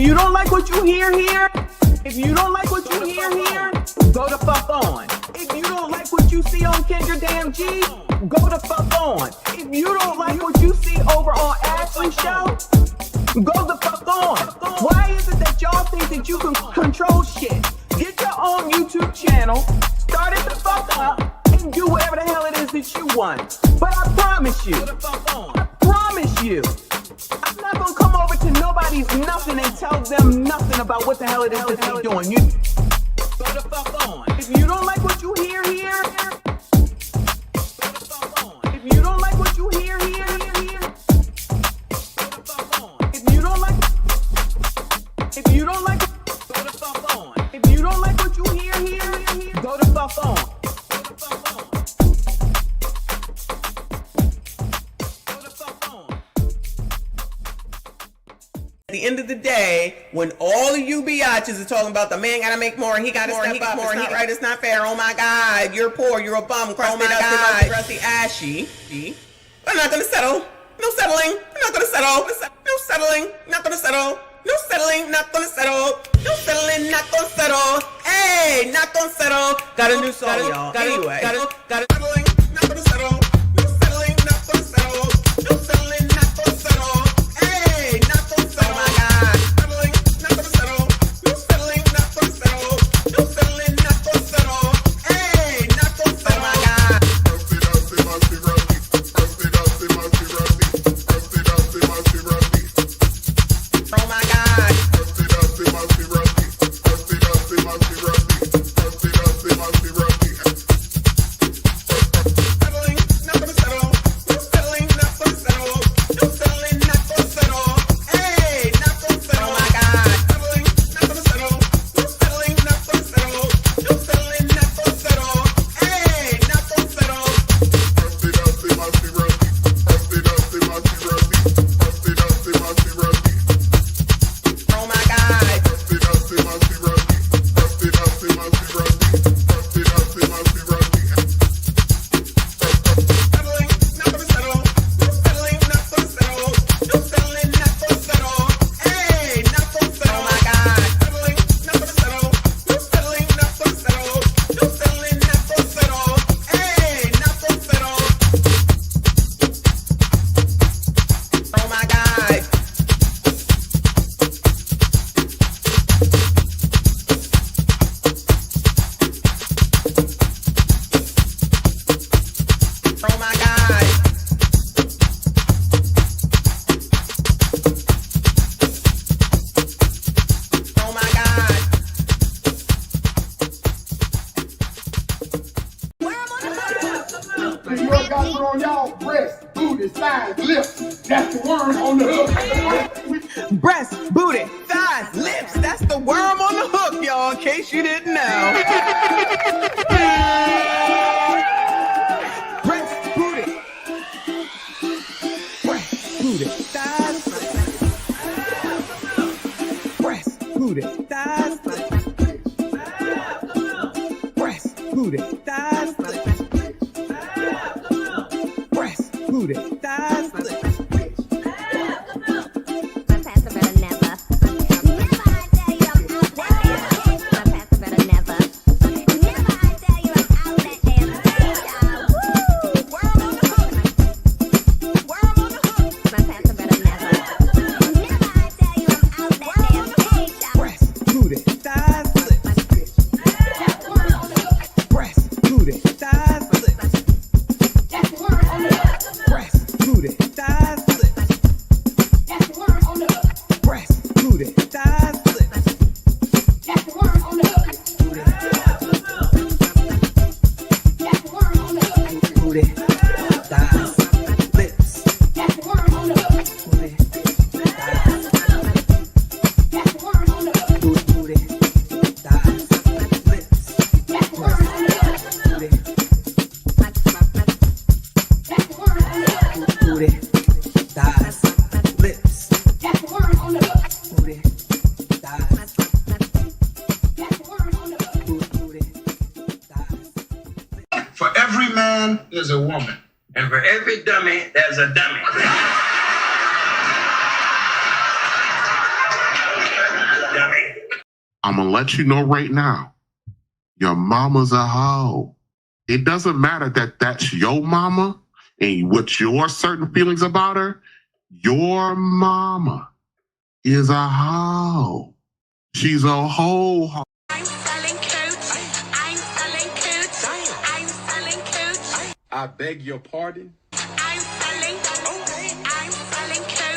you don't like what you hear here, if you don't like what you hear here, go the fuck on. If you don't like what you see on Kendra Damn G, go the fuck on. If you don't like what you see over on Ashley's show, go the fuck on. Why is it that y'all think that you can control shit? Get your own YouTube channel, start it the fuck up, and do whatever the hell it is that you want. But I promise you, I'm not gonna come over to nobody's nothing and tell them nothing about what the hell it is that they're doing. You go the fuck on. If you don't like what you hear here, go the fuck on. If you don't like what you hear here, go the fuck on. If you don't like, go the fuck on. If you don't like what you hear here, go the fuck on. At the end of the day, when all of you biatches are talking about the man gotta make more, he gotta step up, it's not right, it's not fair, oh my God, you're poor, you're a bum, crusty, crusty, ashy. I'm not gonna settle. No settling. I'm not gonna settle. No settling. Not gonna settle. No settling. Not gonna settle. No settling. Not gonna settle. Hey, not gonna settle. Got a new song, y'all. Anyway, got it. Settling. Not gonna settle. No settling. Not gonna settle. No settling. Not gonna settle. Hey, not gonna settle. Oh my God. Settling. Not gonna settle. No settling. Not gonna settle. No settling. Not gonna settle. Hey, not gonna settle. Oh my God. Oh my God. Breast, booty, thighs, lips. That's the worm on the hook, y'all, in case you didn't know. Breast, booty. Breast, booty, thighs. Breast, booty, thighs. Breast, booty, thighs. Breast, booty, thighs. There's a woman. And for every dummy, there's a dummy. I'm going to let you know right now, your mama's a hoe. It doesn't matter that that's your mama and what your certain feelings about her. Your mama is a hoe. She's a hoe. I'm selling coats. I'm selling coats. I'm selling coats. I beg your pardon? I'm selling coats. I'm selling coats.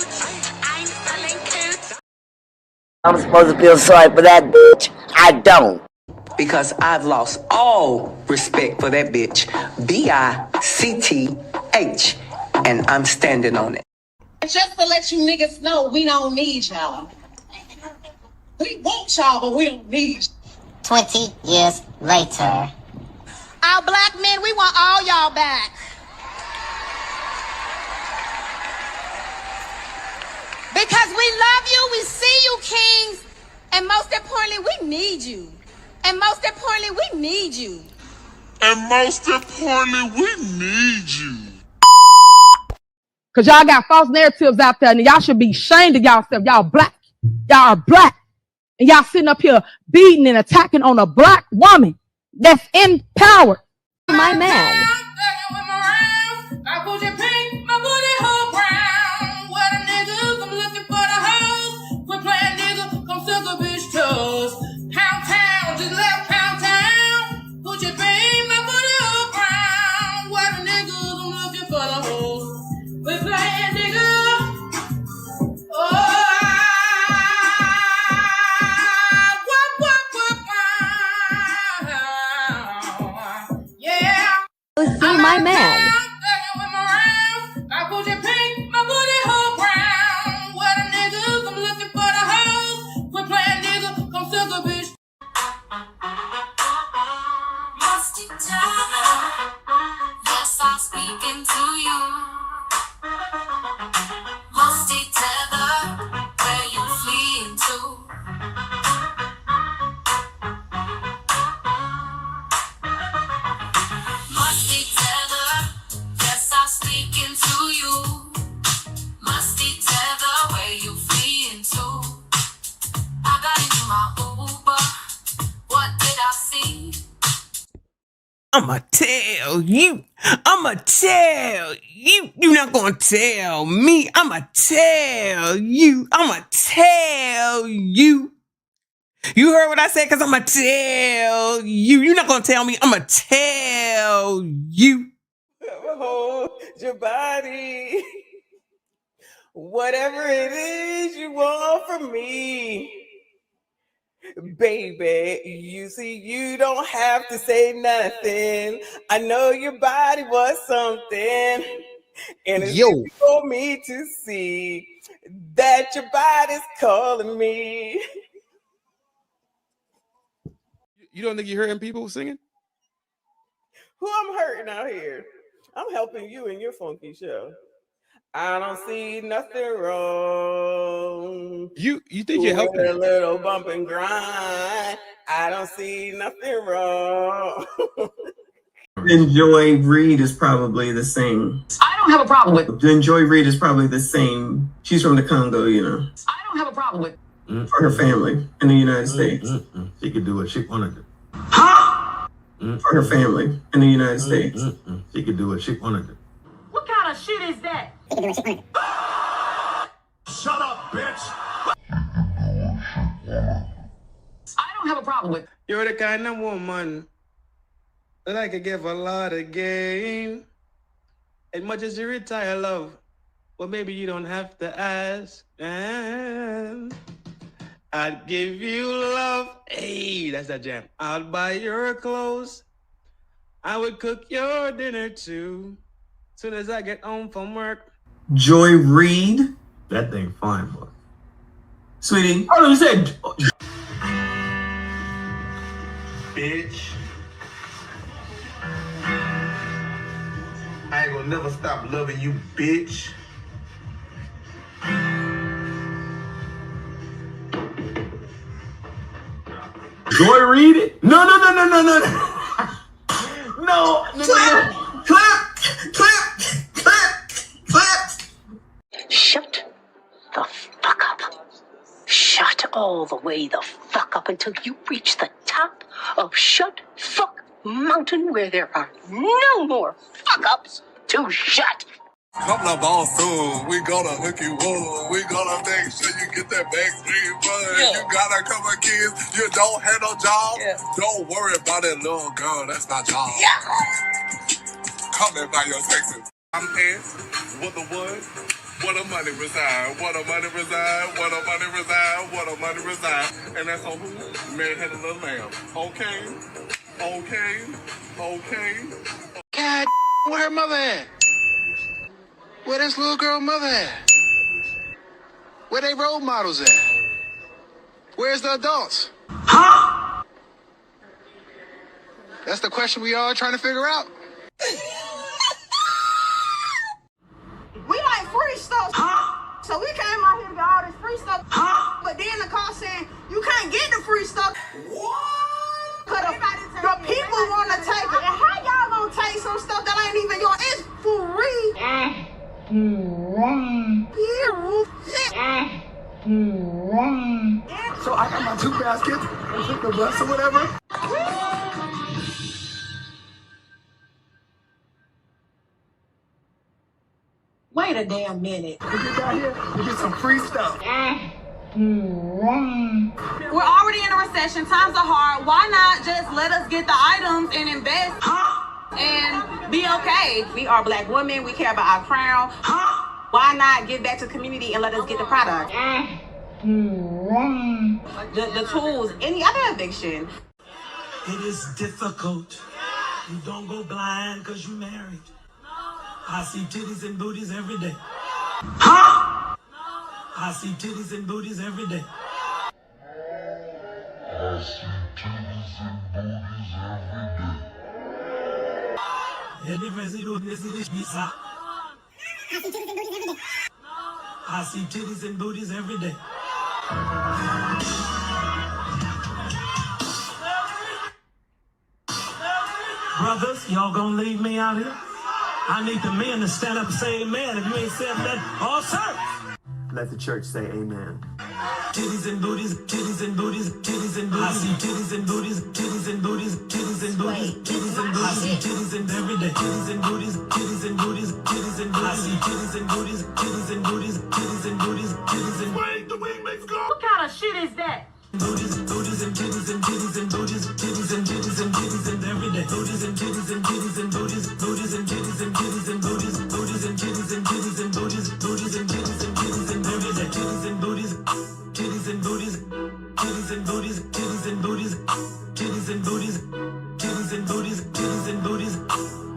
I'm supposed to feel sorry for that bitch. I don't. Because I've lost all respect for that bitch. B-I-C-T-H. And I'm standing on it. Just to let you niggas know, we don't need y'all. We want y'all, but we don't need you. 20 years later. Our black men, we want all y'all back. Because we love you, we see you, kings, and most importantly, we need you. And most importantly, we need you. Because y'all got false narratives out there, and y'all should be ashamed of y'allself. Y'all black. Y'all are black. And y'all sitting up here beating and attacking on a black woman that's in power. My man. See my man. Yes, I'm speaking to you. Musty tether, where you fleeing to? Musty tether, yes, I'm speaking to you. Musty tether, where you fleeing to? I got into my Uber. What did I see? I'ma tell you. I'ma tell you. You're not gonna tell me. I'ma tell you. I'ma tell you. You heard what I said? Because I'ma tell you. You're not gonna tell me. I'ma tell you. Hold your body. Whatever it is you want from me. Baby, you see, you don't have to say nothing. I know your body was something. And it's easy for me to see that your body's calling me. You don't think you're hurting people singing? Who I'm hurting out here? I'm helping you in your funky show. I don't see nothing wrong. You think you're helping? A little bump and grind. I don't see nothing wrong. Then Joy Reid is probably the same. I don't have a problem with. Then Joy Reid is probably the same. She's from the Congo, you know. I don't have a problem with. For her family in the United States. She could do what she wanted to. Huh? For her family in the United States. She could do what she wanted to. What kind of shit is that? Shut up, bitch! I don't have a problem with. You're the kind of woman that I could give a lot of game. As much as you retire, love, well, maybe you don't have to ask. And I'd give you love. Hey, that's that jam. I'd buy your clothes. I would cook your dinner too. Soon as I get home from work. Joy Reid. That thing fine, boy. Sweetie. Oh, you said... Bitch. I ain't gonna never stop loving you, bitch. Joy Reid it? No. No. Clap. Shut the fuck up. Shut all the way the fuck up. until you reach the top of Shut Fuck Mountain, where there are no more fuck-ups to shut. Come on, boss soon. We gonna hook you up. We gonna make sure you get that backstreet money. Yeah. You got a couple of kids. You don't have no job. Yeah. Don't worry about that little girl. That's not job. Yeah. Come and buy your Texas. I'm pants. What the what? What a money reside. What a money reside. What a money reside. What a money reside. And that's on who? Man had a little lamb. Okay. Okay. Okay. God, where her mother at? Where this little girl mother at? Where they role models at? Where's the adults? Huh? That's the question we all trying to figure out. We like free stuff. Huh? So we came out here to get all this free stuff. Huh? But then the car saying, you can't get the free stuff. What? Cause the people want to take it. And how y'all gonna take some stuff that ain't even yours? It's free. So I got my 2 baskets and took the bus or whatever. Wait a damn minute. We get down here, we get some free stuff. We're already in a recession. Times are hard. Why not just let us get the items and invest and be okay? We are Black women. We care about our crown. Why not give back to the community and let us get the product? The tools, any other eviction. It is difficult. You don't go blind because you married. I see titties and booties every day. Huh? I see titties and booties every day. I see titties and booties every day. I see titties and booties every day. Brothers, y'all gonna leave me out here? I need the men to stand up and say amen. If you ain't said that, all sir. Let the church say amen. Titties and booties, titties and booties, titties and booties. I see titties and booties, titties and booties, titties and booties, titties and booties. I see titties and every day. Titties and booties, titties and booties, titties and booties. I see titties and booties, titties and booties, titties and booties, titties and booties. Wait, the wing makes go. What kind of shit is that? Booties, booties and titties and titties and booties, titties and titties and titties and every day. Booties and titties and titties and booties, booties and titties and titties and booties, booties and titties and titties and booties, booties and titties and titties and every day. Titties and booties, titties and booties, titties and booties, titties and booties, titties and booties, titties and booties, titties and booties,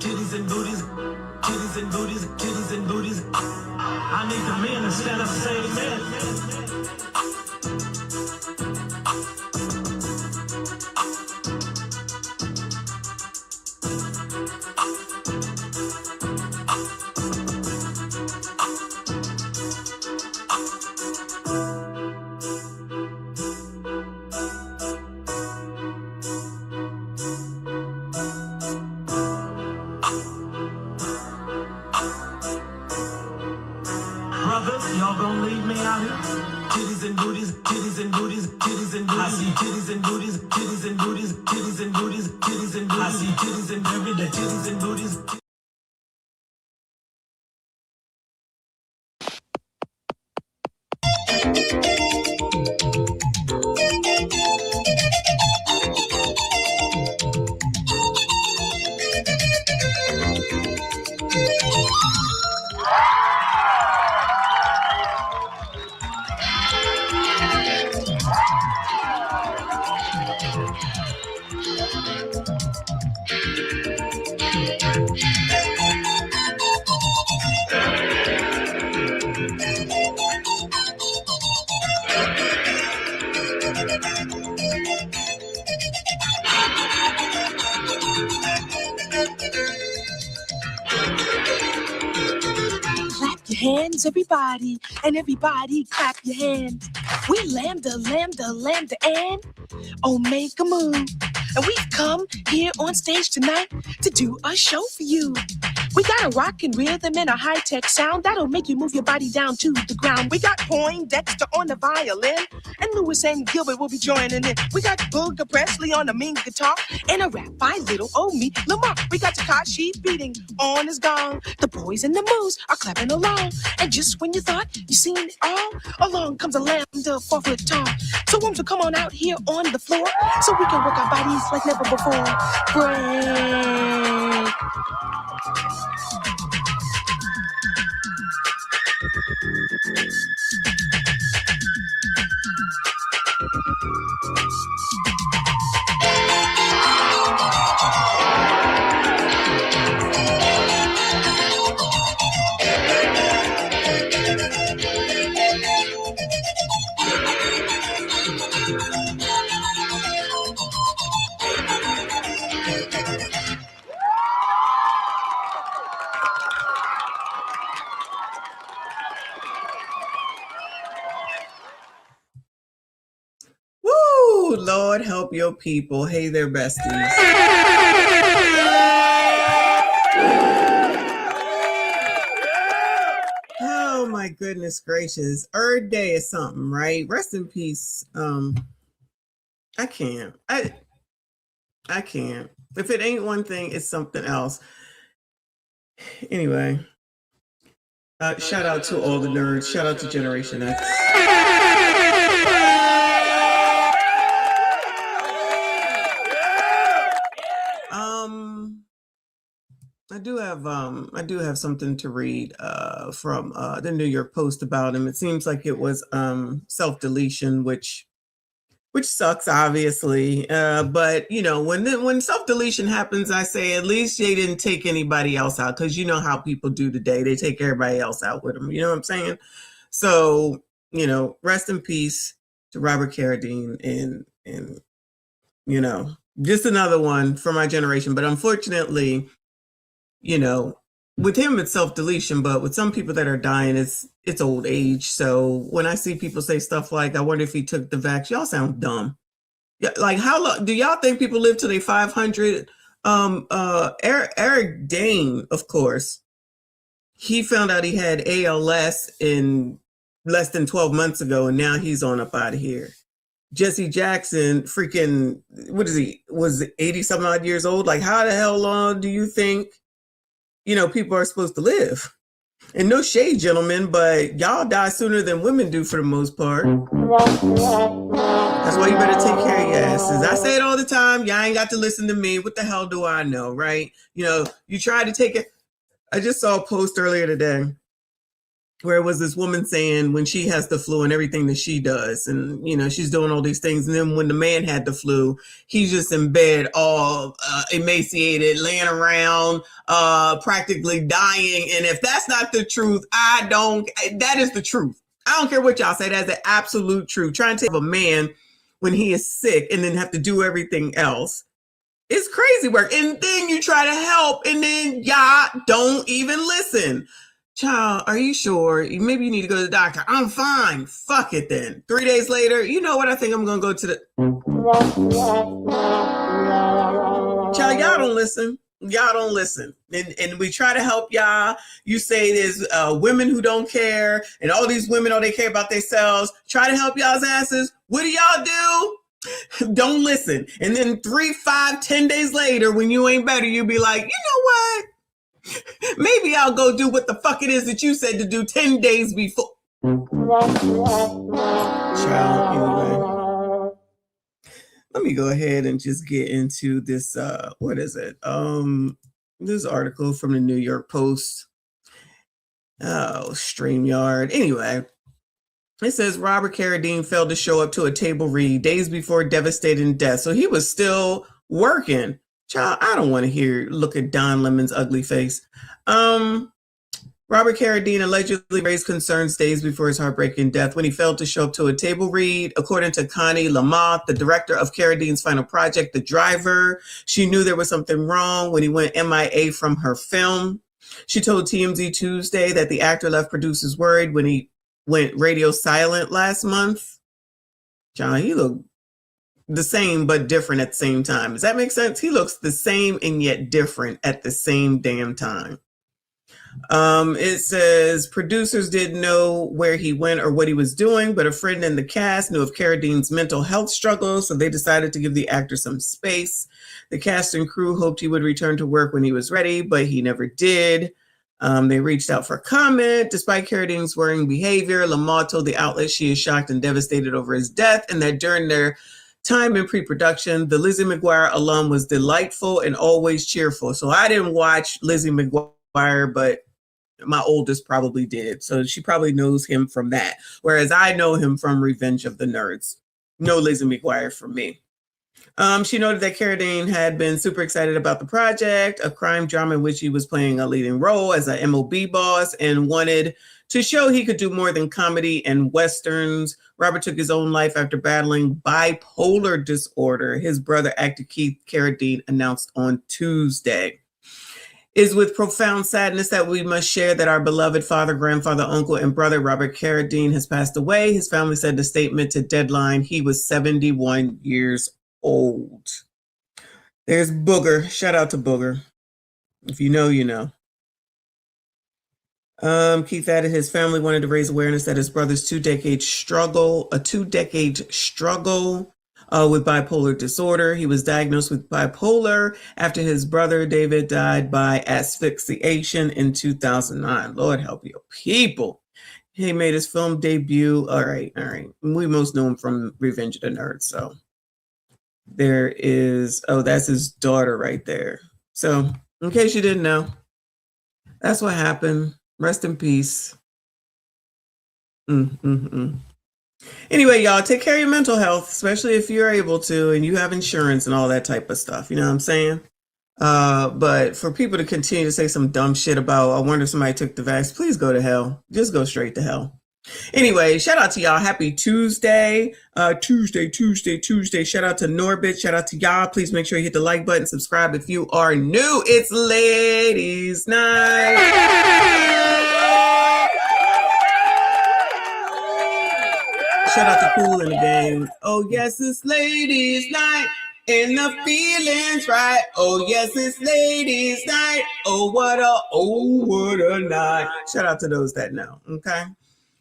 titties and booties, titties and booties, titties and booties. I need the men to stand up and say amen. Brothers, y'all gonna leave me out here? Titties and booties, titties and booties, titties and booties. I see titties and booties, titties and booties, titties and booties, titties and booties. I see titties and every day, titties and booties. Hands, everybody, and everybody clap your hands. We lambda, and Omega Moon. And we've come here on stage tonight to do a show for you. We got a rockin' rhythm and a high-tech sound that'll make you move your body down to the ground. We got Poindexter on the violin, and Lewis and Gilbert will be joining in. We got Booger Presley on the mean guitar, and a rap by little old me, Lamar. We got Takashi beating on his gong. The boys and the moves are clapping along, and just when you thought you seen it all, along comes a lambda 4 foot tall. So won't you come on out here on the floor, so we can work our bodies like never before. Break. Woo! Lord help your people. Hey there, besties. Oh my goodness gracious. Earth Day is something, right? Rest in peace. I can't. I can't. If it ain't one thing, it's something else. Anyway. Shout out to all the nerds. Shout out to Generation X. I do have something to read from the New York Post about him. It seems like it was self-deletion, which sucks, obviously. But you know, when self-deletion happens, I say at least they didn't take anybody else out, because you know how people do today. They take everybody else out with them. You know what I'm saying? So, you know, rest in peace to Robert Carradine, and you know, just another one for my generation. But unfortunately, you know, with him it's self-deletion, but with some people that are dying, it's old age. So when I see people say stuff like, I wonder if he took the vax, y'all sound dumb. Yeah, like, how long do y'all think people live till they 500? Eric Dane, of course, he found out he had ALS in less than 12 months ago, and now he's on up out of here. Jesse Jackson, freaking, what is he, was 80 some odd years old? Like, how the hell long do you think, you know, people are supposed to live? And no shade, gentlemen, but y'all die sooner than women do for the most part. That's why you better take care of your asses. I say it all the time. Y'all ain't got to listen to me. What the hell do I know, right? You know, you try to take it. I just saw a post earlier today where it was this woman saying when she has the flu and everything that she does, and, you know, she's doing all these things. And then when the man had the flu, he's just in bed all emaciated, laying around, practically dying. And if that's not the truth, that is the truth. I don't care what y'all say. That's the absolute truth. Trying to have a man when he is sick and then have to do everything else. It's crazy work. And then you try to help, and then y'all don't even listen. Child, are you sure? Maybe you need to go to the doctor. I'm fine. Fuck it then. 3 days later, you know what? I think I'm going to go to the... Child, y'all don't listen. Y'all don't listen. And we try to help y'all. You say there's women who don't care, and all these women, they care about themselves. Try to help y'all's asses. What do y'all do? Don't listen. And then 3, 5, 10 days later, when you ain't better, you'll be like, you know what? Maybe I'll go do what the fuck it is that you said to do 10 days before. Child, anyway. Let me go ahead and just get into this, what is it? This article from the New York Post. Oh, StreamYard. Anyway, it says Robert Carradine failed to show up to a table read days before devastating death. So he was still working. Child, I don't want to look at Don Lemon's ugly face. Robert Carradine allegedly raised concerns days before his heartbreaking death when he failed to show up to a table read. According to Connie Lamothe, the director of Carradine's final project, The Driver, she knew there was something wrong when he went MIA from her film. She told TMZ Tuesday that the actor left producers worried when he went radio silent last month. John, he looked the same but different at the same time. Does that make sense? He looks the same and yet different at the same damn time. It says producers didn't know where he went or what he was doing, but a friend in the cast knew of Carradine's mental health struggles, so they decided to give the actor some space. The cast and crew hoped he would return to work when he was ready, but he never did. They reached out for comment. Despite Carradine's worrying behavior, Lamar told the outlet she is shocked and devastated over his death, and that during their time in pre-production, the Lizzie McGuire alum was delightful and always cheerful. So I didn't watch Lizzie McGuire, but my oldest probably did. So she probably knows him from that. Whereas I know him from Revenge of the Nerds. No Lizzie McGuire from me. She noted that Carradine had been super excited about the project, a crime drama in which he was playing a leading role as a MOB boss, and wanted to show he could do more than comedy and Westerns. Robert took his own life after battling bipolar disorder, his brother, actor Keith Carradine, announced on Tuesday. It is with profound sadness that we must share that our beloved father, grandfather, uncle, and brother, Robert Carradine, has passed away. His family said in a statement to Deadline he was 71 years old. There's Booger. Shout out to Booger. If you know, you know. Keith added his family wanted to raise awareness that his brother's two-decade struggle with bipolar disorder. He was diagnosed with bipolar after his brother David died by asphyxiation in 2009. Lord help you people. He made his film debut. All right. We most know him from Revenge of the Nerds. So there is, that's his daughter right there. So in case you didn't know, that's what happened. Rest in peace. Anyway, y'all, take care of your mental health, especially if you're able to and you have insurance and all that type of stuff. You know what I'm saying? But for people to continue to say some dumb shit about, I wonder if somebody took the vax, please go to hell. Just go straight to hell. Anyway, shout out to y'all. Happy Tuesday. Tuesday. Shout out to Norbit. Shout out to y'all. Please make sure you hit the like button. Subscribe if you are new. It's Ladies Night. Shout out to Cool in the Game. Oh, yes, it's Ladies Night. And the feeling's right. Oh, yes, it's Ladies Night. Oh, what a night. Shout out to those that know. Okay.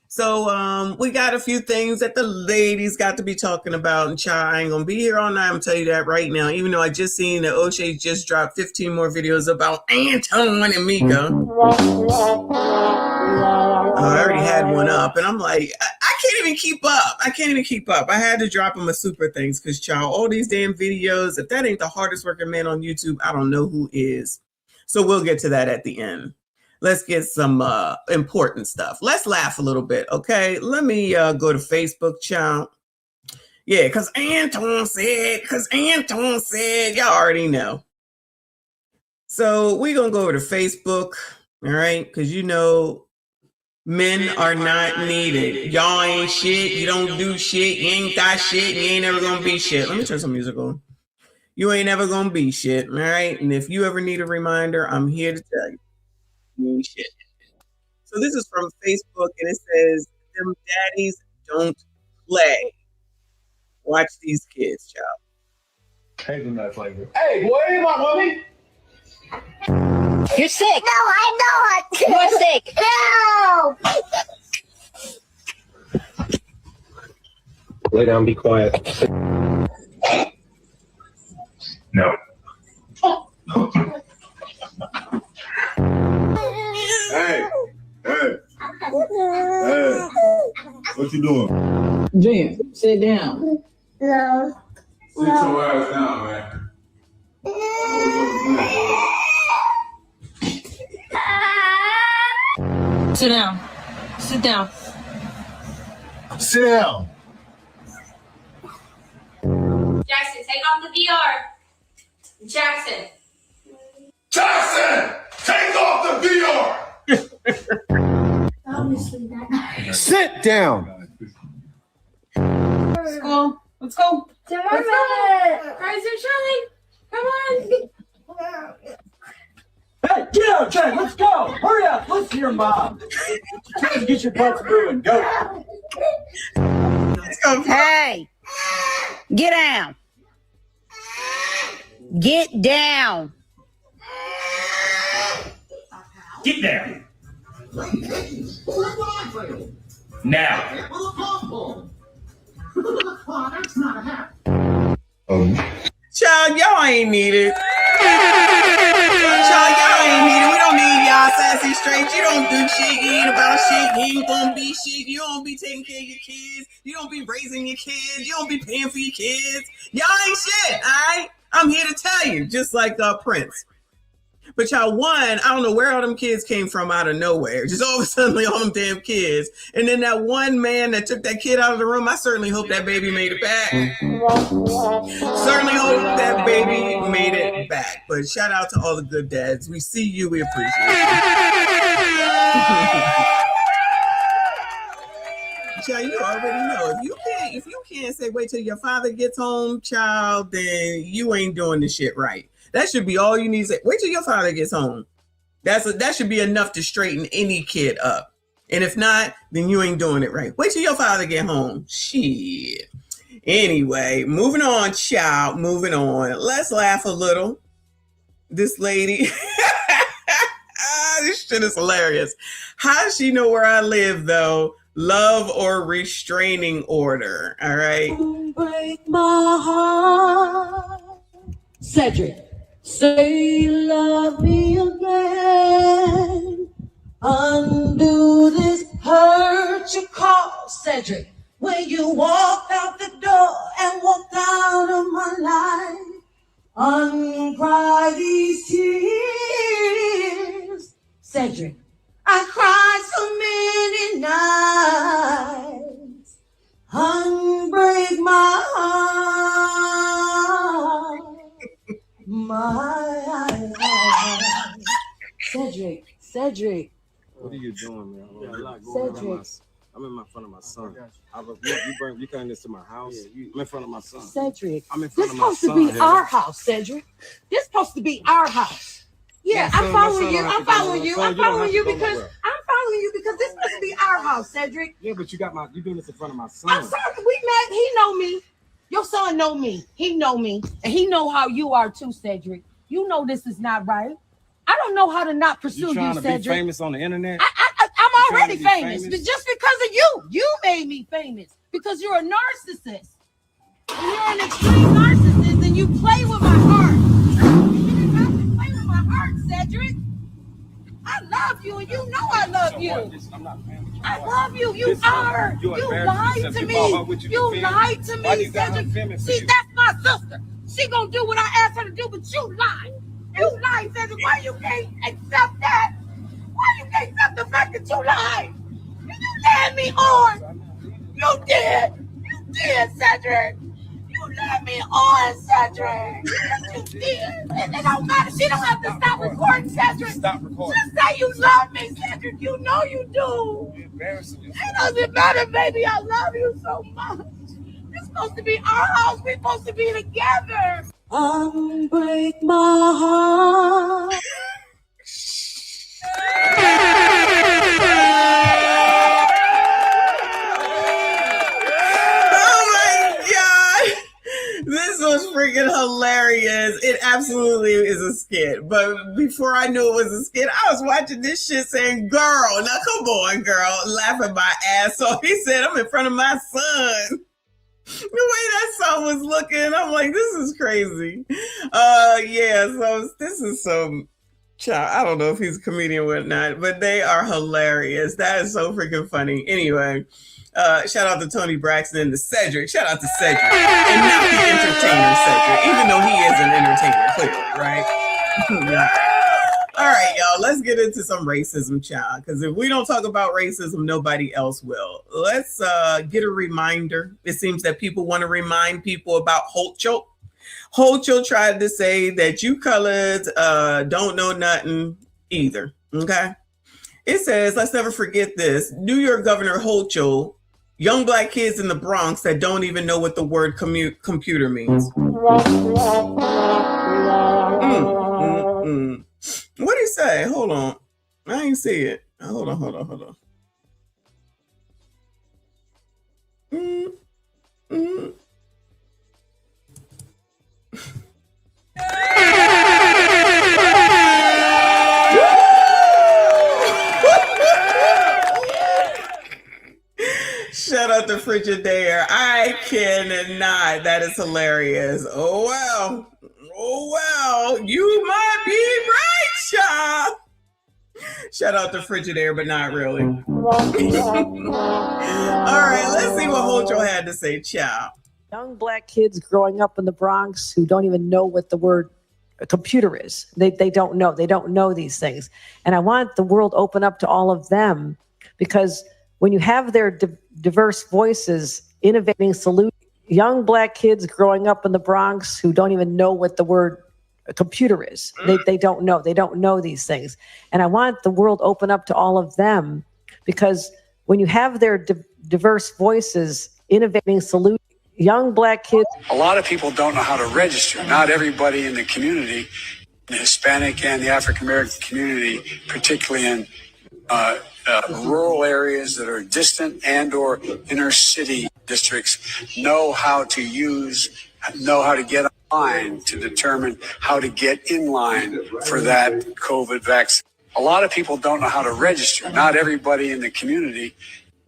So we got a few things that the ladies got to be talking about. And child, I ain't going to be here all night. I'm going to tell you that right now. Even though I just seen that O'Shea just dropped 15 more videos about Anton and Mika. I already had one up. And I'm like, I can't even keep up. I had to drop them a super things because, child, all these damn videos, if that ain't the hardest working man on YouTube, I don't know who is. So we'll get to that at the end. Let's get some important stuff. Let's laugh a little bit, okay? Let me go to Facebook, child. Yeah, because Anton said, y'all already know. So we're going to go over to Facebook, all right? Because you know, men are not needed. Y'all ain't shit. You don't do shit. You ain't got shit. You ain't never going to be shit. Let me turn some music on. You ain't never going to be shit, all right? And if you ever need a reminder, I'm here to tell you. Shit. So this is from Facebook, and it says, "Them daddies don't play." Watch these kids, child. Hating that flavor. Hey, boy, you want mommy? You're sick. No, I'm not. You're sick. Help! Lay down, be quiet. No. Hey, what you doing? Jim, sit down. No. Sit your ass down, man. Sit down. Sit down. Sit down. Jackson, take off the VR. Jackson, take off the VR. Obviously not. Sit down. Let's go. Let's go. Let's go. Rise and shine. Come on. Hey, get out, Jay. Let's go. Hurry up. Listen to your mom. Get your butts moving. Go. Hey, get down. Get down. Get down. Now. Child, y'all ain't needed. Child, y'all ain't needed. We don't need y'all sassy straight. You don't do shit. You ain't about shit. You ain't gonna be shit. You don't be taking care of your kids. You don't be raising your kids. You don't be paying for your kids. Y'all ain't shit, all right? I'm here to tell you, just like Prince. But y'all, one, I don't know where all them kids came from out of nowhere. Just all of a sudden, all them damn kids. And then that one man that took that kid out of the room, I certainly hope that baby made it back. Certainly hope that baby made it back. But shout out to all the good dads. We see you. We appreciate you. Child, you already know. If you can't say wait till your father gets home, child, then you ain't doing the shit right. That should be all you need to say. Wait till your father gets home. That should be enough to straighten any kid up. And if not, then you ain't doing it right. Wait till your father get home. Shit. Anyway, moving on, child. Moving on. Let's laugh a little. This lady. This shit is hilarious. How does she know where I live, though? Love or restraining order. All right. Don't break my heart. Cedric. Say you love me again. Undo this hurt you caused, Cedric. When you walked out the door and walked out of my life. Uncry these tears, Cedric. I cried so many nights. Unbreak my heart. My Cedric. What are you doing, man? Cedric. I'm in front of my son. You came this to my house. I'm in front of my son. Cedric. I'm in front of my This supposed son. to be our house, Cedric. This supposed to be our house. Yeah, I'm following you. I'm following you. I'm following you because this supposed to be our house, Cedric. Yeah, but you doing this in front of my son. I'm sorry, we met. He know me. Your son know me. He know me. And he know how you are too, Cedric. You know this is not right. I don't know how to not pursue you, trying to Cedric. be famous on the internet? I'm already famous. But just because of you. You made me famous. Because you're a narcissist. And you're an extreme narcissist and you play with my heart. You didn't have to play with my heart, Cedric. I love you and you know I love you. I love you. You lied to me. You lied to me, Cedric. See, that's my sister. She gonna do what I asked her to do, but you lied. You lied, Cedric. Why you can't accept that? Why you can't accept the fact that you lied? You led me on. You did, Cedric. You led me on, Cedric. You did. And it don't matter. She don't have to stop recording, Cedric. Stop recording. Just say you love me, Cedric. You know you do. You're embarrassing yourself. It doesn't matter, baby. I love you so much. It's supposed to be our house. We're supposed to be together. Unbreak my heart. Oh my God. This was freaking hilarious. It absolutely is a skit. But before I knew it was a skit, I was watching this shit saying, girl, now come on, girl, laughing my ass off. He said, I'm in front of my son. The way that son was looking, I'm like, this is crazy. So this is some child. I don't know if he's a comedian or not, but they are hilarious. That is so freaking funny. Anyway, shout out to Tony Braxton and to Cedric. Shout out to Cedric. And not the entertainer Cedric, even though he is an entertainer, clearly, right? All right, y'all, let's get into some racism, child, because if we don't talk about racism, nobody else will. Let's get a reminder. It seems that people want to remind people about Holcho. Holcho tried to say that you coloreds don't know nothing either, okay? It says, let's never forget this. New York Governor Holcho, young black kids in the Bronx that don't even know what the word computer means. What did he say? Hold on. I ain't see it. Hold on. out to Frigidaire. I cannot. That is hilarious. Oh, well. You might be right, child. Shout out to Frigidaire, but not really. All right, let's see what Hocho had to say, child. Young black kids growing up in the Bronx who don't even know what the word computer is. They don't know. They don't know these things. And I want the world open up to all of them, because when you have their diverse voices innovating solutions, young black kids growing up in the Bronx who don't even know what the word computer is. They don't know. They don't know these things. And I want the world open up to all of them, because when you have their diverse voices innovating solutions, young black kids. A lot of people don't know how to register. Not everybody in the community, the Hispanic and the African American community, particularly in rural areas that are distant and or inner city districts, know how to get online to determine how to get in line for that COVID vaccine. A lot of people don't know how to register. Not everybody in the community,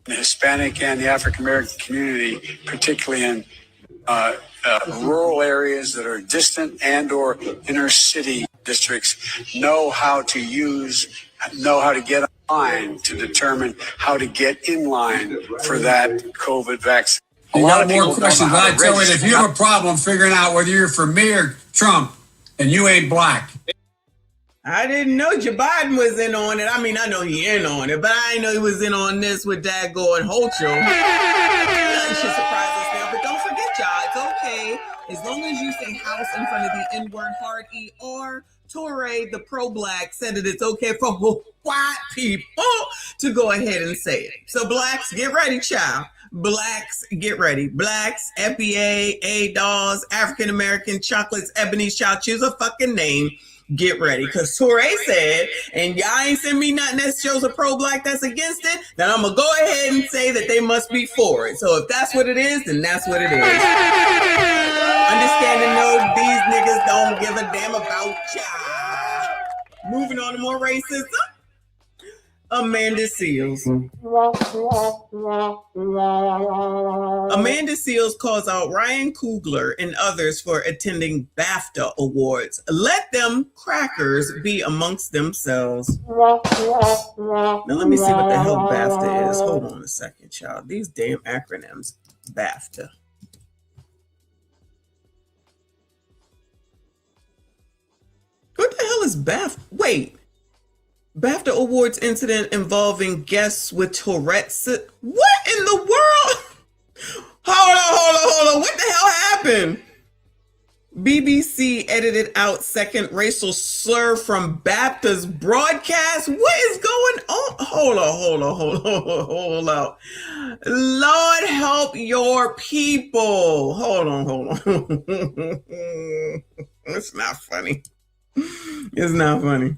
the Hispanic and the African American community, particularly in rural areas that are distant and or inner city districts, know how to get online to determine how to get in line for that COVID vaccine. You got more questions. I tell you, if you have a problem figuring out whether you're for me or Trump, and you ain't black. I didn't know Joe Biden was in on it. I mean, I know he in on it, but I didn't know he was in on this with Dago and Hocho. That should surprise us now. But don't forget, y'all, it's okay. As long as you say house in front of the N-word hard E-R, Torre, the pro-black, said that it's okay for white people to go ahead and say it. So blacks, get ready, child. Blacks, get ready. Blacks, FBA, A-Dolls, African-American, chocolates, ebony's, child, choose a fucking name. Get ready, because Torre said, and y'all ain't send me nothing that shows a pro-black that's against it, then I'm going to go ahead and say that they must be for it. So if that's what it is, then that's what it is. Understanding, no, these niggas don't give a damn about y'all. Moving on to more racism. Amanda Seals. Amanda Seals calls out Ryan Coogler and others for attending BAFTA awards. Let them crackers be amongst themselves. Now let me see what the hell BAFTA is. Hold on a second, child. These damn acronyms. BAFTA. What the hell is BAFTA? Wait. BAFTA Awards incident involving guests with Tourette's. What in the world? Hold on. What the hell happened? BBC edited out second racial slur from BAFTA's broadcast. What is going on? Hold on. Lord help your people. Hold on. It's not funny. It's not funny.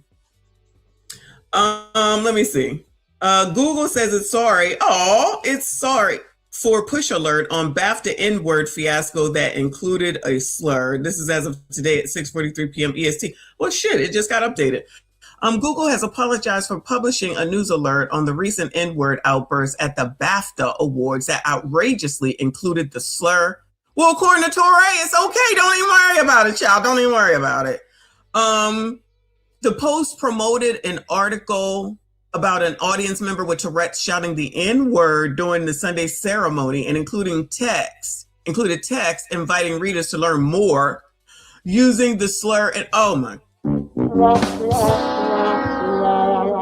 Let me see. Google says it's sorry. Oh, it's sorry for push alert on BAFTA N-word fiasco that included a slur. This is as of today at 6:43 p.m. EST. Well, shit, it just got updated. Google has apologized for publishing a news alert on the recent N-word outburst at the BAFTA Awards that outrageously included the slur. Well, according to Torre, it's okay. Don't even worry about it, child. Don't even worry about it. The Post promoted an article about an audience member with Tourette's shouting the N-word during the Sunday ceremony and included text inviting readers to learn more using the slur. And oh my.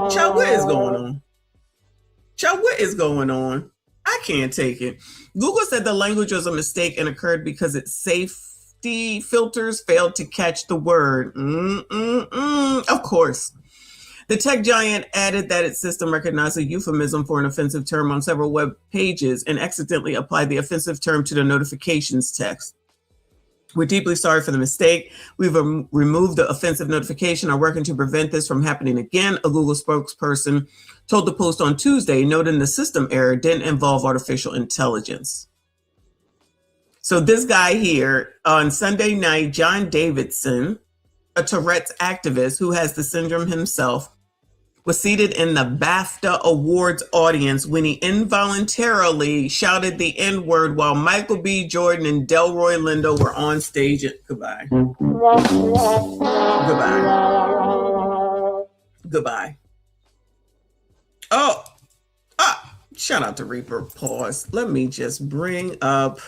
Child, what is going on? Child, what is going on? I can't take it. Google said the language was a mistake and occurred because its safety filters failed to catch the word. Of course. The tech giant added that its system recognized a euphemism for an offensive term on several web pages and accidentally applied the offensive term to the notifications text. We're deeply sorry for the mistake. We've removed the offensive notification, are working to prevent this from happening again, a Google spokesperson told the Post on Tuesday, noting the system error didn't involve artificial intelligence. So this guy here on Sunday night, John Davidson, a Tourette's activist who has the syndrome himself, was seated in the BAFTA Awards audience when he involuntarily shouted the N-word while Michael B. Jordan and Delroy Lindo were on stage. Goodbye. Goodbye. Oh, shout out to Reaper. Pause. Let me just bring up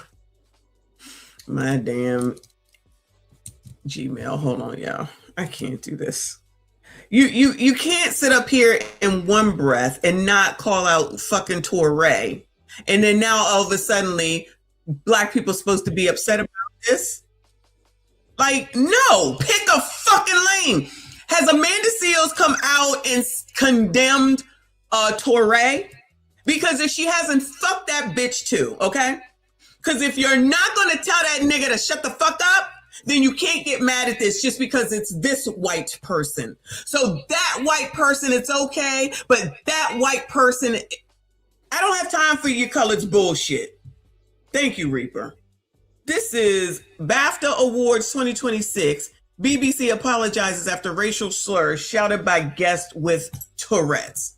my damn Gmail. Hold on, y'all. I can't do this. You can't sit up here in one breath and not call out fucking Touré. And then now all of a sudden, black people supposed to be upset about this? Like, no, pick a fucking lane. Has Amanda Seales come out and condemned Touré? Because if she hasn't, fuck that bitch too, okay? Because if you're not going to tell that nigga to shut the fuck up, then you can't get mad at this just because it's this white person. So that white person, it's okay, but that white person, I don't have time for your colored bullshit. Thank you, Reaper. This is BAFTA Awards 2026. BBC apologizes after racial slurs shouted by guest with Tourette's.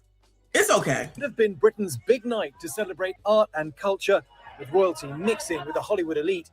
It's okay. It would have been Britain's big night to celebrate art and culture, with royalty mixing with the Hollywood elite.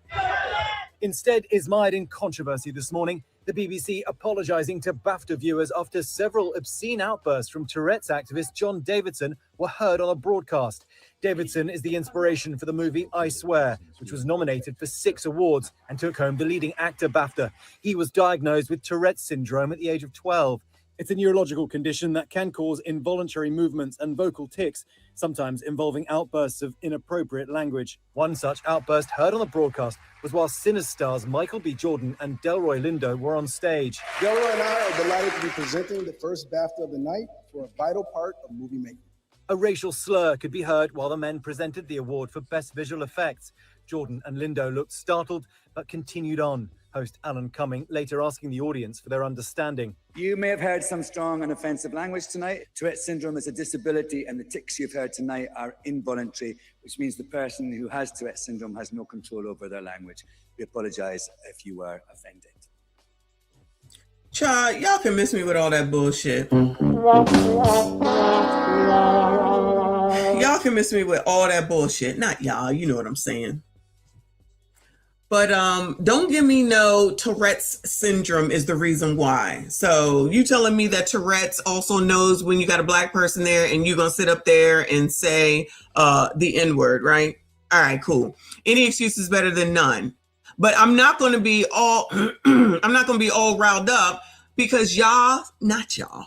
Instead is mired in controversy this morning, the BBC apologising to BAFTA viewers after several obscene outbursts from Tourette's activist John Davidson were heard on a broadcast. Davidson is the inspiration for the movie I Swear, which was nominated for 6 awards and took home the leading actor BAFTA. He was diagnosed with Tourette's syndrome at the age of 12. It's a neurological condition that can cause involuntary movements and vocal tics, sometimes involving outbursts of inappropriate language. One such outburst heard on the broadcast was while Sinners stars Michael B. Jordan and Delroy Lindo were on stage. Delroy and I are delighted to be presenting the first BAFTA of the night for a vital part of movie making. A racial slur could be heard while the men presented the award for Best Visual Effects. Jordan and Lindo looked startled, but continued on. Host Alan Cumming later asking the audience for their understanding. You may have heard some strong and offensive language tonight. Tourette's syndrome is a disability, and the tics you've heard tonight are involuntary, which means the person who has Tourette's syndrome has no control over their language. We apologize if you were offended. Child, y'all can miss me with all that bullshit. Y'all can miss me with all that bullshit. Not y'all, you know what I'm saying. But don't give me no Tourette's syndrome is the reason why. So you telling me that Tourette's also knows when you got a black person there and you're going to sit up there and say the N-word, right? All right, cool. Any excuse is better than none. But I'm not going to be all riled up because not y'all,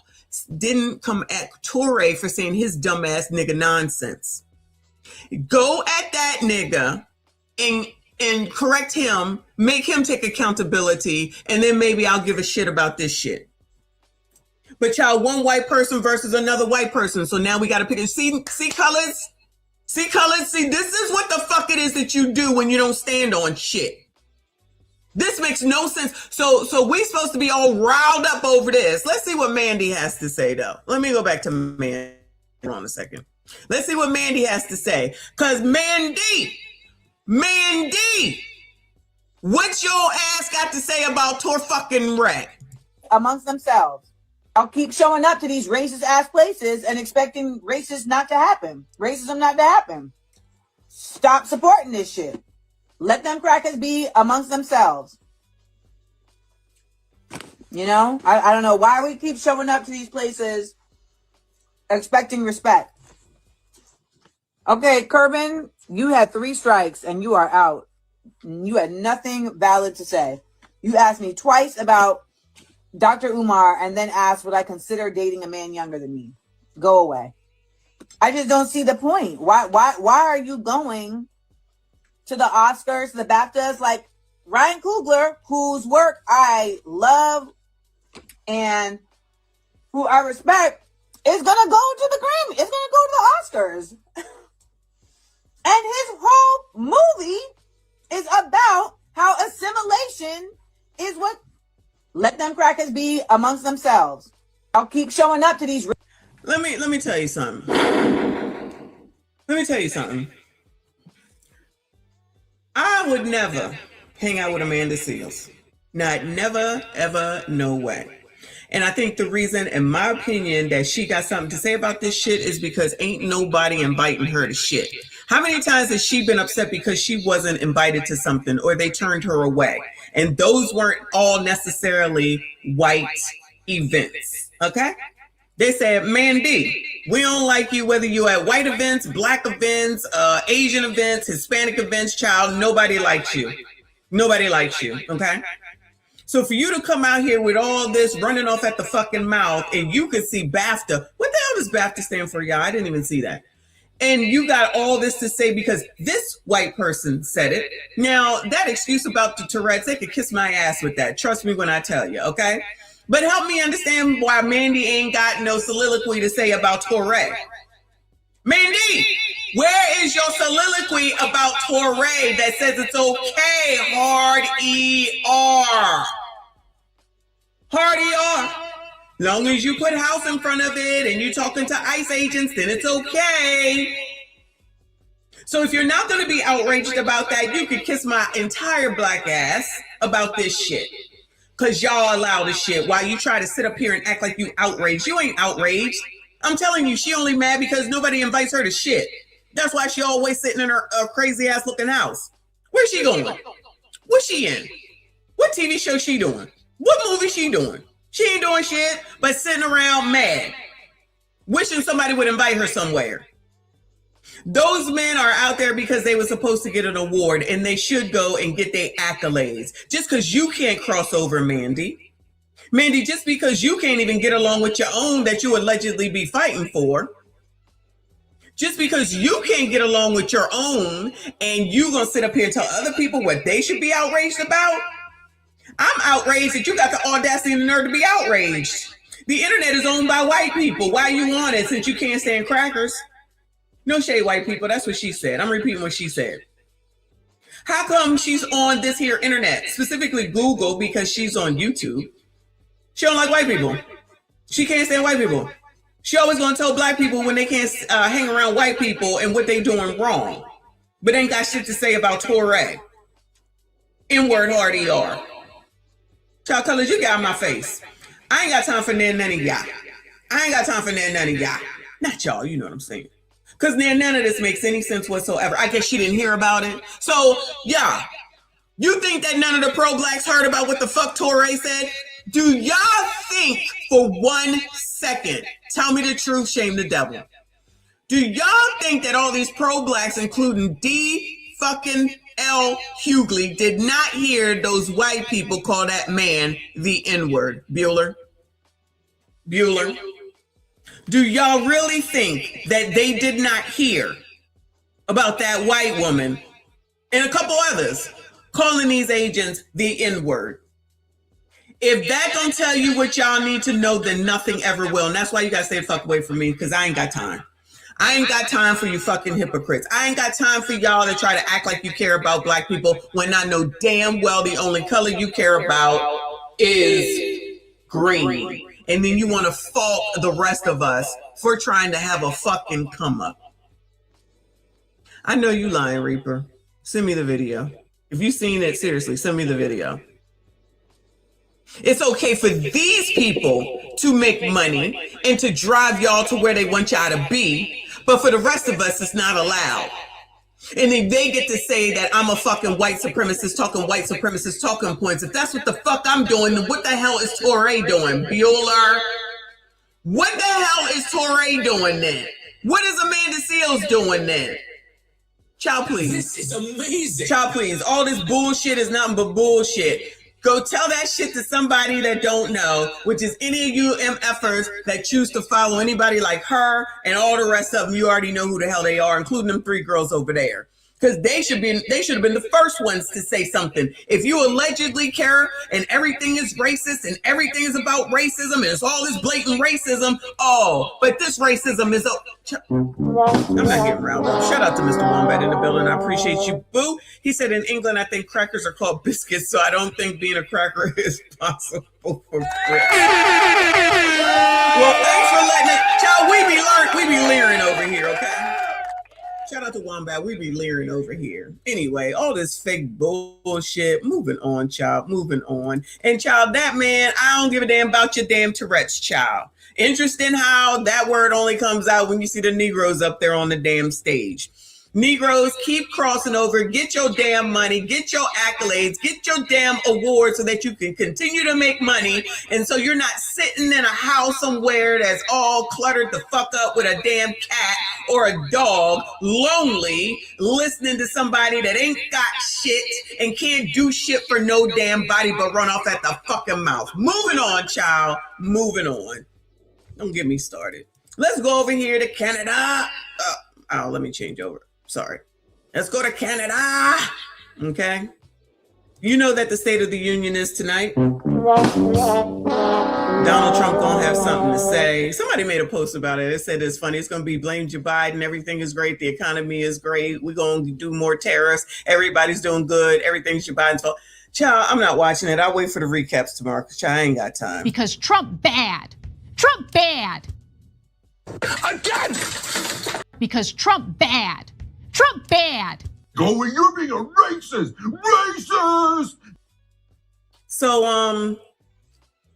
didn't come at Touré for saying his dumbass nigga nonsense. Go at that nigga and correct him, make him take accountability, and then maybe I'll give a shit about this shit. But y'all, one white person versus another white person, so now we got to pick. See colors? See colors? See, this is what the fuck it is that you do when you don't stand on shit. This makes no sense. So we supposed to be all riled up over this. Let's see what Mandy has to say, though. Let me go back to Mandy. Hold on a second. Let's see what Mandy has to say. Because Mandy, what your ass got to say about Tor fucking Ray? Amongst themselves. I'll keep showing up to these racist ass places and expecting racism not to happen. Stop supporting this shit. Let them crackers be amongst themselves. You know, I don't know why we keep showing up to these places expecting respect. Okay, Kerbin, you had 3 strikes and you are out. You had nothing valid to say. You asked me twice about Dr. Umar and then asked would I consider dating a man younger than me. Go away. I just don't see the point. Why are you going to the Oscars, the BAFTAs, like Ryan Coogler, whose work I love and who I respect, is going to go to the Grammy. It's going to go to the Oscars. And his whole movie is about how assimilation is what let them crackers be amongst themselves. I'll keep showing up to these. Let me tell you something. I would never hang out with Amanda Seales. Not never, ever, no way. And I think the reason, in my opinion, that she got something to say about this shit is because ain't nobody inviting her to shit. How many times has she been upset because she wasn't invited to something or they turned her away? And those weren't all necessarily white events, okay? They said, Mandy, we don't like you whether you're at white events, black events, Asian events, Hispanic events, child. Nobody likes you. Nobody likes you, okay? So for you to come out here with all this running off at the fucking mouth and you could see BAFTA. What the hell does BAFTA stand for, y'all? I didn't even see that. And you got all this to say because this white person said it. Now, that excuse about the Tourette's, they could kiss my ass with that. Trust me when I tell you, okay? But help me understand why Mandy ain't got no soliloquy to say about Tourette. Mandy, where is your soliloquy about Tourette that says it's okay? Hard ER. Hard ER. Long as you put house in front of it and you're talking to ICE agents, then it's okay. So if you're not going to be outraged about that, you could kiss my entire black ass about this shit. Because y'all allow this shit while you try to sit up here and act like you outraged. You ain't outraged. I'm telling you, she only mad because nobody invites her to shit. That's why she always sitting in her crazy ass looking house. Where's she going? What's she in? What TV show she doing? What movie she doing? She ain't doing shit but sitting around mad, wishing somebody would invite her somewhere. Those men are out there because they were supposed to get an award and they should go and get their accolades. Just because you can't cross over, Mandy. Mandy, just because you can't even get along with your own that you allegedly be fighting for. Just because you can't get along with your own and you gonna sit up here and tell other people what they should be outraged about. I'm outraged that you got the audacity and the nerve to be outraged. The internet is owned by white people. Why you on it since you can't stand crackers? No shade, white people. That's what she said. I'm repeating what she said. How come she's on this here internet, specifically Google, because she's on YouTube? She don't like white people. She can't stand white people. She always gonna tell black people when they can't hang around white people and what they doing wrong, but ain't got shit to say about Tourette. N-word hard ER. Child colors, you got in my face. I ain't got time for none of y'all. I ain't got time for none of y'all. Not y'all, you know what I'm saying. Because none of this makes any sense whatsoever. I guess she didn't hear about it. So, yeah. You think that none of the pro-blacks heard about what the fuck Tourette said? Do y'all think for 1 second, tell me the truth, shame the devil. Do y'all think that all these pro-blacks, including D fucking L. Hughley, did not hear those white people call that man the N-word? Bueller? Do y'all really think that they did not hear about that white woman and a couple others calling these agents the N-word? If that don't tell you what y'all need to know, then nothing ever will. And that's why you gotta stay the fuck away from me, because I ain't got time. I ain't got time for you fucking hypocrites. I ain't got time for y'all to try to act like you care about black people when I know damn well the only color you care about is green. And then you want to fault the rest of us for trying to have a fucking come up. I know you lying, Reaper. Send me the video. If you've seen it, seriously, send me the video. It's okay for these people to make money and to drive y'all to where they want y'all to be, but for the rest of us, it's not allowed. And then they get to say that I'm a fucking white supremacist talking points. If that's what the fuck I'm doing, then what the hell is Tourette doing, Bueller? What the hell is Tourette doing then? What is Amanda Seals doing then? Child, please. This is amazing. Child, please. All this bullshit is nothing but bullshit. Go tell that shit to somebody that don't know, which is any of you MFers that choose to follow anybody like her and all the rest of them. You already know who the hell they are, including them 3 girls over there. Because they should have been the first ones to say something. If you allegedly care and everything is racist and everything is about racism and it's all this blatant racism, but this racism is I'm not getting round up. Shout out to Mr. Wombat in the building. I appreciate you, boo. He said in England, I think crackers are called biscuits, so I don't think being a cracker is possible for Well, thanks for letting it. Child, we be leering over here, okay? Shout out out to Wombat. We be leering over here. Anyway, all this fake bullshit. Moving on, child. Moving on. And child, that man, I don't give a damn about your damn Tourette's, child. Interesting how that word only comes out when you see the Negroes up there on the damn stage. Negroes, keep crossing over, get your damn money, get your accolades, get your damn awards so that you can continue to make money. And so you're not sitting in a house somewhere that's all cluttered the fuck up with a damn cat or a dog, lonely, listening to somebody that ain't got shit and can't do shit for no damn body but run off at the fucking mouth. Moving on, child. Moving on. Don't get me started. Let's go over here to Canada. Let me change over. Sorry. Let's go to Canada. Okay. You know that the State of the Union is tonight. Donald Trump gonna have something to say. Somebody made a post about it. It said it's funny. It's gonna be blame Joe Biden. Everything is great. The economy is great. We're gonna do more tariffs. Everybody's doing good. Everything's Joe Biden's fault. Child, I'm not watching it. I'll wait for the recaps tomorrow because I ain't got time. Because Trump bad. Trump bad. Again! Because Trump bad. Trump bad. Going, you're being a racist! Racist! So,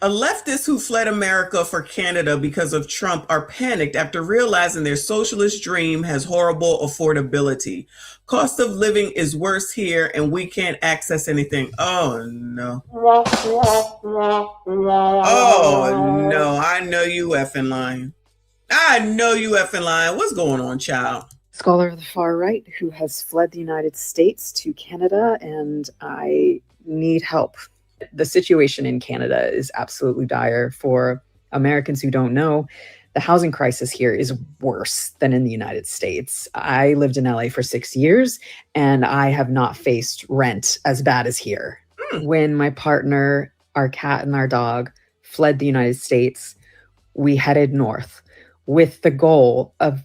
a leftist who fled America for Canada because of Trump are panicked after realizing their socialist dream has horrible affordability. Cost of living is worse here and we can't access anything. Oh, no. Oh, no. I know you effing lying. I know you effing lying. What's going on, child? Scholar of the far right who has fled the United States to Canada, and I need help. The situation in Canada is absolutely dire. For Americans who don't know, the housing crisis here is worse than in the United States. I lived in LA for 6 years, and I have not faced rent as bad as here. When my partner, our cat, and our dog fled the United States, we headed north with the goal of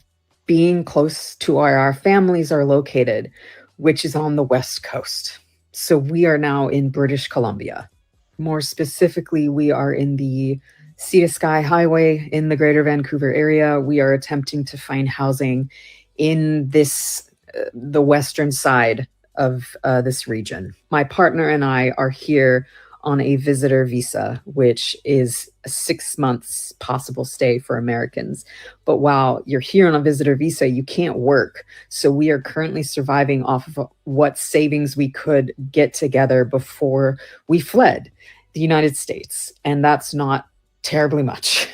being close to where our families are located, which is on the West Coast. So we are now in British Columbia. More specifically, we are in the Sea to Sky Highway in the Greater Vancouver area. We are attempting to find housing in this, the western side of this region. My partner and I are here on a visitor visa, which is a 6 months possible stay for Americans. But while you're here on a visitor visa, you can't work. So we are currently surviving off of what savings we could get together before we fled the United States. And that's not terribly much.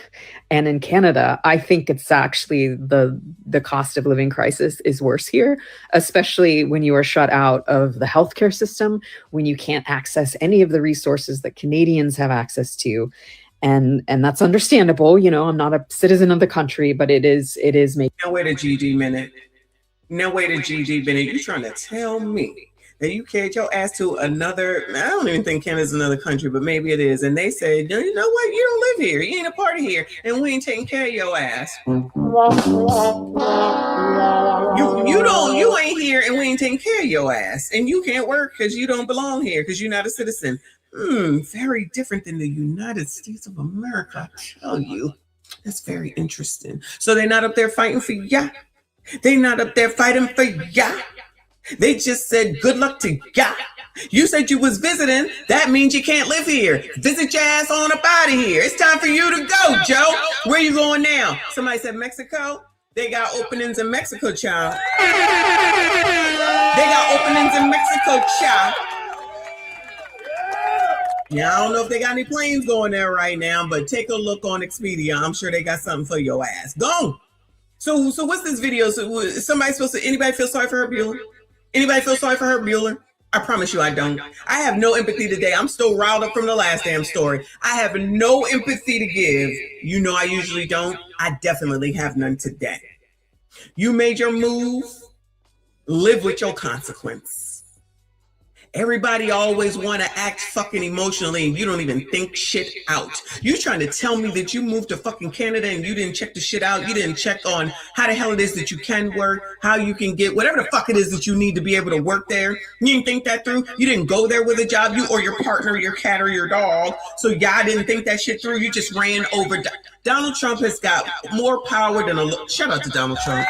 And in Canada, I think it's actually the cost of living crisis is worse here, especially when you are shut out of the healthcare system, when you can't access any of the resources that Canadians have access to. And that's understandable. You know, I'm not a citizen of the country, but it is making. Now wait a GG minute. Now wait a GG minute. You trying to tell me that you carried your ass to another, I don't even think Canada's another country, but maybe it is. And they said, you know what? You don't live here. You ain't a part of here. And we ain't taking care of your ass. You ain't here and we ain't taking care of your ass. And you can't work because you don't belong here because you're not a citizen. Very different than the United States of America. I tell you. That's very interesting. So they're not up there fighting for ya. They're not up there fighting for ya. They just said, good luck to ya. You said you was visiting. That means you can't live here. Visit your ass on up out of here. It's time for you to go, Joe. Where you going now? Somebody said Mexico. They got openings in Mexico, child. They got openings in Mexico, child. Yeah, I don't know if they got any planes going there right now, but take a look on Expedia. I'm sure they got something for your ass. Go. So what's this video? So is somebody supposed to, anybody feel sorry for her, Bueller? Anybody feel sorry for her, Bueller? I promise you I don't. I have no empathy today. I'm still riled up from the last damn story. I have no empathy to give. You know I usually don't. I definitely have none today. You made your move. Live with your consequence. Everybody always want to act fucking emotionally and you don't even think shit out. You trying to tell me that you moved to fucking Canada and you didn't check the shit out? You didn't check on how the hell it is that you can work, how you can get whatever the fuck it is that you need to be able to work there. You didn't think that through. You didn't go there with a job, you or your partner, your cat or your dog. So y'all didn't think that shit through. You just ran over. Donald Trump has got more power than a... Shout out to Donald Trump.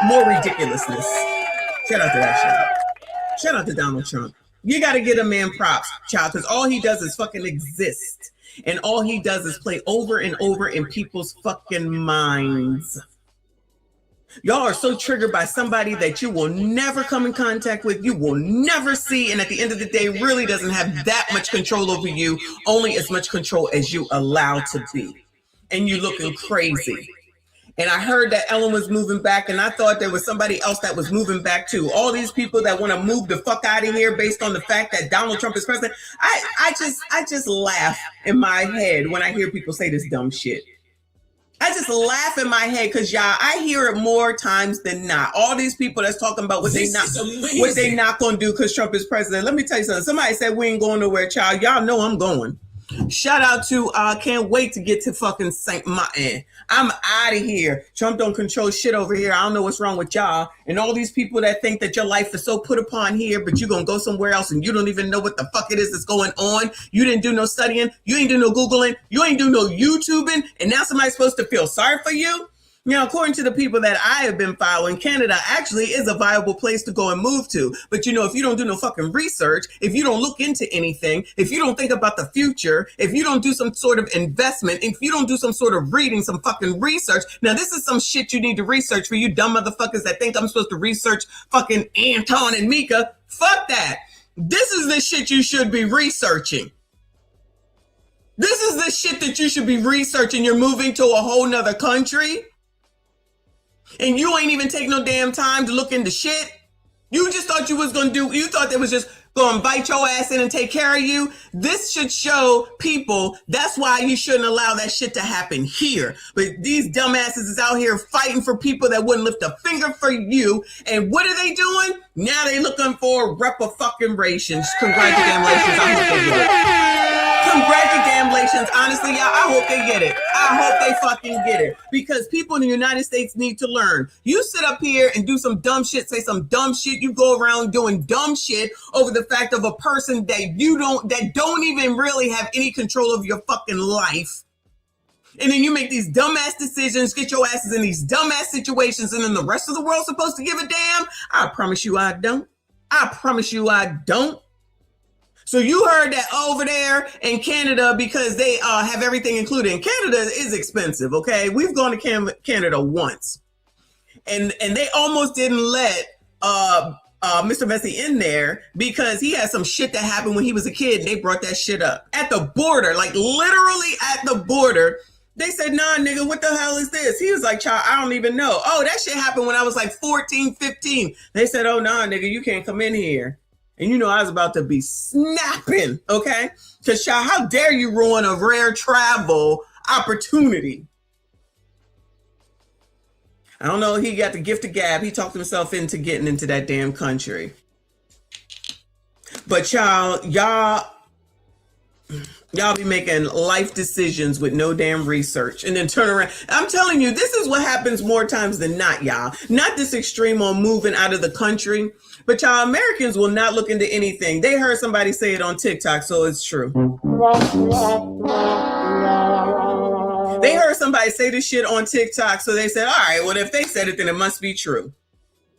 more ridiculousness. Shout out to that shit. Shout out to Donald Trump. You got to get a man props, child, because all he does is fucking exist. And all he does is play over and over in people's fucking minds. Y'all are so triggered by somebody that you will never come in contact with, you will never see, and at the end of the day really doesn't have that much control over you, only as much control as you allow to be. And you looking crazy. And I heard that Ellen was moving back, and I thought there was somebody else that was moving back too. All these people that want to move the fuck out of here based on the fact that Donald Trump is president. I just laugh in my head when I hear people say this dumb shit. I just laugh in my head because y'all, I hear it more times than not. All these people that's talking about what they not gonna do because Trump is president. Let me tell you something. Somebody said we ain't going nowhere, child. Y'all know I'm going. Shout out to can't wait to get to fucking St. Martin. I'm out of here. Trump don't control shit over here. I don't know what's wrong with y'all. And all these people that think that your life is so put upon here, but you're gonna go somewhere else and you don't even know what the fuck it is that's going on. You didn't do no studying, you ain't do no Googling, you ain't do no YouTubing, and now somebody's supposed to feel sorry for you? Now, according to the people that I have been following, Canada actually is a viable place to go and move to. But, you know, if you don't do no fucking research, if you don't look into anything, if you don't think about the future, if you don't do some sort of investment, if you don't do some sort of reading, some fucking research. Now, this is some shit you need to research for you dumb motherfuckers that think I'm supposed to research fucking Anton and Mika. Fuck that. This is the shit you should be researching. This is the shit that you should be researching. You're moving to a whole nother country. And you ain't even take no damn time to look into shit. You just thought you was going to do, you thought they was just going to invite your ass in and take care of you. This should show people that's why you shouldn't allow that shit to happen here. But these dumbasses is out here fighting for people that wouldn't lift a finger for you. And what are they doing? Now they looking for rep-a-fucking-rations. Congratulations. I hope they get it. Congratulations. Honestly, y'all, I hope they get it. I hope they fucking get it. Because people in the United States need to learn. You sit up here and do some dumb shit, say some dumb shit. You go around doing dumb shit over the fact of a person that don't even really have any control of your fucking life. And then you make these dumbass decisions, get your asses in these dumbass situations, and then the rest of the world's supposed to give a damn? I promise you I don't. I promise you I don't. So you heard that over there in Canada, because they have everything included. And Canada is expensive, okay? We've gone to Canada once. And they almost didn't let Mr. Messi in there because he had some shit that happened when he was a kid. And they brought that shit up. At the border, like literally at the border, they said, nah, nigga, what the hell is this? He was like, child, I don't even know. Oh, that shit happened when I was like 14, 15. They said, oh, nah, nigga, you can't come in here. And you know I was about to be snapping, okay? Because, child, how dare you ruin a rare travel opportunity? I don't know. He got the gift of gab. He talked himself into getting into that damn country. But, child, y'all be making life decisions with no damn research and then turn around. I'm telling you, this is what happens more times than not, y'all. Not this extreme on moving out of the country. But y'all, Americans will not look into anything. They heard somebody say it on TikTok, so it's true. They heard somebody say this shit on TikTok, so they said, all right, well, if they said it, then it must be true.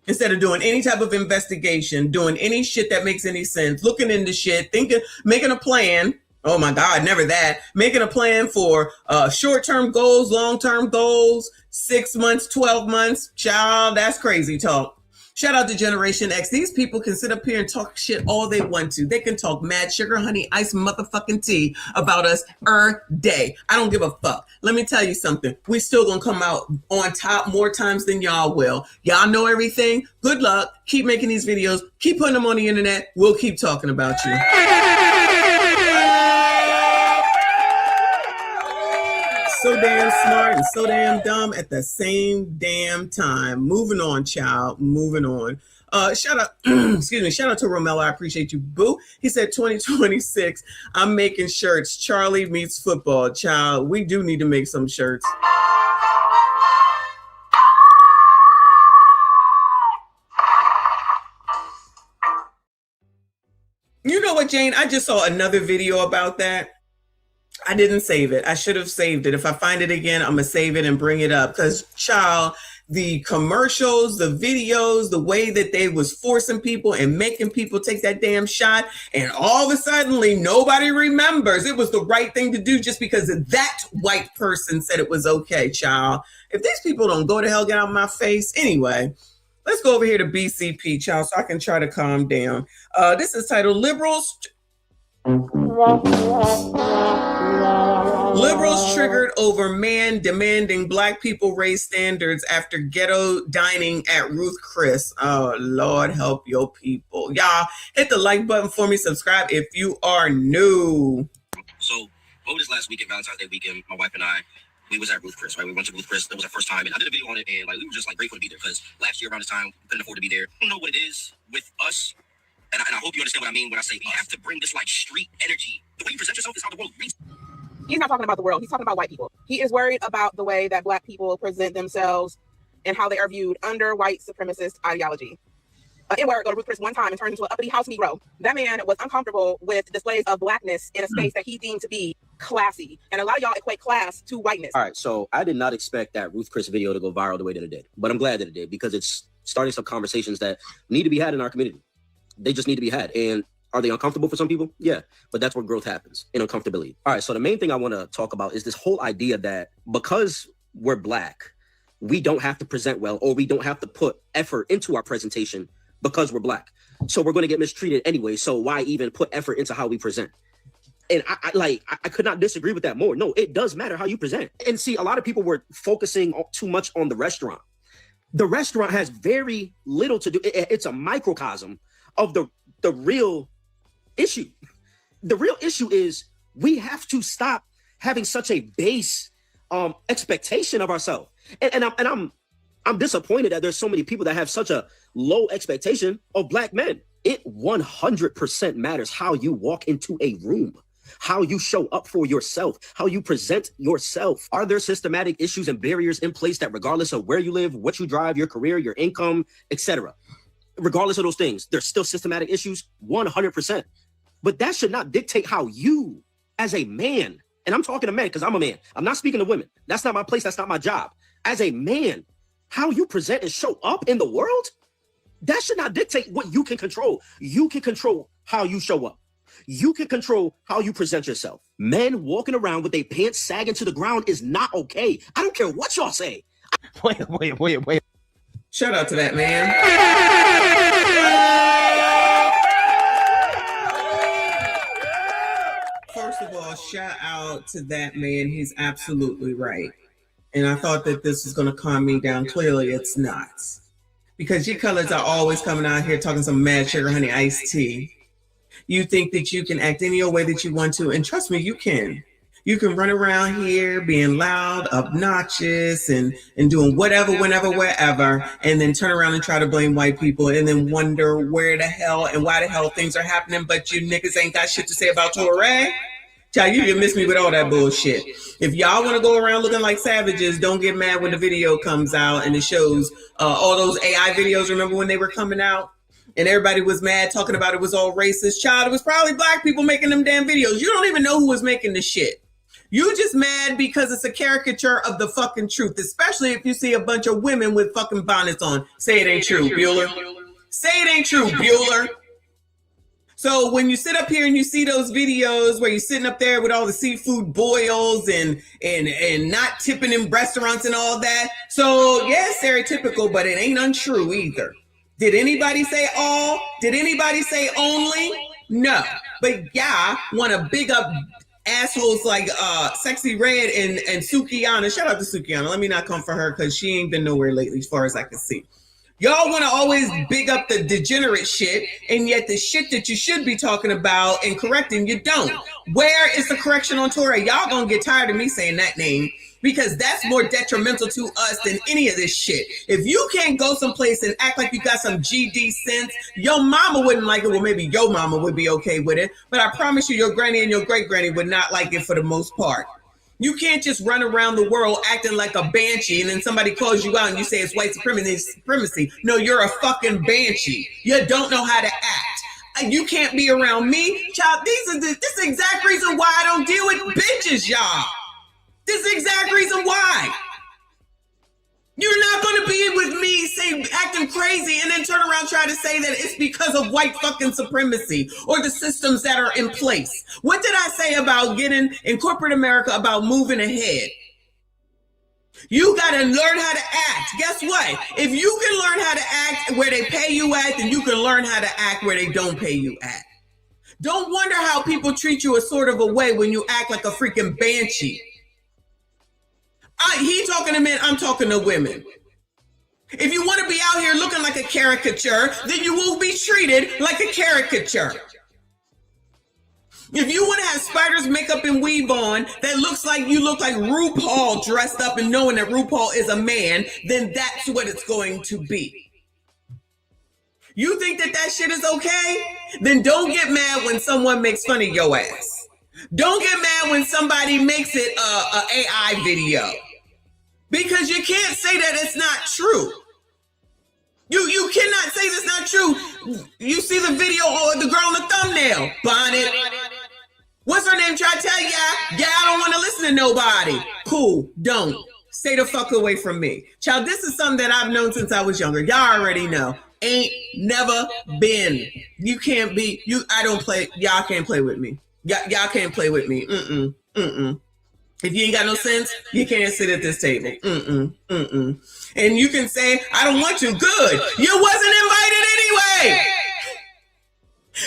Instead of doing any type of investigation, doing any shit that makes any sense, looking into shit, thinking, making a plan. Oh my God, never that. Making a plan for short-term goals, long-term goals, 6 months, 12 months. Child, that's crazy talk. Shout out to Generation X. These people can sit up here and talk shit all they want to. They can talk mad sugar, honey, ice, motherfucking tea about us day. I don't give a fuck. Let me tell you something. We still gonna come out on top more times than y'all will. Y'all know everything. Good luck. Keep making these videos. Keep putting them on the internet. We'll keep talking about you. So damn smart and so damn dumb at the same damn time. Moving on, child. Moving on. Shout out, excuse me. Shout out to Romello. I appreciate you, boo. He said 2026. I'm making shirts. Charlie meets football, child. We do need to make some shirts. You know what, Jane? I just saw another video about that. I didn't save it. I should have saved it. If I find it again, I'm going to save it and bring it up. Because, child, the commercials, the videos, the way that they was forcing people and making people take that damn shot. And all of a sudden, nobody remembers it was the right thing to do just because that white person said it was okay, child. If these people don't go to hell, get out of my face. Anyway, let's go over here to BCP, child, so I can try to calm down. This is titled Liberals Triggered Over Man Demanding Black People Raise Standards After Ghetto Dining at Ruth Chris. Oh, Lord, help your people. Y'all, hit the like button for me. Subscribe if you are new. So, over this last weekend, Valentine's Day weekend, my wife and I, we was at Ruth Chris, right? We went to Ruth Chris. It was our first time, and I did a video on it, and we were just grateful to be there because last year around this time, we couldn't afford to be there. I don't know what it is with us, and I hope you understand what I mean when I say we have to bring this street energy. The way you present yourself is how the world reads. He's not talking about the world. He's talking about white people. He is worried about the way that Black people present themselves and how they are viewed under white supremacist ideology. N-word go to Ruth Chris one time and turned into an uppity house Negro. That man was uncomfortable with displays of Blackness in a space that he deemed to be classy. And a lot of y'all equate class to whiteness. All right, so I did not expect that Ruth Chris video to go viral the way that it did. But I'm glad that it did because it's starting some conversations that need to be had in our community. They just need to be had. And are they uncomfortable for some people? Yeah, but that's where growth happens, in uncomfortability. All right, so the main thing I want to talk about is this whole idea that because we're Black, we don't have to present well or we don't have to put effort into our presentation because we're Black. So we're going to get mistreated anyway, so why even put effort into how we present? And I could not disagree with that more. No, it does matter how you present. And see, a lot of people were focusing too much on the restaurant. The restaurant has very little to do. It's a microcosm of the real issue. The real issue is we have to stop having such a base expectation of ourselves. And I'm disappointed that there's so many people that have such a low expectation of Black men. It 100% matters how you walk into a room, how you show up for yourself, how you present yourself. Are there systematic issues and barriers in place that regardless of where you live, what you drive, your career, your income, etc., regardless of those things, there's still systematic issues? 100%. But that should not dictate how you, as a man, and I'm talking to men because I'm a man. I'm not speaking to women. That's not my place. That's not my job. As a man, how you present and show up in the world, that should not dictate what you can control. You can control how you show up. You can control how you present yourself. Men walking around with their pants sagging to the ground is not okay. I don't care what y'all say. Wait. Shout out to that man. First of all, shout out to that man. He's absolutely right. And I thought that this was going to calm me down. Clearly, it's not. Because you colors are always coming out here talking some mad sugar honey iced tea. You think that you can act any old way that you want to. And trust me, you can. You can run around here being loud, obnoxious, and doing whatever, whenever, wherever, and then turn around and try to blame white people and then wonder where the hell and why the hell things are happening, but you niggas ain't got shit to say about Torre. Child, you can miss me with all that bullshit. If y'all want to go around looking like savages, don't get mad when the video comes out and it shows all those AI videos. Remember when they were coming out? And everybody was mad talking about it was all racist. Child, it was probably Black people making them damn videos. You don't even know who was making the shit. You just mad because it's a caricature of the fucking truth, especially if you see a bunch of women with fucking bonnets on. Say it ain't true, Bueller. Say it ain't true, Bueller. So when you sit up here and you see those videos where you're sitting up there with all the seafood boils and not tipping in restaurants and all that. So yeah, stereotypical, but it ain't untrue either. Did anybody say all? Did anybody say only? No. But yeah, want to big up assholes like Sexy Red and Sukiyana. Shout out to Sukiyana. Let me not come for her because she ain't been nowhere lately as far as I can see. Y'all want to always big up the degenerate shit, and yet the shit that you should be talking about and correcting, you don't. Where is the correction on Torre? Y'all gonna get tired of me saying that name because that's more detrimental to us than any of this shit. If you can't go someplace and act like you got some GD sense, your mama wouldn't like it. Well, maybe your mama would be okay with it, but I promise you your granny and your great granny would not like it for the most part. You can't just run around the world acting like a banshee and then somebody calls you out and you say it's white supremacy. No, you're a fucking banshee. You don't know how to act. You can't be around me. Child, this is the exact reason why I don't deal with bitches, y'all. This is the exact reason why. You're not going to be fucking crazy and then turn around and try to say that it's because of white fucking supremacy or the systems that are in place. What did I say about getting in corporate America about moving ahead? You got to learn how to act. Guess what? If you can learn how to act where they pay you at, then you can learn how to act where they don't pay you at. Don't wonder how people treat you a sort of a way when you act like a freaking banshee. He talking to men, I'm talking to women. If you want to be out here looking like a caricature, then you will be treated like a caricature. If you want to have spiders makeup and weave on that looks like you look like RuPaul dressed up and knowing that RuPaul is a man, then that's what it's going to be. You think that that shit is okay? Then don't get mad when someone makes fun of your ass. Don't get mad when somebody makes it a AI video. Because you can't say that it's not true. You cannot say that's not true. You see the video or the girl in the thumbnail. Bonnet. What's her name? Try to tell ya. Yeah, I don't want to listen to nobody. Cool. Don't. Stay the fuck away from me. Child, this is something that I've known since I was younger. Y'all already know. Ain't never been. You can't be. I don't play. Y'all can't play with me. Y'all can't play with me. If you ain't got no sense, you can't sit at this table. And you can say, I don't want you. Good. You wasn't invited anyway.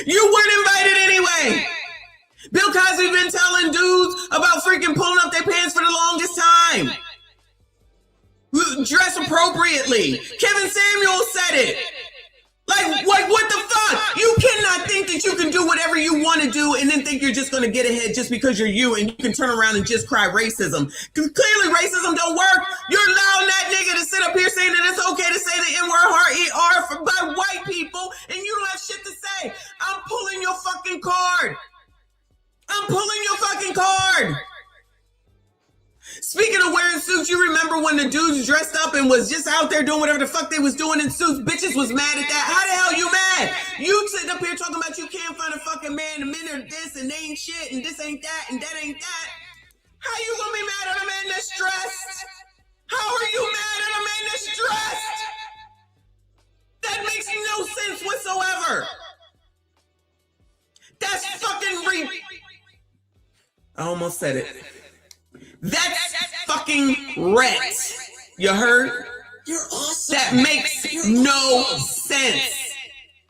You weren't invited anyway. Bill Cosby been telling dudes about freaking pulling up their pants for the longest time. Dress appropriately. Kevin Samuels said it. Like, what the fuck? You cannot think that you can do whatever you want to do and then think you're just going to get ahead just because you're you and you can turn around and just cry racism. Clearly racism don't work. You're allowing that nigga to sit up here saying that it's okay to say the N-word R-E-R by white people and you don't have shit to say. I'm pulling your fucking card. I'm pulling your fucking card. Speaking of wearing suits, you remember when the dudes dressed up and was just out there doing whatever the fuck they was doing in suits? Bitches was mad at that. How the hell you mad? You sitting up here talking about you can't find a fucking man. The men are this and they ain't shit and this ain't that and that ain't that. How you gonna be mad at a man that's stressed? How are you mad at a man that's stressed? That makes no sense whatsoever. That's fucking I almost said it. That's fucking rent. You heard? You're awesome. That makes no sense.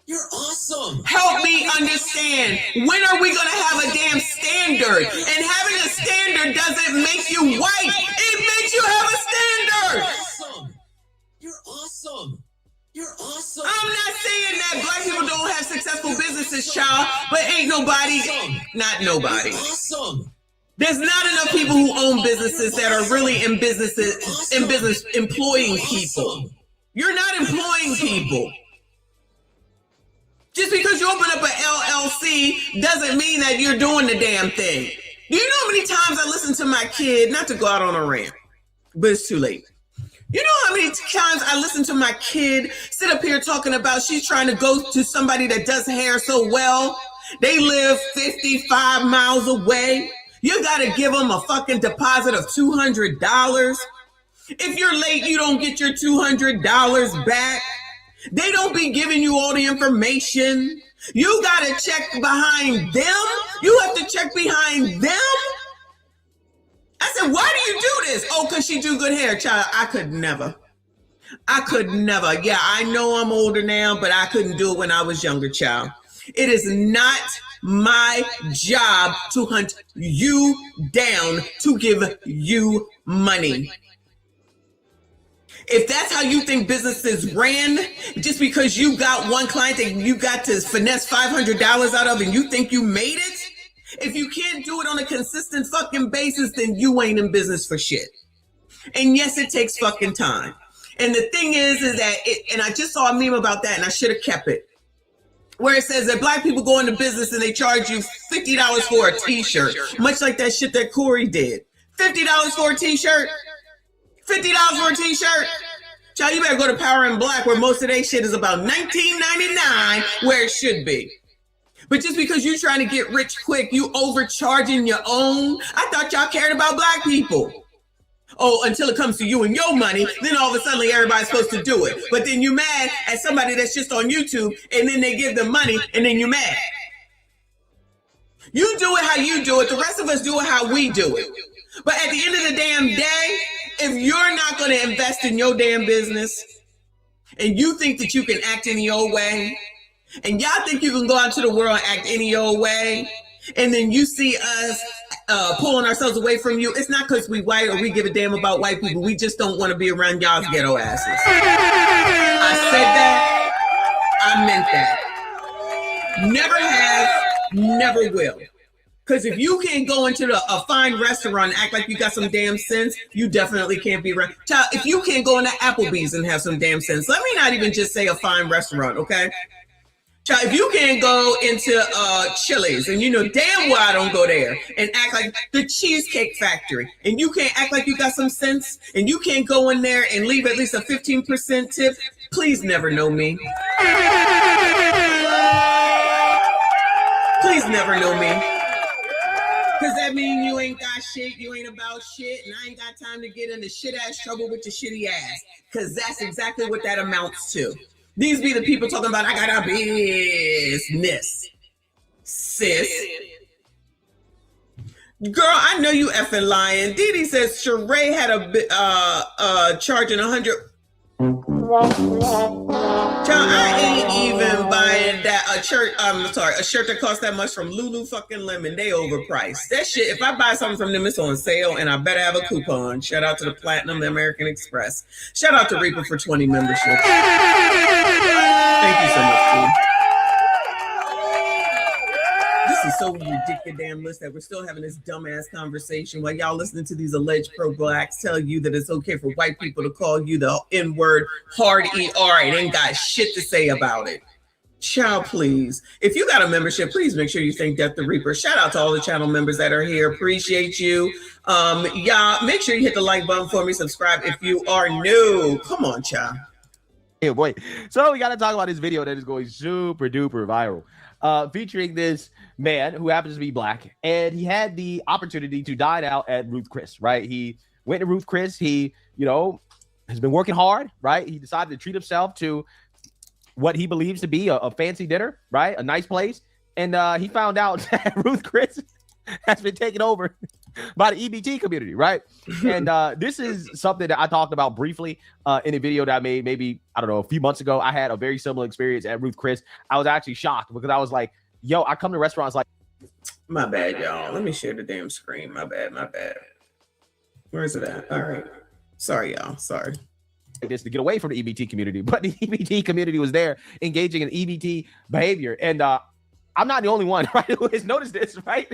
You're awesome. Help me understand. When are we going to have a damn standard? And having a standard doesn't make you white. It makes you have a standard. Awesome. You're awesome. You're awesome. I'm not saying that black people don't have successful businesses, child, but ain't nobody, not nobody. You're awesome. There's not enough people who own businesses that are really in business employing people. You're not employing people. Just because you open up an LLC doesn't mean that you're doing the damn thing. Do you know how many times I listen to my kid, not to go out on a rant, but it's too late. You know how many times I listen to my kid sit up here talking about she's trying to go to somebody that does hair so well. They live 55 miles away. You got to give them a fucking deposit of $200. If you're late, you don't get your $200 back. They don't be giving you all the information. You got to check behind them. You have to check behind them. I said, why do you do this? Oh, because she do good hair, child. I could never. Yeah, I know I'm older now, but I couldn't do it when I was younger, child. It is not my job to hunt you down to give you money. If that's how you think businesses ran, just because you got one client that you got to finesse $500 out of and you think you made it, if you can't do it on a consistent fucking basis, then you ain't in business for shit. And yes, it takes fucking time. And the thing is that, and I just saw a meme about that and I should have kept it, where it says that black people go into business and they charge you $50 for a t-shirt, much like that shit that Corey did. $50 for a t-shirt? $50 for a t-shirt? Child, you better go to Power and Black where most of their shit is about $19.99 where it should be. But just because you're trying to get rich quick, you overcharging your own. I thought y'all cared about black people. Oh, until it comes to you and your money, then all of a sudden everybody's supposed to do it. But then you're mad at somebody that's just on YouTube, and then they give them money, and then you're mad. You do it how you do it. The rest of us do it how we do it. But at the end of the damn day, if you're not going to invest in your damn business, and you think that you can act any old way, and y'all think you can go out into the world and act any old way, and then you see us pulling ourselves away from you, it's not because we white or we give a damn about white people. We just don't want to be around y'all's ghetto asses. I said that. I meant that. Never have, never will. Because if you can't go into a fine restaurant and act like you got some damn sense, you definitely can't be around. Child, if you can't go into Applebee's and have some damn sense, let me not even just say a fine restaurant, okay? Child, if you can't go into Chili's, and you know damn well I don't go there, and act like the Cheesecake Factory, and you can't act like you got some sense, and you can't go in there and leave at least a 15% tip, please never know me. Please never know me. Because that means you ain't got shit, you ain't about shit, and I ain't got time to get into shit-ass trouble with your shitty ass. Because that's exactly what that amounts to. These be the people talking about, I got a business, sis. Girl, I know you effing lying. Didi says Sheree had a charging 100. Child, I ain't even buying that a shirt that costs that much from Lulu fucking Lemon. They overpriced. That shit, if I buy something from them, it's on sale, and I better have a coupon. Shout out to the Platinum, the American Express. Shout out to Reaper for 20 memberships. Thank you so much, Steve. This is so ridiculous that we're still having this dumbass conversation while y'all listening to these alleged pro-blacks tell you that it's okay for white people to call you the N-word hard ER and ain't got shit to say about it. Child, please. If you got a membership, please make sure you thank Death the Reaper. Shout out to all the channel members that are here. Appreciate you. Y'all, make sure you hit the like button for me. Subscribe if you are new. Come on, child. Yeah, boy. So we got to talk about this video that is going super duper viral. Featuring this man who happens to be black, and he had the opportunity to dine out at Ruth Chris, right? He went to Ruth Chris. He, has been working hard, right? He decided to treat himself to what he believes to be a fancy dinner, right? A nice place. And he found out that Ruth Chris has been taken over by the EBT community, right? And this is something that I talked about briefly in a video that I made maybe, I don't know, a few months ago. I had a very similar experience at Ruth Chris. I was actually shocked because I was like, yo, I come to restaurants like... My bad, y'all. Let me share the damn screen. My bad. Where is it at? All right. Sorry, y'all. Sorry. This to get away from the EBT community, but the EBT community was there engaging in EBT behavior. And I'm not the only one, right, who has noticed this, right?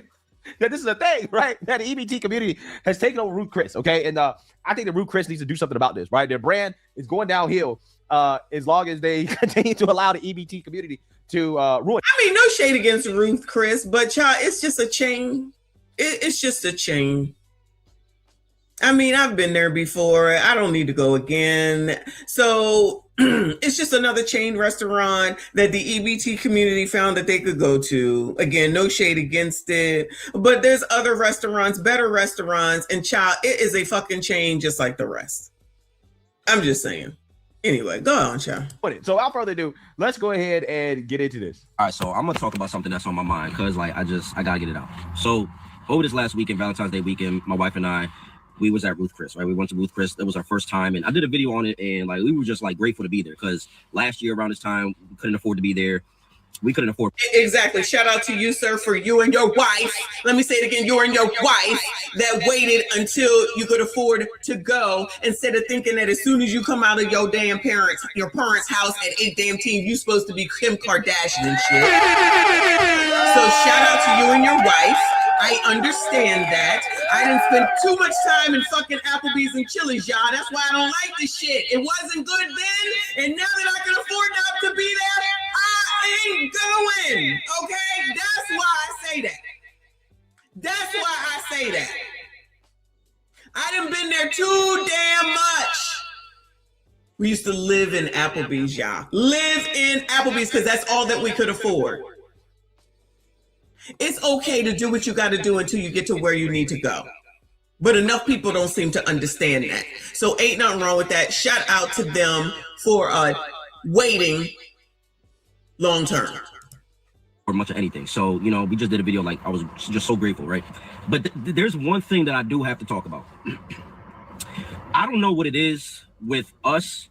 That this is a thing, right? That the EBT community has taken over Ruth Chris, okay? And I think that Ruth Chris needs to do something about this, right? Their brand is going downhill as long as they continue to allow the EBT community to ruin. I mean, no shade against Ruth Chris, but y'all, it's just a chain. It's just a chain. I mean, I've been there before. I don't need to go again. So it's just another chain restaurant that the EBT community found that they could go to. Again, no shade against it. But there's other restaurants, better restaurants. And child, it is a fucking chain just like the rest. I'm just saying. Anyway, go on, child. So without further ado, let's go ahead and get into this. All right, so I'm going to talk about something that's on my mind because, I got to get it out. So over this last weekend, Valentine's Day weekend, my wife and I, we was at Ruth Chris, right? We went to Ruth Chris. That was our first time. And I did a video on it. And we were just grateful to be there because last year around this time, we couldn't afford to be there. We couldn't afford. Exactly. Shout out to you, sir, for you and your wife. Let me say it again. You and your wife that waited until you could afford to go instead of thinking that as soon as you come out of your parents' house at 8 you supposed to be Kim Kardashian and shit. So shout out to you and your wife. I understand that. I didn't spend too much time in fucking Applebee's and Chili's, y'all. That's why I don't like this shit. It wasn't good then, and now that I can afford not to be there, I ain't going. Okay? That's why I say that. That's why I say that. I done been there too damn much. We used to live in Applebee's, y'all. Live in Applebee's because that's all that we could afford. It's okay to do what you got to do until you get to where you need to go. But enough people don't seem to understand that. So ain't nothing wrong with that. Shout out to them for waiting long term. Or much of anything. So, you know, we just did a video, like, I was just so grateful, right? But there's one thing that I do have to talk about. I don't know what it is with us,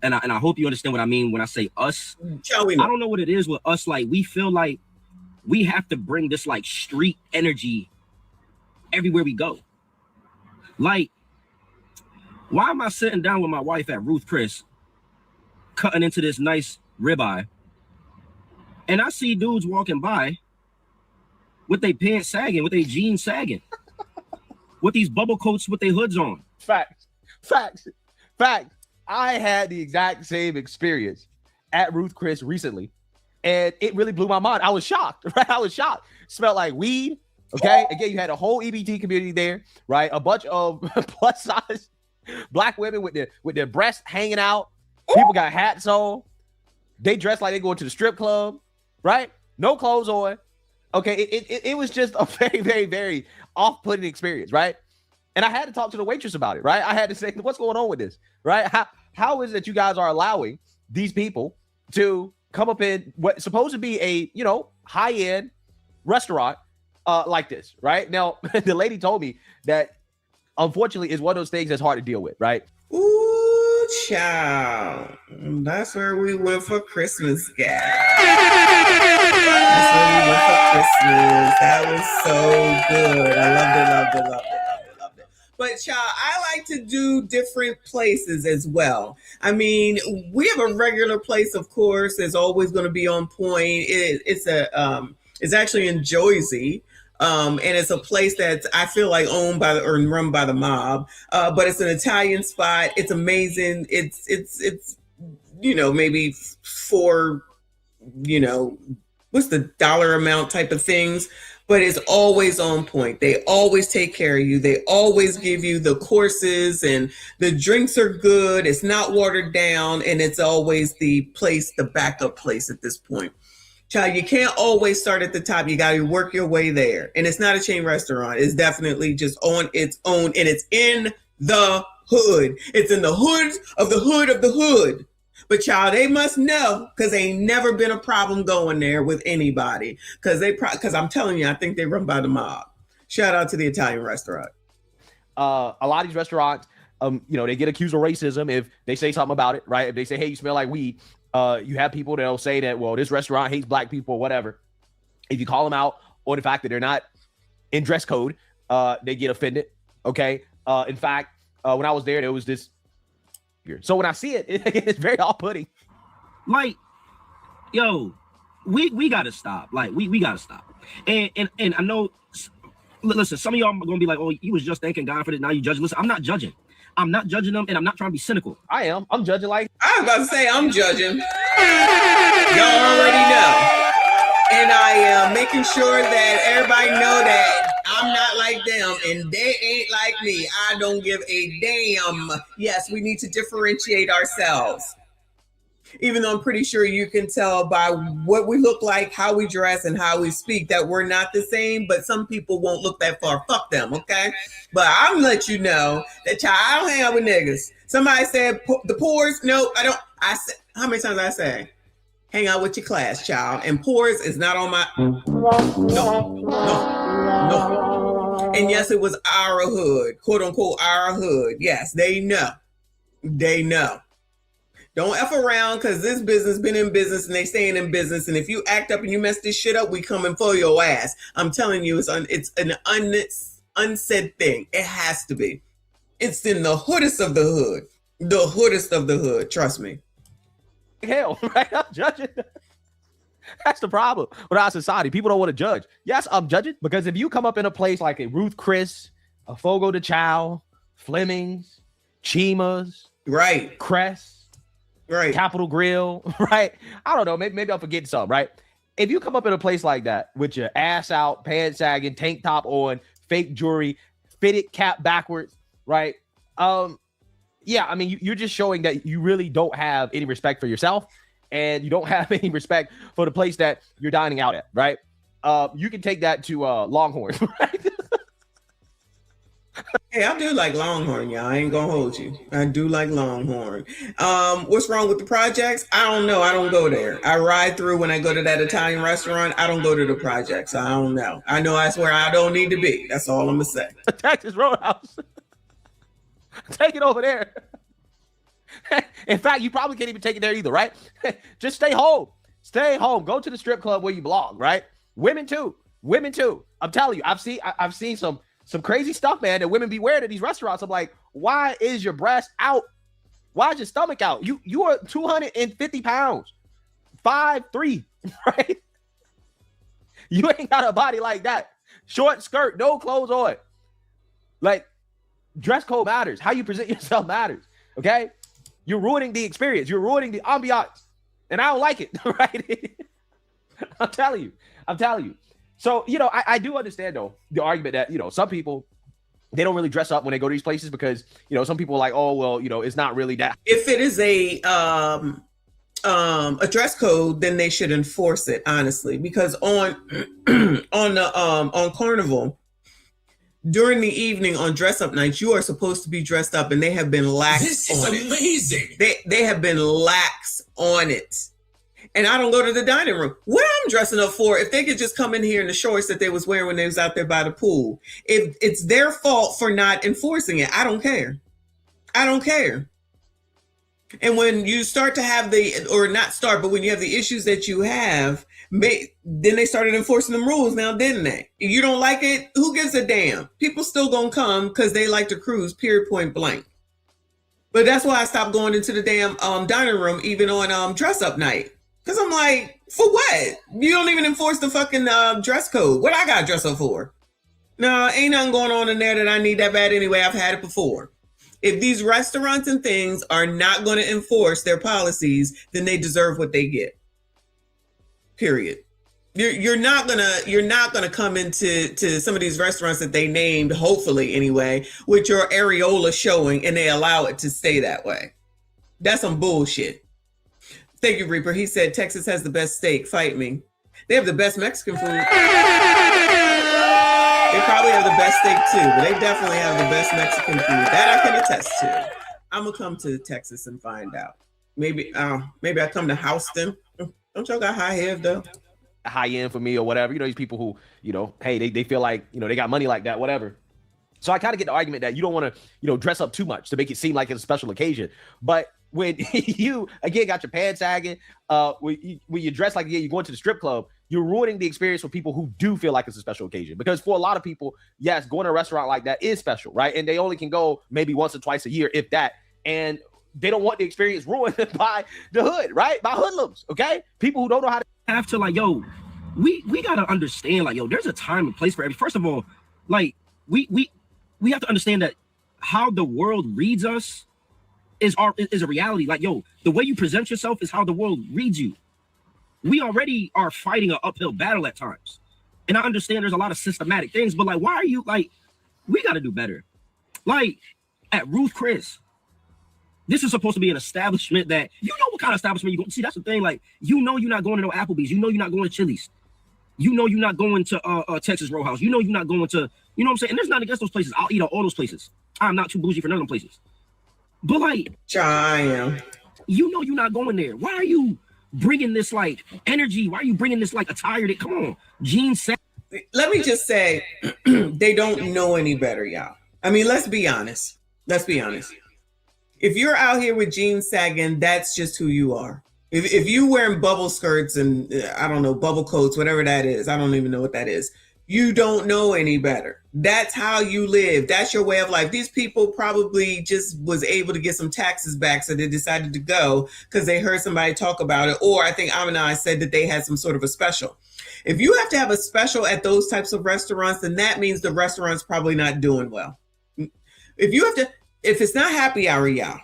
and I hope you understand what I mean when I say us. I don't know what it is with us. Like, we feel like we have to bring this, like, street energy everywhere we go. Like, why am I sitting down with my wife at Ruth Chris, cutting into this nice ribeye, and I see dudes walking by with their pants sagging, with their jeans sagging, with these bubble coats with their hoods on? Facts. I had the exact same experience at Ruth Chris recently, and it really blew my mind. I was shocked, right? I was shocked. Smelled like weed. Okay. Again, you had a whole EBT community there, right? A bunch of plus size black women with their breasts hanging out. People got hats on. They dressed like they going to the strip club, right? No clothes on. Okay. It was just a very, very, very off-putting experience, right? And I had to talk to the waitress about it, right? I had to say, what's going on with this, right? How is it that you guys are allowing these people to come up in what's supposed to be a, you know, high-end restaurant like this, right? Now, the lady told me that, unfortunately, it's one of those things that's hard to deal with, right? Ooh, child. That's where we went for Christmas, guys. That's where we went for Christmas. That was so good. I loved it. But child, I like to do different places as well. I mean, we have a regular place, of course, that's always going to be on point. It's actually in Jersey. And it's a place that's, I feel like, owned by or run by the mob. But it's an Italian spot. It's amazing. It's you know, maybe for, you know, what's the dollar amount type of things, but it's always on point. They always take care of you. They always give you the courses, and the drinks are good. It's not watered down, and it's always the place, the backup place at this point. Child, you can't always start at the top. You got to work your way there. And it's not a chain restaurant. It's definitely just on its own, and it's in the hood. It's in the hood of the hood of the hood. But child, they must know, because ain't never been a problem going there with anybody. Because I'm telling you, I think they run by the mob. Shout out to the Italian restaurant. A lot of these restaurants, you know, they get accused of racism if they say something about it, right? If they say, hey, you smell like weed. You have people that'll say that, well, this restaurant hates black people or whatever. If you call them out on the fact that they're not in dress code, they get offended. Okay. In fact, when I was there was this. So when I see it, it's very off-putting. Like, yo, we gotta stop. Like, we gotta stop. And I know, listen, some of y'all are gonna be like, oh, you was just thanking God for it, now you judging. Listen, I'm not judging. I'm not judging them, and I'm not trying to be cynical. I am. I'm judging like... I was about to say, I'm judging. Y'all already know. And I am making sure that everybody know that I'm not like them, and they ain't like me. I don't give a damn. Yes, we need to differentiate ourselves. Even though I'm pretty sure you can tell by what we look like, how we dress, and how we speak that we're not the same, but some people won't look that far. Fuck them, okay? But I'm gonna let you know that, child, I don't hang out with niggas. Somebody said the pores. No, I don't. I said, how many times I say? Hang out with your class, child. And pores is not on my... No. And yes, it was our hood, quote unquote, our hood. Yes, they know. They know. Don't F around, because this business been in business and they staying in business. And if you act up and you mess this shit up, we coming for your ass. I'm telling you, it's an unsaid thing. It has to be. It's in the hoodest of the hood. The hoodest of the hood. Trust me. Hell, right? I'm judging. That's the problem with our society. People don't want to judge. Yes, I'm judging, because if you come up in a place like a Ruth Chris, a Fogo de Chao, Fleming's, Chima's, right, Crest, right, Capitol Grill, right? I don't know. Maybe I'm forgetting something, right? If you come up in a place like that with your ass out, pants sagging, tank top on, fake jewelry, fitted cap backwards, right? Yeah, I mean, you're just showing that you really don't have any respect for yourself, and you don't have any respect for the place that you're dining out at, right? You can take that to Longhorn, right? Hey, I do like Longhorn, y'all. I ain't gonna hold you. I do like Longhorn. What's wrong with the projects? I don't know. I don't go there. I ride through when I go to that Italian restaurant. I don't go to the projects. I don't know. I know that's where I don't need to be. That's all I'm gonna say. Texas Roadhouse. Take it over there. In fact, you probably can't even take it there either, right? Just stay home. Stay home. Go to the strip club where you belong, right? Women too. Women too. I'm telling you, I've seen some crazy stuff, man, that women be wearing at these restaurants. I'm like, why is your breast out? Why is your stomach out? You are 250 pounds, 5'3", right? You ain't got a body like that. Short skirt, no clothes on. Like, dress code matters. How you present yourself matters, okay? You're ruining the experience. You're ruining the ambiance. And I don't like it, right? I'm telling you. So, I do understand, though, the argument that, some people, they don't really dress up when they go to these places because, some people are like, oh, well, it's not really that. If it is a dress code, then they should enforce it, honestly, because on Carnival, during the evening on dress up nights, you are supposed to be dressed up, and they have been lax on it. This is amazing. They have been lax on it. And I don't go to the dining room. What I'm dressing up for, if they could just come in here in the shorts that they was wearing when they was out there by the pool, if it's their fault for not enforcing it, I don't care. I don't care. And when you start to have when you have the issues that you have, then they started enforcing them rules now, didn't they? If you don't like it, who gives a damn? People still gonna come because they like to cruise, period, point blank. But that's why I stopped going into the damn dining room, even on dress up night. Because I'm like, for what? You don't even enforce the fucking dress code. What I got to dress up for? No, ain't nothing going on in there that I need that bad anyway. I've had it before. If these restaurants and things are not going to enforce their policies, then they deserve what they get. Period. You're not gonna come into some of these restaurants that they named, hopefully anyway, with your areola showing, and they allow it to stay that way. That's some bullshit. Thank you, Reaper. He said Texas has the best steak. Fight me. They have the best Mexican food. They probably have the best steak too, but they definitely have the best Mexican food. That I can attest to. I'm gonna come to Texas and find out. Maybe I come to Houston. Don't y'all got high head though? High end for me or whatever. These people who, hey, they feel like, they got money like that, whatever. So I kind of get the argument that you don't want to, dress up too much to make it seem like it's a special occasion. But when you, again, got your pants sagging, when you dress like, you're going to the strip club, you're ruining the experience for people who do feel like it's a special occasion. Because for a lot of people, yes, going to a restaurant like that is special, right? And they only can go maybe once or twice a year, if that. And they don't want the experience ruined by the hood, right? By hoodlums, okay? People who don't know how to have to, like, yo, we got to understand, like, yo, there's a time and place for everything. First of all, like, we have to understand that how the world reads us is a reality. Like, yo, the way you present yourself is how the world reads you. We already are fighting an uphill battle at times. And I understand there's a lot of systematic things, but, like, why are you, like, we got to do better. Like, at Ruth Chris, this is supposed to be an establishment that, what kind of establishment you go to. See, that's the thing. Like, you're not going to no Applebee's. You're not going to Chili's. You're not going to Texas Roadhouse. You're not going to, what I'm saying? And there's not against those places. I'll eat at all those places. I'm not too bougie for none of them places. But, like, I am. You're not going there. Why are you bringing this, like, energy? Why are you bringing this, like, attire that, come on, jeans? Let me just say, they don't know any better, y'all. I mean, let's be honest. If you're out here with jeans sagging, that's just who you are. If you wearing bubble skirts and I don't know, bubble coats, whatever that is, I don't even know what that is. You don't know any better. That's how you live. That's your way of life. These people probably just was able to get some taxes back, so they decided to go because they heard somebody talk about it. Or I think Amina said that they had some sort of a special. If you have to have a special at those types of restaurants, then that means the restaurant's probably not doing well. If it's not happy hour, y'all,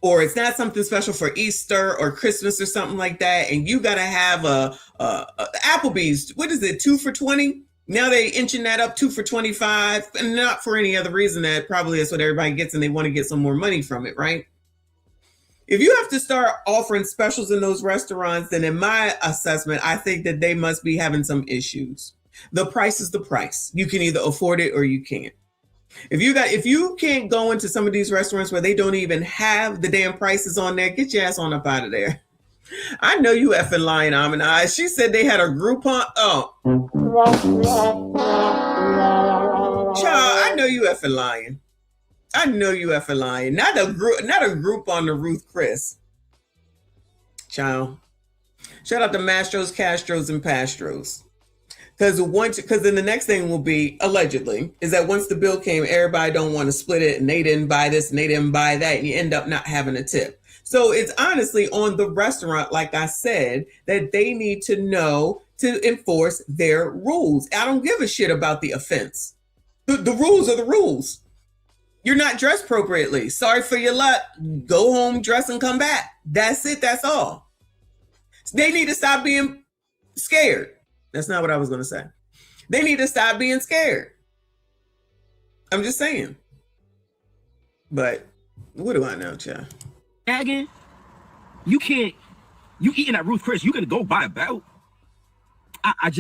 or it's not something special for Easter or Christmas or something like that, and you got to have a Applebee's, what is it, 2 for $20? Now they inching that up 2 for $25, and not for any other reason. That probably is what everybody gets, and they want to get some more money from it, right? If you have to start offering specials in those restaurants, then in my assessment, I think that they must be having some issues. The price is the price. You can either afford it or you can't. If you can't go into some of these restaurants where they don't even have the damn prices on there, get your ass on up out of there. I know you effing lying, Amex. She said they had a Groupon. Oh. Child, I know you effing lying. I know you effing lying. Not a group on the Ruth Chris. Child. Shout out to Mastros, Castros, and Pastros. Because then the next thing will be, allegedly, is that once the bill came, everybody don't want to split it, and they didn't buy this and they didn't buy that, and you end up not having a tip. So it's honestly on the restaurant, like I said, that they need to know to enforce their rules. I don't give a shit about the offense. The rules are the rules. You're not dressed appropriately. Sorry for your luck. Go home, dress, and come back. That's it. That's all. They need to stop being scared. That's not what I was going to say. They need to stop being scared. I'm just saying. But what do I know, child? Again, you eating at Ruth Chris, you can go buy a belt. I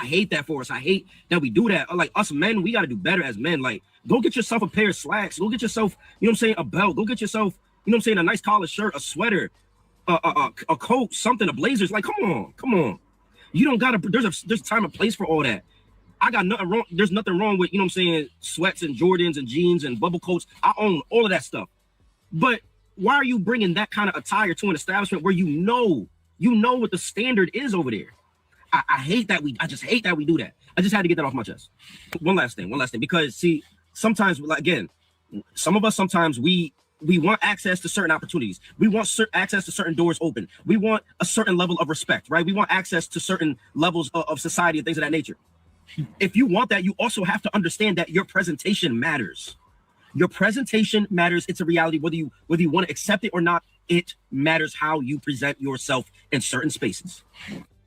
hate that for us. I hate that we do that. Like us men, we got to do better as men. Like, go get yourself a pair of slacks. Go get yourself, you know what I'm saying, a belt. Go get yourself, you know what I'm saying, a nice collared shirt, a sweater, a coat, something, a blazers. Like, come on. You don't gotta. There's time and place for all that. I got nothing wrong. There's nothing wrong with, you know what I'm saying, sweats and Jordans and jeans and bubble coats. I own all of that stuff. But why are you bringing that kind of attire to an establishment where you know what the standard is over there? I hate that I just hate that we do that. I just had to get that off my chest. One last thing, because see, sometimes, like, again, some of us, sometimes we want access to certain opportunities. We want access to certain doors open. We want a certain level of respect, right? We want access to certain levels of society and things of that nature. If you want that, you also have to understand that your presentation matters. Your presentation matters. It's a reality, whether you want to accept it or not. It matters how you present yourself in certain spaces.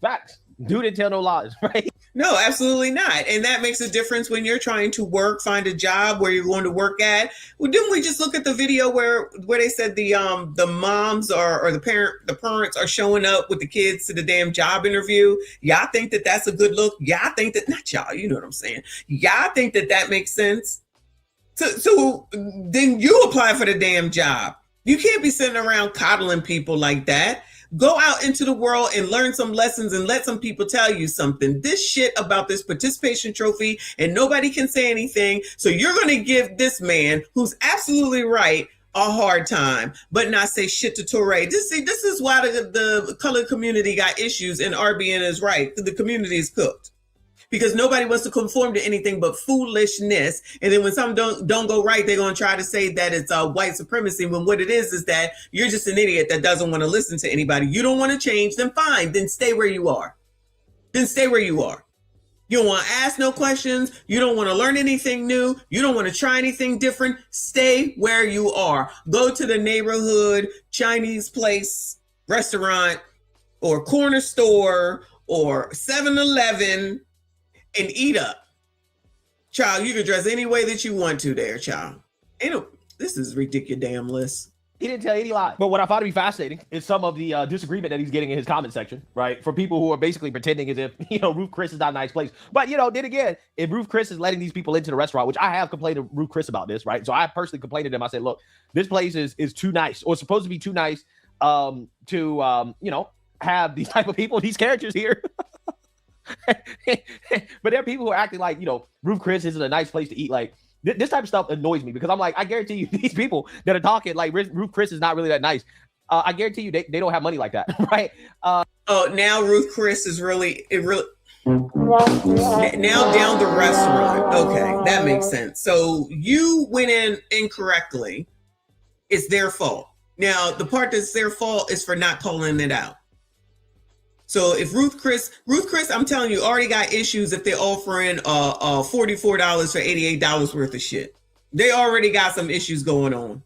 Facts. Dude didn't tell no lies, right? No, absolutely not. And that makes a difference when you're trying to find a job where you're going to work at. Well, didn't we just look at the video where they said the moms or the parents are showing up with the kids to the damn job interview? Y'all think that that's a good look? Y'all think that, not y'all, you know what I'm saying? Y'all think that makes sense? So then you apply for the damn job. You can't be sitting around coddling people like that. Go out into the world and learn some lessons and let some people tell you something. This shit about this participation trophy and nobody can say anything. So you're going to give this man, who's absolutely right, a hard time, but not say shit to Touré. This is why the colored community got issues, and RBN is right. The community is cooked. Because nobody wants to conform to anything but foolishness. And then when something don't go right, they're going to try to say that it's white supremacy, when what it is that you're just an idiot that doesn't want to listen to anybody. You don't want to change, then fine. Then stay where you are. You don't want to ask no questions. You don't want to learn anything new. You don't want to try anything different. Stay where you are. Go to the neighborhood Chinese place, restaurant, or corner store, or 7-Eleven, and eat up. Child, you can dress any way that you want to there, child. This is ridiculous damn list. He didn't tell any lie. But what I found to be fascinating is some of the disagreement that he's getting in his comment section, right? For people who are basically pretending as if, Ruth Chris is not a nice place. But, then again, if Ruth Chris is letting these people into the restaurant, which I have complained to Ruth Chris about this, right? So I personally complained to them. I said, look, this place is too nice, or supposed to be too nice to have these type of people, these characters here. But there are people who are acting like, Ruth Chris isn't a nice place to eat. Like, this type of stuff annoys me, because I'm like, I guarantee you, these people that are talking like Ruth Chris is not really that nice. I guarantee you they don't have money like that, right? Now Ruth Chris is really now down the restaurant. Okay, that makes sense. So you went in incorrectly. It's their fault. Now the part that's their fault is for not calling it out. So if Ruth Chris, I'm telling you, already got issues if they're offering $44 for $88 worth of shit. They already got some issues going on.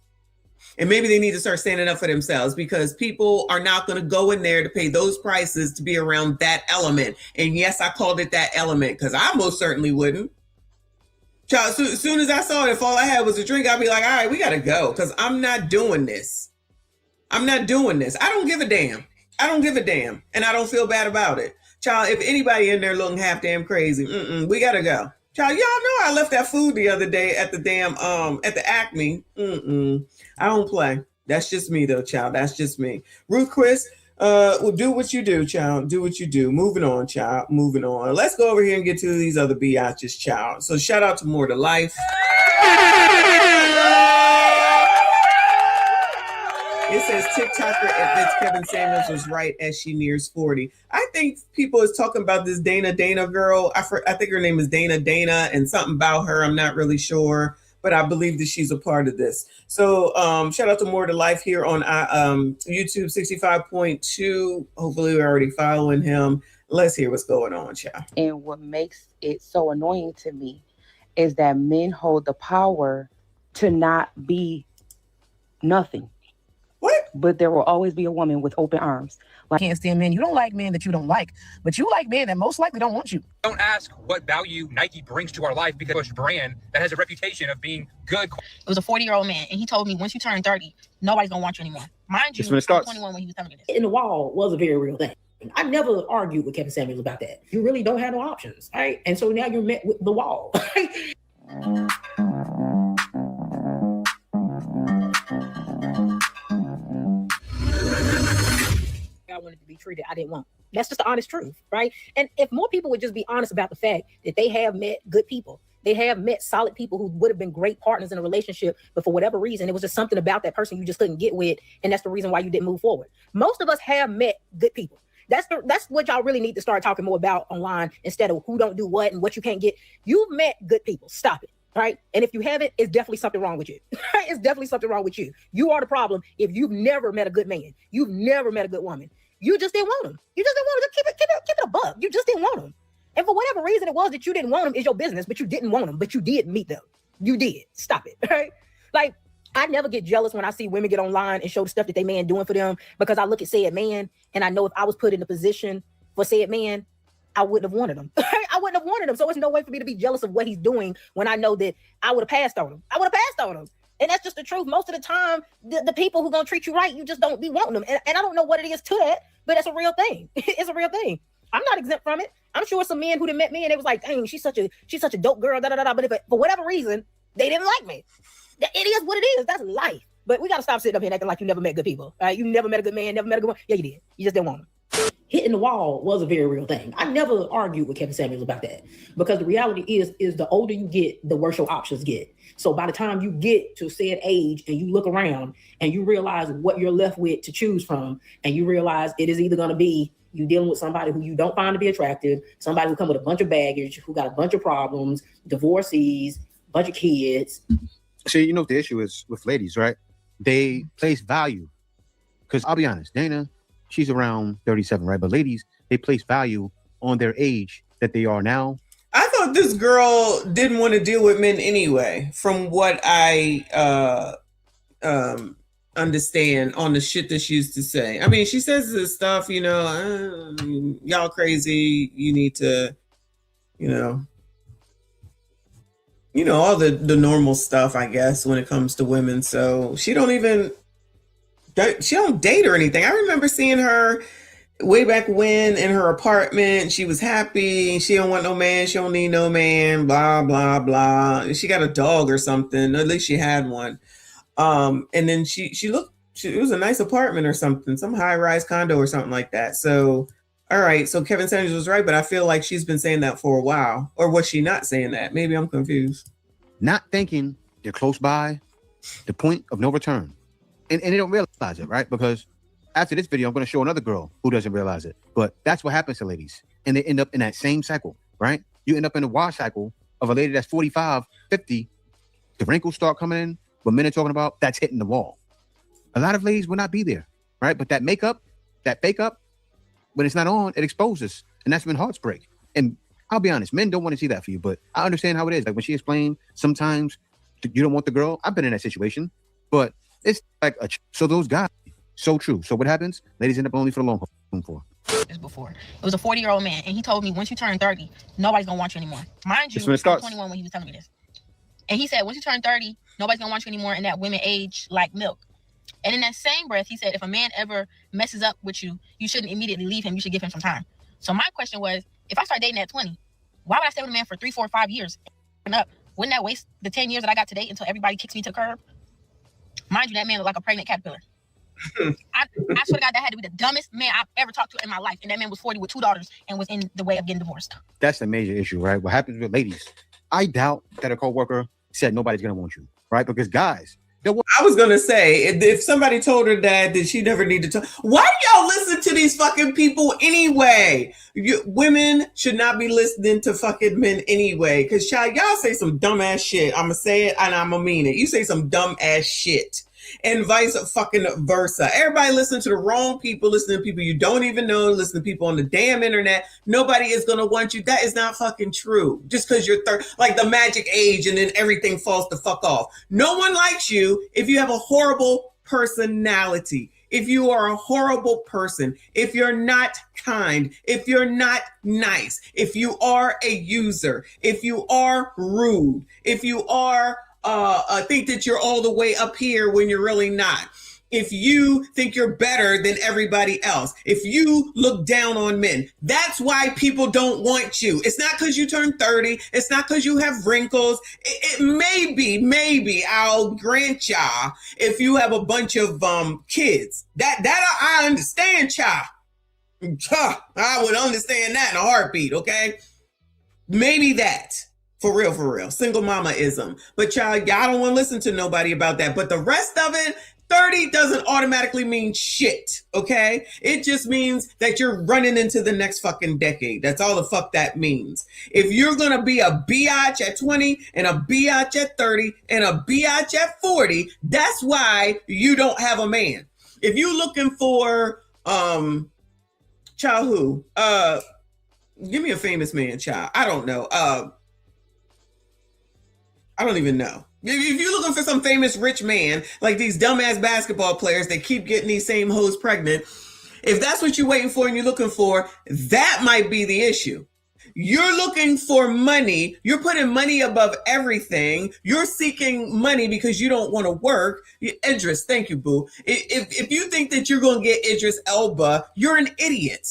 And maybe they need to start standing up for themselves, because people are not going to go in there to pay those prices to be around that element. And yes, I called it that element because I most certainly wouldn't. Child, so as soon as I saw it, if all I had was a drink, I'd be like, all right, we got to go, because I'm not doing this. I don't give a damn. And I don't feel bad about it. Child, if anybody in there looking half damn crazy, we got to go. Child, y'all know I left that food the other day at the damn at the Acme. I don't play. That's just me though, child. That's just me. Ruth Chris, well, do what you do, child. Do what you do. Moving on, child. Moving on. Let's go over here and get to these other biatches, child. So shout out to More to Life. It says TikToker admits Kevin Samuels was right as she nears 40. I think people is talking about this Dana girl. I think her name is Dana and something about her. I'm not really sure, but I believe that she's a part of this. So shout out to More to Life here on YouTube 65.2. Hopefully we're already following him. Let's hear what's going on, child. And what makes it so annoying to me is that men hold the power to not be nothing. What? But there will always be a woman with open arms. Like, can't stand men. You don't like men that you don't like, but you like men that most likely don't want you. Don't ask what value Nike brings to our life because a brand that has a reputation of being good. It was a 40-year-old man, and he told me once you turn 30, nobody's gonna want you anymore. Mind you, I was 21 when he was telling me this. In the wall was a very real thing. I never argued with Kevin Samuels about that. You really don't have no options, right? And so now you're met with the wall. I wanted to be treated I didn't want. That's just the honest truth, right? And if more people would just be honest about the fact that they have met good people, they have met solid people who would have been great partners in a relationship, but for whatever reason, it was just something about that person you just couldn't get with, and that's the reason why you didn't move forward. Most of us have met good people. That's what y'all really need to start talking more about online instead of who don't do what and what you can't get. You've met good people. Stop it. Right? And if you haven't, it's definitely something wrong with you. It's definitely something wrong with you. You are the problem if you've never met a good man. You've never met a good woman. You just didn't want them. You just didn't want them. Keep it a buck. You just didn't want them. And for whatever reason it was that you didn't want them is your business, but you didn't want them, but you did meet them. You did. Stop it. Right? Like, I never get jealous when I see women get online and show the stuff that they man doing for them, because I look at said man and I know if I was put in a position for said man, I wouldn't have wanted him. I wouldn't have wanted him. So there's no way for me to be jealous of what he's doing when I know that I would have passed on him. I would have passed on him. And that's just the truth. Most of the time, the people who gonna treat you right, you just don't be wanting them. And I don't know what it is to that, but that's a real thing. It's a real thing. I'm not exempt from it. I'm sure some men who done met me and they was like, dang, she's such a dope girl, da da da. But if for whatever reason, they didn't like me. It is what it is. That's life. But we gotta stop sitting up here acting like you never met good people. You never met a good man, never met a good one. Yeah, you did. You just didn't want them. Hitting the wall was a very real thing. I never argued with Kevin Samuels about that, because the reality is the older you get, the worse your options get. So by the time you get to said age and you look around and you realize what you're left with to choose from, and you realize it is either going to be you dealing with somebody who you don't find to be attractive, somebody who come with a bunch of baggage, who got a bunch of problems, divorcees, bunch of kids. See, you know what the issue is with ladies, right? They place value. Because I'll be honest, Dana, she's around 37, right? But ladies, they place value on their age that they are now. I thought this girl didn't want to deal with men anyway, from what I understand on the shit that she used to say. I mean, she says this stuff, you know, y'all crazy, you need to, you know, all the normal stuff, I guess, when it comes to women. So she don't date or anything. I remember seeing her way back when in her apartment. She was happy. She don't want no man. She don't need no man, blah, blah, blah. She got a dog or something. At least she had one. And then she looked, it was a nice apartment or something, some high-rise condo or something like that. So, all right. So Kevin Samuels was right, but I feel like she's been saying that for a while. Or was she not saying that? Maybe I'm confused. Not thinking they're close by the point of no return. And they don't realize it, right? Because after this video, I'm going to show another girl who doesn't realize it. But that's what happens to ladies. And they end up in that same cycle, right? You end up in a wash cycle of a lady that's 45, 50. The wrinkles start coming in. What men are talking about, that's hitting the wall. A lot of ladies will not be there, right? But that makeup, that fake up, when it's not on, it exposes. And that's when hearts break. And I'll be honest, men don't want to see that for you, but I understand how it is. Like when she explained, sometimes you don't want the girl. I've been in that situation, but it's like, so those guys, so true. So what happens? Ladies end up only for the long haul. This before. It was a 40-year-old man, and he told me once you turn 30, nobody's gonna want you anymore. Mind you, I was 21 when he was telling me this. And he said, once you turn 30, nobody's gonna want you anymore, and that women age like milk. And in that same breath, he said, if a man ever messes up with you, you shouldn't immediately leave him. You should give him some time. So my question was, if I start dating at 20, Why would I stay with a man for 3, 4, 5 years? Wouldn't that waste the 10 years that I got to date until everybody kicks me to the curb? Mind you, that man looked like a pregnant caterpillar. I swear to God, that had to be the dumbest man I've ever talked to in my life. And that man was 40 with 2 daughters and was in the way of getting divorced. That's the major issue, right? What happens with ladies? I doubt that a coworker said nobody's going to want you, right? Because guys, I was gonna say, if somebody told her that she never needed to. Why do y'all listen to these fucking people anyway? Women should not be listening to fucking men anyway. Because y'all say some dumb ass shit. I'm gonna say it and I'm gonna mean it. You say some dumb ass shit. And vice fucking versa. Everybody listen to the wrong people, listen to people you don't even know, listen to people on the damn internet. Nobody is going to want you. That is not fucking true. Just because you're like the magic age and then everything falls the fuck off. No one likes you if you have a horrible personality. If you are a horrible person, if you're not kind, if you're not nice, if you are a user, if you are rude, if you are think that you're all the way up here when you're really not. If you think you're better than everybody else, if you look down on men, that's why people don't want you. It's not because you turn 30. It's not because you have wrinkles. It maybe I'll grant y'all if you have a bunch of kids. That I understand, child. I would understand that in a heartbeat, okay? Maybe that. For real. Single mama-ism. But y'all don't want to listen to nobody about that. But the rest of it, 30 doesn't automatically mean shit, okay? It just means that you're running into the next fucking decade. That's all the fuck that means. If you're going to be a biatch at 20 and a biatch at 30 and a biatch at 40, that's why you don't have a man. If you're looking for, child who? Give me a famous man, child. I don't know. I don't even know. If you're looking for some famous rich man, like these dumbass basketball players that keep getting these same hoes pregnant, if that's what you're waiting for and you're looking for, that might be the issue. You're looking for money. You're putting money above everything. You're seeking money because you don't want to work. Idris, thank you, boo. If you think that you're going to get Idris Elba, you're an idiot.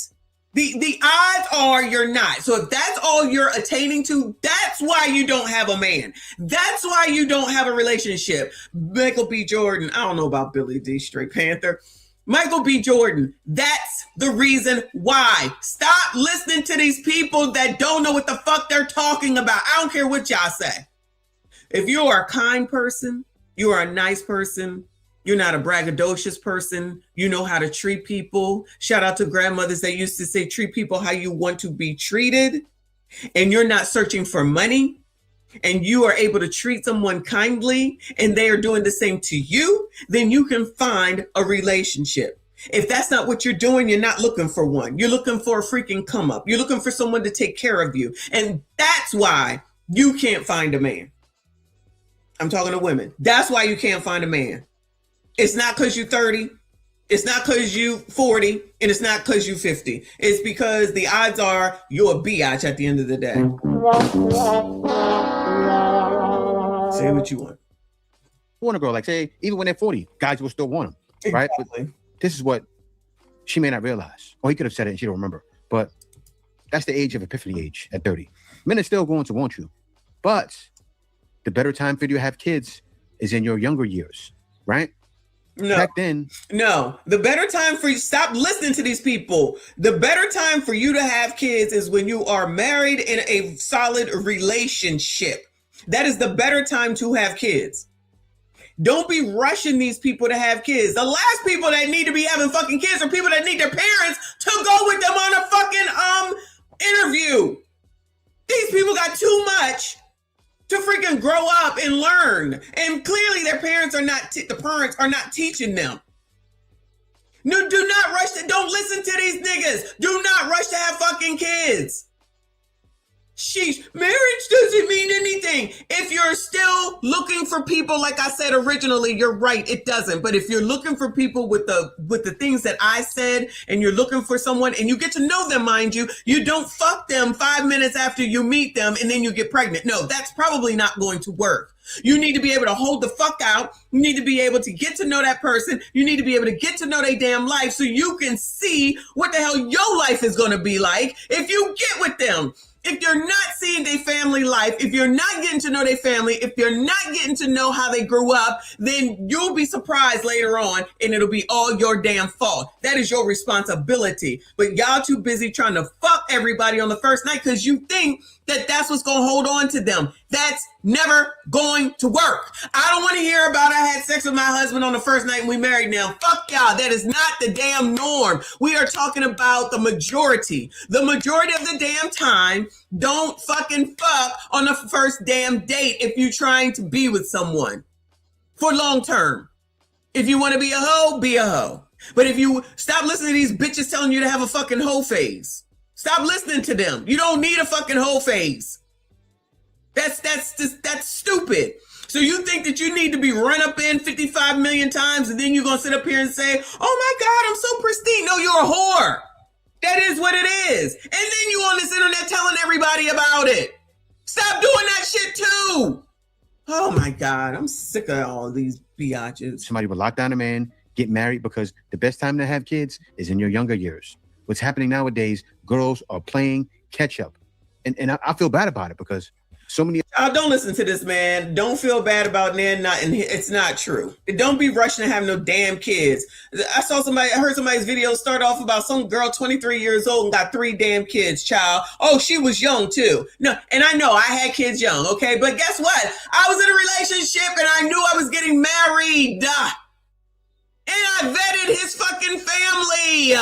The odds are you're not. So if that's all you're attaining to, that's why you don't have a man. That's why you don't have a relationship. Michael B. Jordan. I don't know about Billy D. Straight Panther. Michael B. Jordan. That's the reason why. Stop listening to these people that don't know what the fuck they're talking about. I don't care what y'all say. If you are a kind person, you are a nice person, you're not a braggadocious person. You know how to treat people. Shout out to grandmothers that used to say, treat people how you want to be treated. And you're not searching for money. And you are able to treat someone kindly and they are doing the same to you, then you can find a relationship. If that's not what you're doing, you're not looking for one. You're looking for a freaking come up. You're looking for someone to take care of you. And that's why you can't find a man. I'm talking to women. That's why you can't find a man. It's not because you're 30. It's not because you 40. And it's not because you're 50. It's because the odds are you're a biatch at the end of the day. Say what you want. Want a girl, like say, even when they're 40, guys will still want them, right? Exactly. But this is what she may not realize. Or he could have said it and she don't remember. But that's the age of epiphany age at 30. Men are still going to want you. But the better time for you to have kids is in your younger years, right? No. Back then. No. The better time for you, stop listening to these people. The better time for you to have kids is when you are married in a solid relationship. That is the better time to have kids. Don't be rushing these people to have kids. The last people that need to be having fucking kids are people that need their parents to go with them on a fucking interview. These people got too much to freaking grow up and learn. And clearly their parents are not, the parents are not teaching them. No, do not rush to, don't listen to these niggas. Do not rush to have fucking kids. Sheesh, marriage doesn't mean anything. If you're still looking for people, like I said originally, you're right, it doesn't. But if you're looking for people with the things that I said, and you're looking for someone and you get to know them, mind you, you don't fuck them 5 minutes after you meet them and then you get pregnant. No, that's probably not going to work. You need to be able to hold the fuck out. You need to be able to get to know that person. You need to be able to get to know their damn life so you can see what the hell your life is going to be like if you get with them. If you're not seeing their family life, if you're not getting to know their family, if you're not getting to know how they grew up, then you'll be surprised later on and it'll be all your damn fault. That is your responsibility. But y'all too busy trying to fuck everybody on the first night because you think that that's what's going to hold on to them. That's never going to work. I don't want to hear about I had sex with my husband on the first night and we married now. Fuck y'all. That is not the damn norm. We are talking about the majority. The majority of the damn time, don't fucking fuck on the first damn date if you're trying to be with someone for long term. If you want to be a hoe, be a hoe. But if you stop listening to these bitches telling you to have a fucking hoe phase, stop listening to them. You don't need a fucking hoe phase. That's stupid. So you think that you need to be run up in 55 million times and then you're going to sit up here and say, oh my God, I'm so pristine. No, you're a whore. That is what it is. And then you on this internet telling everybody about it. Stop doing that shit too. Oh my God, I'm sick of all these biatches. Somebody would lock down a man, get married, because the best time to have kids is in your younger years. What's happening nowadays, girls are playing catch up. And I feel bad about it because so many. Don't listen to this man. Don't feel bad about it. And it's not true. Don't be rushing to have no damn kids. I heard somebody's video start off about some girl 23 years old and got 3 damn kids, child. Oh, she was young too. No, and I know I had kids young, okay? But guess what? I was in a relationship and I knew I was getting married. And I vetted his fucking family.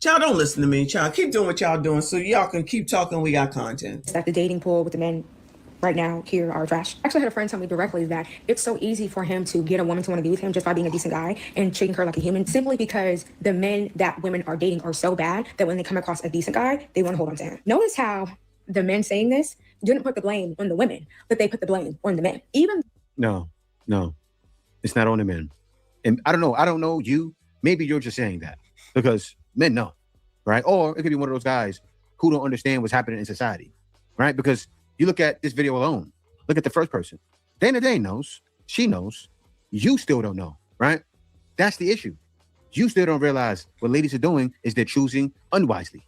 Y'all don't listen to me, child. Keep doing what y'all doing so y'all can keep talking. We got content. It's like the dating pool with the men right now here are trash. I actually had a friend tell me directly that it's so easy for him to get a woman to want to be with him just by being a decent guy and treating her like a human, simply because the men that women are dating are so bad that when they come across a decent guy, they want to hold on to him. Notice how the men saying this didn't put the blame on the women, but they put the blame on the men. No, it's not on the men. And I don't know you. Maybe you're just saying that because men know, right? Or it could be one of those guys who don't understand what's happening in society, right? Because you look at this video alone, look at the first person. Dana Day knows, she knows, you still don't know, right? That's the issue. You still don't realize what ladies are doing is they're choosing unwisely.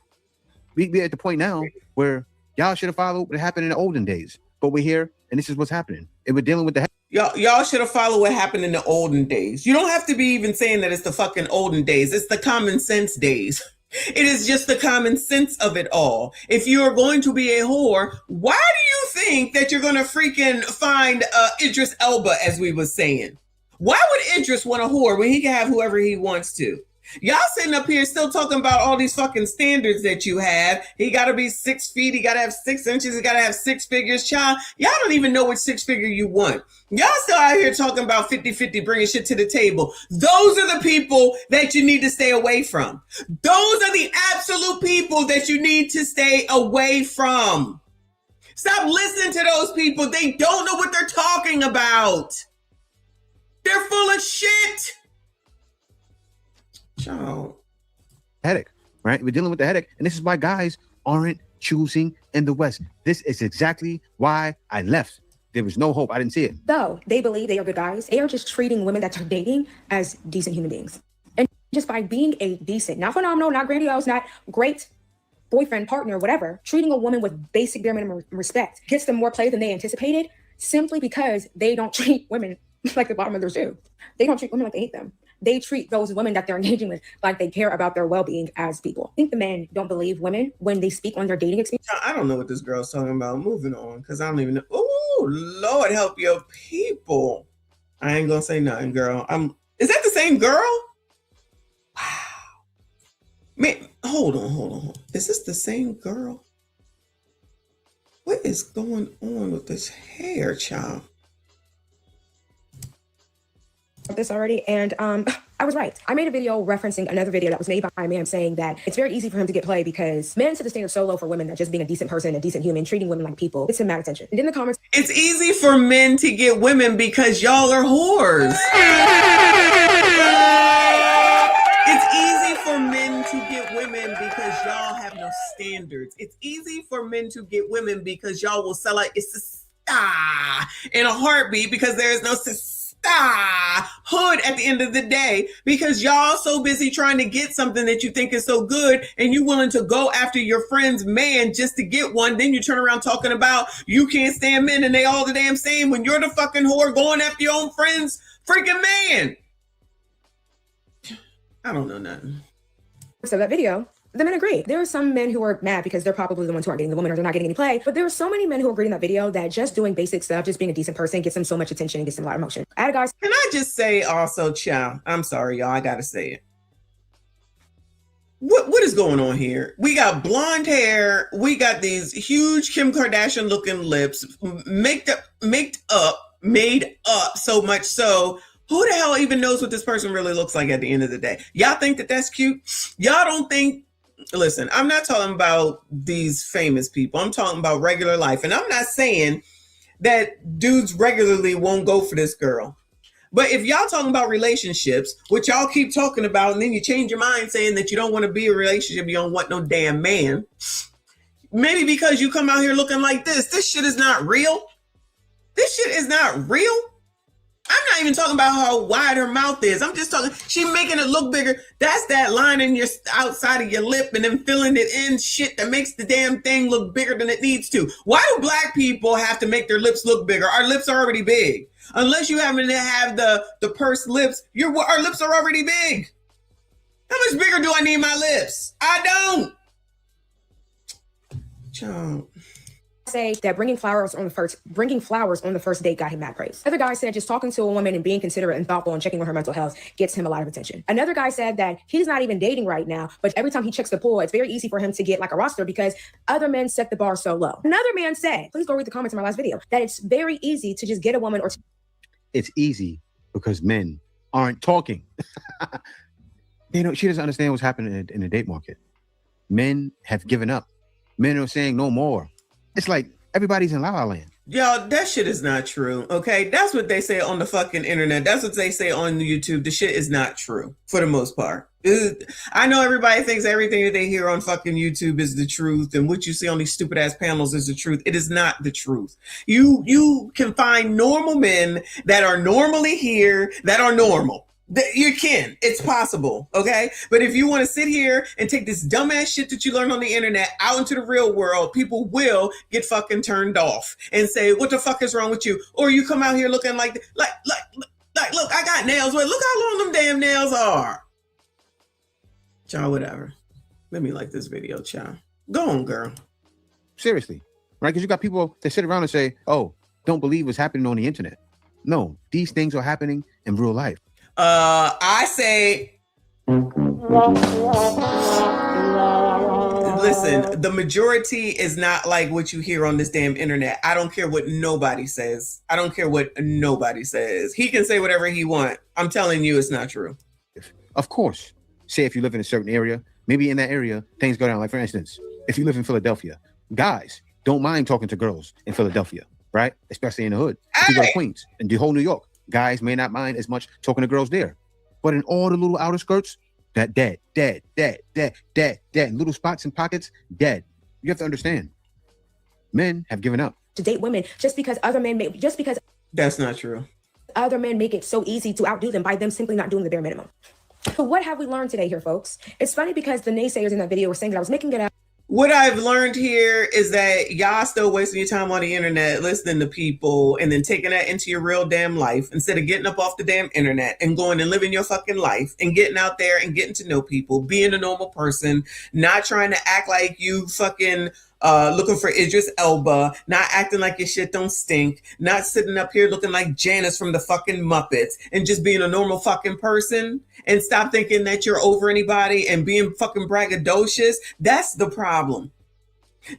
We're at the point now where y'all should have followed what happened in the olden days, but we're here and this is what's happening. And we're dealing with the Y'all should have followed what happened in the olden days. You don't have to be even saying that it's the fucking olden days. It's the common sense days. It is just the common sense of it all. If you're going to be a whore, why do you think that you're going to freaking find Idris Elba, as we was saying? Why would Idris want a whore when he can have whoever he wants to? Y'all sitting up here still talking about all these fucking standards that you have. He got to be 6 feet. He got to have 6 inches. He got to have 6 figures. Child, y'all don't even know which 6 figure you want. Y'all still out here talking about 50-50, bringing shit to the table. Those are the people that you need to stay away from. Those are the absolute people that you need to stay away from. Stop listening to those people. They don't know what they're talking about. They're full of shit. Child. headache, right? We're dealing with the headache. And this is why guys aren't choosing in the West. This is exactly why I left. There was no hope. I didn't see it. Though they believe they are good guys, they are just treating women that they're dating as decent human beings. And just by being a decent, not phenomenal, not grandiose, not great boyfriend, partner, whatever, treating a woman with basic bare minimum respect gets them more play than they anticipated, simply because they don't treat women like the bottom of their shoe. They don't treat women like they hate them. They treat those women that they're engaging with like they care about their well-being as people. I think the men don't believe women when they speak on their dating experience. I don't know what this girl's talking about. Moving on, because I don't even know. Oh, Lord help your people. I ain't gonna say nothing, girl. Is that the same girl? Wow. Man, hold on. Is this the same girl? What is going on with this hair, child? This already, and I was right. I made a video referencing another video that was made by a man saying that it's very easy for him to get play because men set the standard so low for women that just being a decent person, a decent human, treating women like people, it's him mad attention. And in the comments, it's easy for men to get women because y'all are whores. It's easy for men to get women because y'all have no standards. It's easy for men to get women because y'all will sell out in a heartbeat because there is no hood at the end of the day, because y'all so busy trying to get something that you think is so good and you willing to go after your friend's man just to get one. Then you turn around talking about you can't stand men and they all the damn same when you're the fucking whore going after your own friend's freaking man. I don't know nothing. So that video, the men agree. There are some men who are mad because they're probably the ones who aren't getting the woman or they're not getting any play. But there are so many men who agreed in that video that just doing basic stuff, just being a decent person, gets them so much attention and gets them a lot of emotion. I had a guy. Can I just say also, child, I'm sorry, y'all, I gotta say it. What is going on here? We got blonde hair. We got these huge Kim Kardashian looking lips, made up so much so. Who the hell even knows what this person really looks like at the end of the day? Y'all think that that's cute? Y'all don't think, listen, I'm not talking about these famous people. I'm talking about regular life. And I'm not saying that dudes regularly won't go for this girl. But if y'all talking about relationships, which y'all keep talking about, and then you change your mind saying that you don't want to be in a relationship, you don't want no damn man. Maybe because you come out here looking like this shit is not real. This shit is not real. I'm not even talking about how wide her mouth is. I'm just talking, she making it look bigger. That's that line in your outside of your lip and then filling it in shit that makes the damn thing look bigger than it needs to. Why do black people have to make their lips look bigger? Our lips are already big. Unless you happen to have the pursed lips, our lips are already big. How much bigger do I need my lips? I don't. Child. Say that bringing flowers on the first date got him mad praise. Other guy said just talking to a woman and being considerate and thoughtful and checking on her mental health gets him a lot of attention. Another guy said that he's not even dating right now, but every time he checks the pool, it's very easy for him to get like a roster because other men set the bar so low. Another man said, please go read the comments in my last video, that it's very easy to just get a woman or it's easy because men aren't talking. She doesn't understand what's happening in the date market. Men have given up. Men are saying no more. It's like everybody's in La La Land. Y'all, that shit is not true, okay? That's what they say on the fucking internet. That's what they say on YouTube. The shit is not true, for the most part. I know everybody thinks everything that they hear on fucking YouTube is the truth, and what you see on these stupid-ass panels is the truth. It is not the truth. You can find normal men that are normally here that are normal. You can. It's possible, okay? But if you want to sit here and take this dumbass shit that you learn on the internet out into the real world, people will get fucking turned off and say, what the fuck is wrong with you? Or you come out here looking like, look, I got nails. Wait, look how long them damn nails are. Child, whatever. Let me like this video, child. Go on, girl. Seriously, right? Because you got people that sit around and say, oh, don't believe what's happening on the internet. No, these things are happening in real life. I say, listen, the majority is not like what you hear on this damn internet. I don't care what nobody says. I don't care what nobody says. He can say whatever he wants. I'm telling you, it's not true. Of course. Say if you live in a certain area, maybe in that area, things go down. Like, for instance, if you live in Philadelphia, guys don't mind talking to girls in Philadelphia, right? Especially in the hood. If you go to Queens and the whole New York, guys may not mind as much talking to girls there. But in all the little outer skirts, that dead, little spots and pockets, dead. You have to understand, men have given up. To date women just because other men that's not true. Other men make it so easy to outdo them by them simply not doing the bare minimum. So what have we learned today here, folks? It's funny because the naysayers in that video were saying that I was making it up. What I've learned here is that y'all still wasting your time on the internet listening to people and then taking that into your real damn life instead of getting up off the damn internet and going and living your fucking life and getting out there and getting to know people, being a normal person, not trying to act like you fucking looking for Idris Elba, not acting like your shit don't stink, not sitting up here looking like Janice from the fucking Muppets, and just being a normal fucking person and stop thinking that you're over anybody and being fucking braggadocious. That's the problem.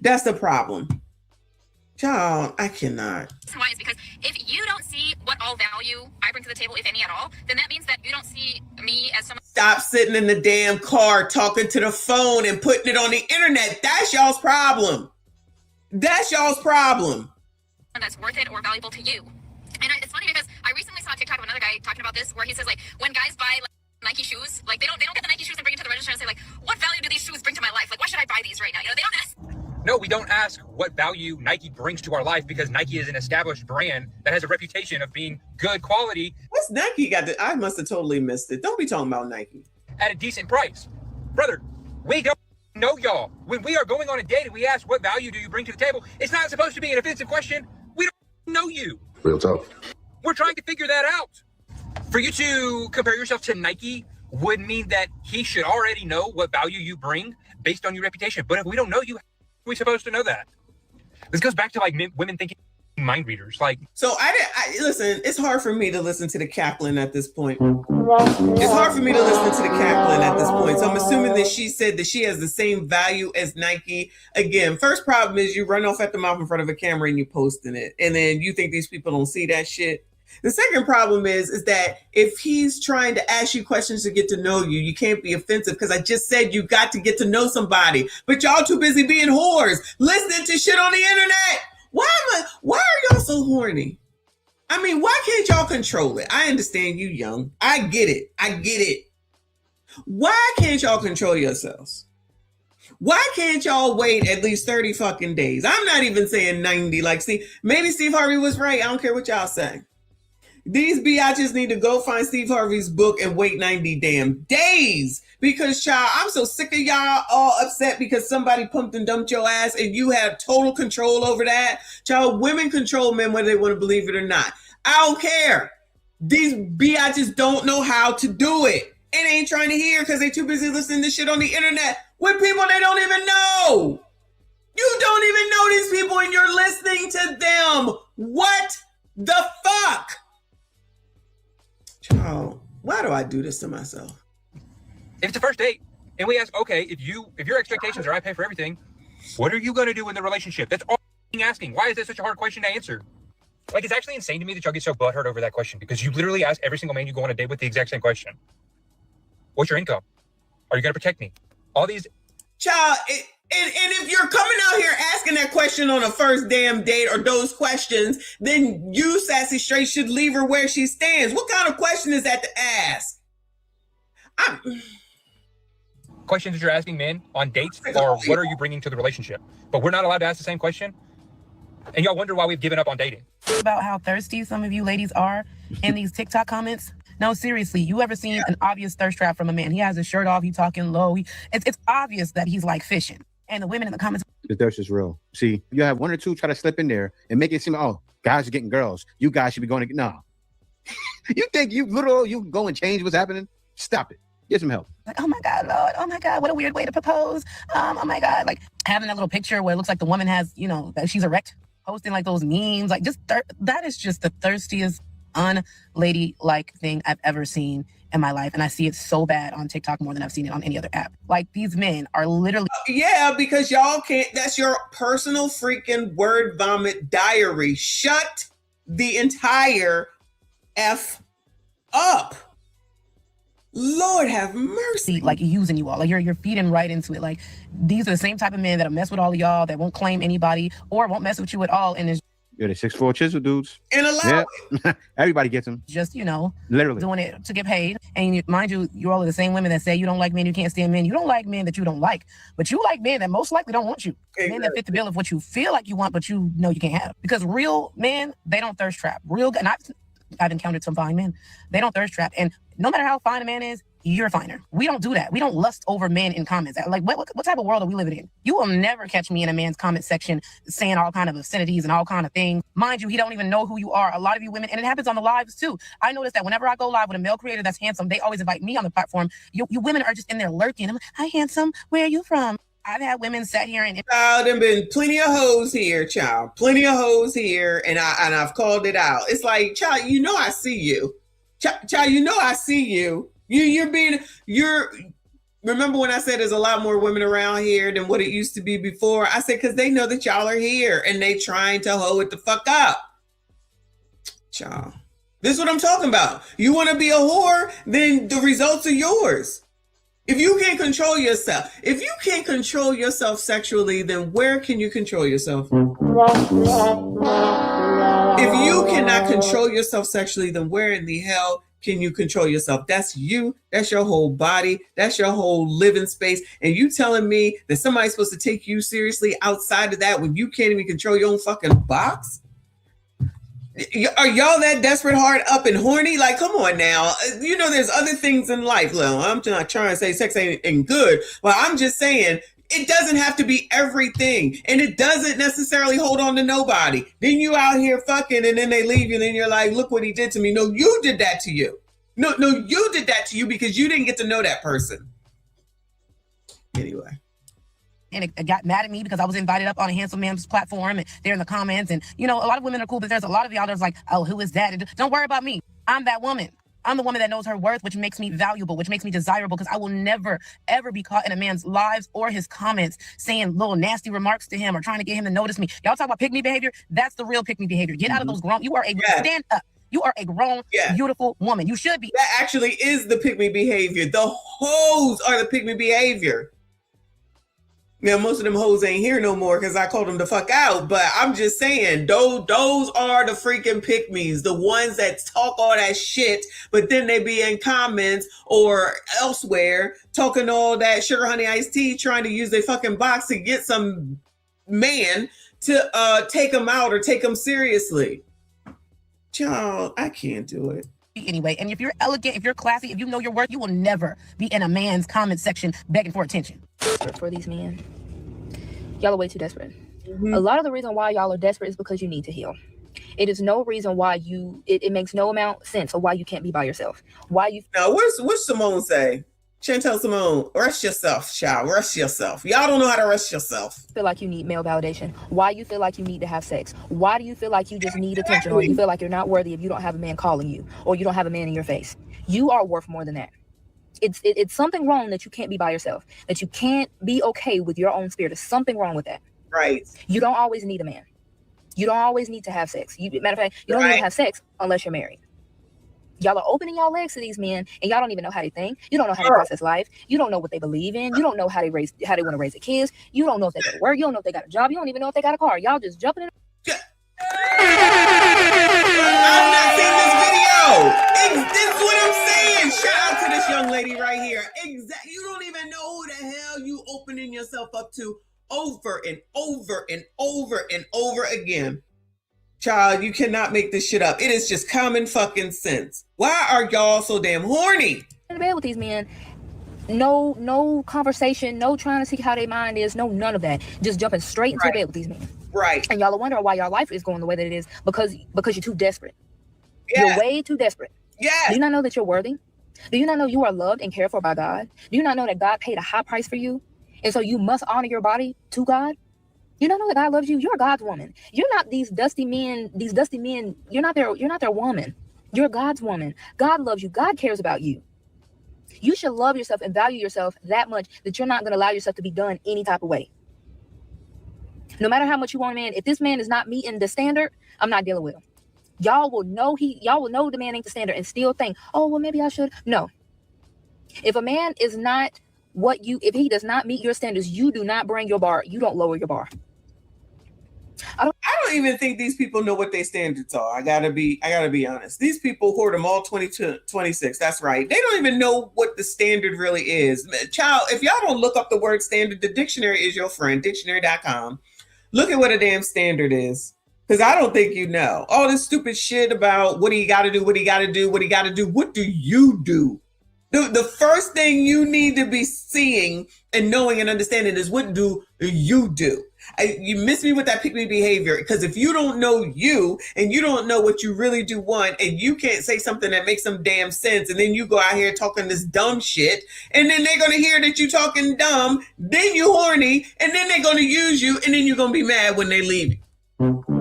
That's the problem. Child, I cannot. Why is because if you don't see what all value I bring to the table, if any at all, then that means that you don't see me as someone. Stop sitting in the damn car talking to the phone and putting it on the internet. That's y'all's problem. That's y'all's problem. That's worth it or valuable to you. And it's funny because I recently saw a TikTok of another guy talking about this where he says like when guys buy like Nike shoes, like they don't get the Nike shoes and bring it to the register and say like, what value do these shoes bring to my life? Like, why should I buy these right now? You know, they don't ask. No, we don't ask what value Nike brings to our life because Nike is an established brand that has a reputation of being good quality. What's Nike got I must have totally missed it. Don't be talking about Nike. At a decent price. Brother, we don't know y'all. When we are going on a date and we ask what value do you bring to the table, it's not supposed to be an offensive question. We don't know you. Real talk. We're trying to figure that out. For you to compare yourself to Nike would mean that he should already know what value you bring based on your reputation. But if we don't know you, how are we supposed to know that? This goes back to like women thinking mind readers. Like, so listen, it's hard for me to listen to the cackling at this point. It's hard for me to listen to the cackling at this point. So I'm assuming that she said that she has the same value as Nike. Again, first problem is you run off at the mouth in front of a camera and you posting it. And then you think these people don't see that shit. The second problem is that if he's trying to ask you questions to get to know you, you can't be offensive because I just said you got to get to know somebody. But y'all too busy being whores, listening to shit on the internet. Why are y'all so horny? I mean, why can't y'all control it? I understand you young. I get it. Why can't y'all control yourselves? Why can't y'all wait at least 30 fucking days? I'm not even saying 90. Like, see, maybe Steve Harvey was right. I don't care what y'all say. These biatches need to go find Steve Harvey's book and wait 90 damn days. Because, child, I'm so sick of y'all all upset because somebody pumped and dumped your ass and you have total control over that. Child, women control men whether they want to believe it or not. I don't care. These biatches don't know how to do it. And they ain't trying to hear because they too busy listening to shit on the internet with people they don't even know. You don't even know these people and you're listening to them. What the fuck? Child, why do I do this to myself? if it's a first date and we ask, okay, if your expectations are I pay for everything, what are you going to do in the relationship? That's all I'm asking. Why is that such a hard question to answer? Like, it's actually insane to me that y'all get so butthurt over that question because you literally ask every single man you go on a date with the exact same question. What's your income? Are you going to protect me? All these... Child, and if you're coming out here asking that question on a first damn date or those questions, then you, Sassy Straight, should leave her where she stands. What kind of question is that to ask? Questions that you're asking men on dates are what are you bringing to the relationship? But we're not allowed to ask the same question. And y'all wonder why we've given up on dating. About how thirsty some of you ladies are in these TikTok comments. No, seriously, you ever seen an obvious thirst trap from a man? He has his shirt off, he talking low. It's obvious that he's like fishing. And the women in the comments. The thirst is real. See, you have one or two try to slip in there and make it seem, oh, guys are getting girls. You guys should be going to get, no. You think you can go and change what's happening? Stop it. Get some help. Like, oh my God, Lord. Oh my God, what a weird way to propose. Oh my God. Like having that little picture where it looks like the woman has, that she's erect, posting like those memes. Like that is just the thirstiest, unladylike thing I've ever seen in my life. And I see it so bad on TikTok more than I've seen it on any other app. Like these men are literally. Yeah, because y'all can't, that's your personal freaking word vomit diary. Shut the entire F up. Lord have mercy. Like using you all. Like you're feeding right into it. Like these are the same type of men that'll mess with all of y'all, that won't claim anybody or won't mess with you at all. And it's yeah, the 6'4" chisel dudes. And allow it. Everybody gets them. Just, literally doing it to get paid. And mind you, you're all the same women that say you don't like men, you can't stand men. You don't like men that you don't like. But you like men that most likely don't want you. Exactly. Men that fit the bill of what you feel like you want, but you know you can't have. Because real men, they don't thirst trap. And I've encountered some fine men. They don't thirst trap. And no matter how fine a man is, you're finer. We don't do that. We don't lust over men in comments. Like, what type of world are we living in? You will never catch me in a man's comment section saying all kind of obscenities and all kind of things. Mind you, he don't even know who you are. A lot of you women, and it happens on the lives too. I notice that whenever I go live with a male creator that's handsome, they always invite me on the platform. You women are just in there lurking. I'm like, hi, handsome. Where are you from? I've had women sat here and child, there been plenty of hoes here, child. Plenty of hoes here, and I've called it out. It's like, child, I see you. Child, I see you. You're remember when I said there's a lot more women around here than what it used to be before? I said, because they know that y'all are here and they trying to hoe it the fuck up. Child, this is what I'm talking about. You want to be a whore, then the results are yours. If you can't control yourself, sexually, then where can you control yourself? If you cannot control yourself sexually, then where in the hell can you control yourself? That's you. That's your whole body. That's your whole living space. And you telling me that somebody's supposed to take you seriously outside of that when you can't even control your own fucking box? Are y'all that desperate, hard up, and horny? Like, come on now. You know, there's other things in life. Well, I'm not trying to say sex ain't good, but I'm just saying it doesn't have to be everything, and it doesn't necessarily hold on to nobody. Then you out here fucking, and then they leave you, and then you're like, look what he did to me. No, you did that to you. No, you did that to you because you didn't get to know that person. Anyway. And it got mad at me because I was invited up on a handsome man's platform and they're in the comments. And, you know, a lot of women are cool, but there's a lot of y'all that's like, oh, who is that? And don't worry about me. I'm that woman. I'm the woman that knows her worth, which makes me valuable, which makes me desirable, because I will never, ever be caught in a man's lives or his comments saying little nasty remarks to him or trying to get him to notice me. Y'all talk about pick-me behavior. That's the real pick-me behavior. Get out of those grown. You are a stand up. You are a grown, beautiful woman. You should be. That actually is the pick-me behavior. The hoes are the pick-me behavior. Now, most of them hoes ain't here no more because I called them the fuck out. But I'm just saying, those are the freaking pick-me's, the ones that talk all that shit, but then they be in comments or elsewhere talking all that sugar honey iced tea, trying to use their fucking box to get some man to take them out or take them seriously. Child, I can't do it. Anyway, and if you're elegant, if you're classy, if you know your worth, you will never be in a man's comment section begging for attention. For these men, y'all are way too desperate. A lot of the reason why y'all are desperate is because you need to heal. It is no reason why it makes no amount of sense of why you can't be by yourself. Why you now? What's Simone say? Chantel Simone, rest yourself, child. Rest yourself. Y'all don't know how to rest yourself. Feel like you need male validation. Why you feel like you need to have sex. Why do you feel like you just need attention, or you feel like you're not worthy if you don't have a man calling you, or you don't have a man in your face. You are worth more than that. It's something wrong that you can't be by yourself, that you can't be okay with your own spirit. There's something wrong with that. Right. You don't always need a man. You don't always need to have sex. Matter of fact, you don't need to have sex unless you're married. Y'all are opening y'all legs to these men, and y'all don't even know how they think. You don't know how they process life. You don't know what they believe in. You don't know how they want to raise their kids. You don't know if they go to work. You don't know if they got a job. You don't even know if they got a car. Y'all just jumping in. I've not seen this video. This is what I'm saying. Shout out to this young lady right here. Exactly. You don't even know who the hell you opening yourself up to over and over and over and over again. Child, you cannot make this shit up. It is just common fucking sense. Why are y'all so damn horny? In bed with these men, no conversation, no trying to see how their mind is, no none of that. Just jumping straight into bed with these men. Right. And y'all are wondering why your life is going the way that it is because you're too desperate. Yeah. You're way too desperate. Yeah. Do you not know that you're worthy? Do you not know you are loved and cared for by God? Do you not know that God paid a high price for you? And so you must honor your body to God? You don't know that God loves you. You're God's woman. You're not these dusty men. You're not their woman. You're God's woman. God loves you. God cares about you. You should love yourself and value yourself that much that you're not going to allow yourself to be done any type of way. No matter how much you want a man, if this man is not meeting the standard, I'm not dealing with him. Y'all will know the man ain't the standard and still think, oh, well, maybe I should. No. If a man is not if he does not meet your standards, you do not bring your bar. You don't lower your bar. I don't even think these people know what their standards are. I gotta be honest. These people hoard them all 22, 26. That's right. They don't even know what the standard really is. Child, if y'all don't look up the word standard, the dictionary is your friend, dictionary.com. Look at what a damn standard is. Because I don't think you know. All this stupid shit about what do you gotta do, what do you gotta do, what do you gotta do, what do you do? The first thing you need to be seeing and knowing and understanding is what do you do? You miss me with that pick me behavior, because if you don't know you and you don't know what you really do want and you can't say something that makes some damn sense, and then you go out here talking this dumb shit, and then they're going to hear that you talking dumb, then you horny, and then they're going to use you, and then you're going to be mad when they leave you. Nope, I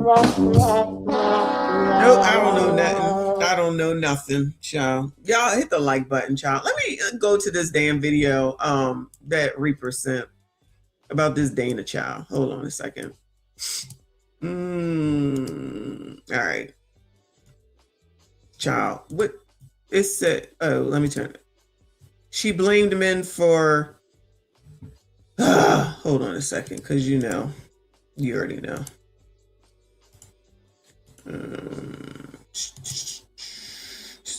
don't know nothing. I don't know nothing, child. Y'all hit the like button, child. Let me go to this damn video that Reaper sent about this Dana child. Hold on a second. All right. Child, what it said. Oh, let me turn it. She blamed men for hold on a second, because you already know.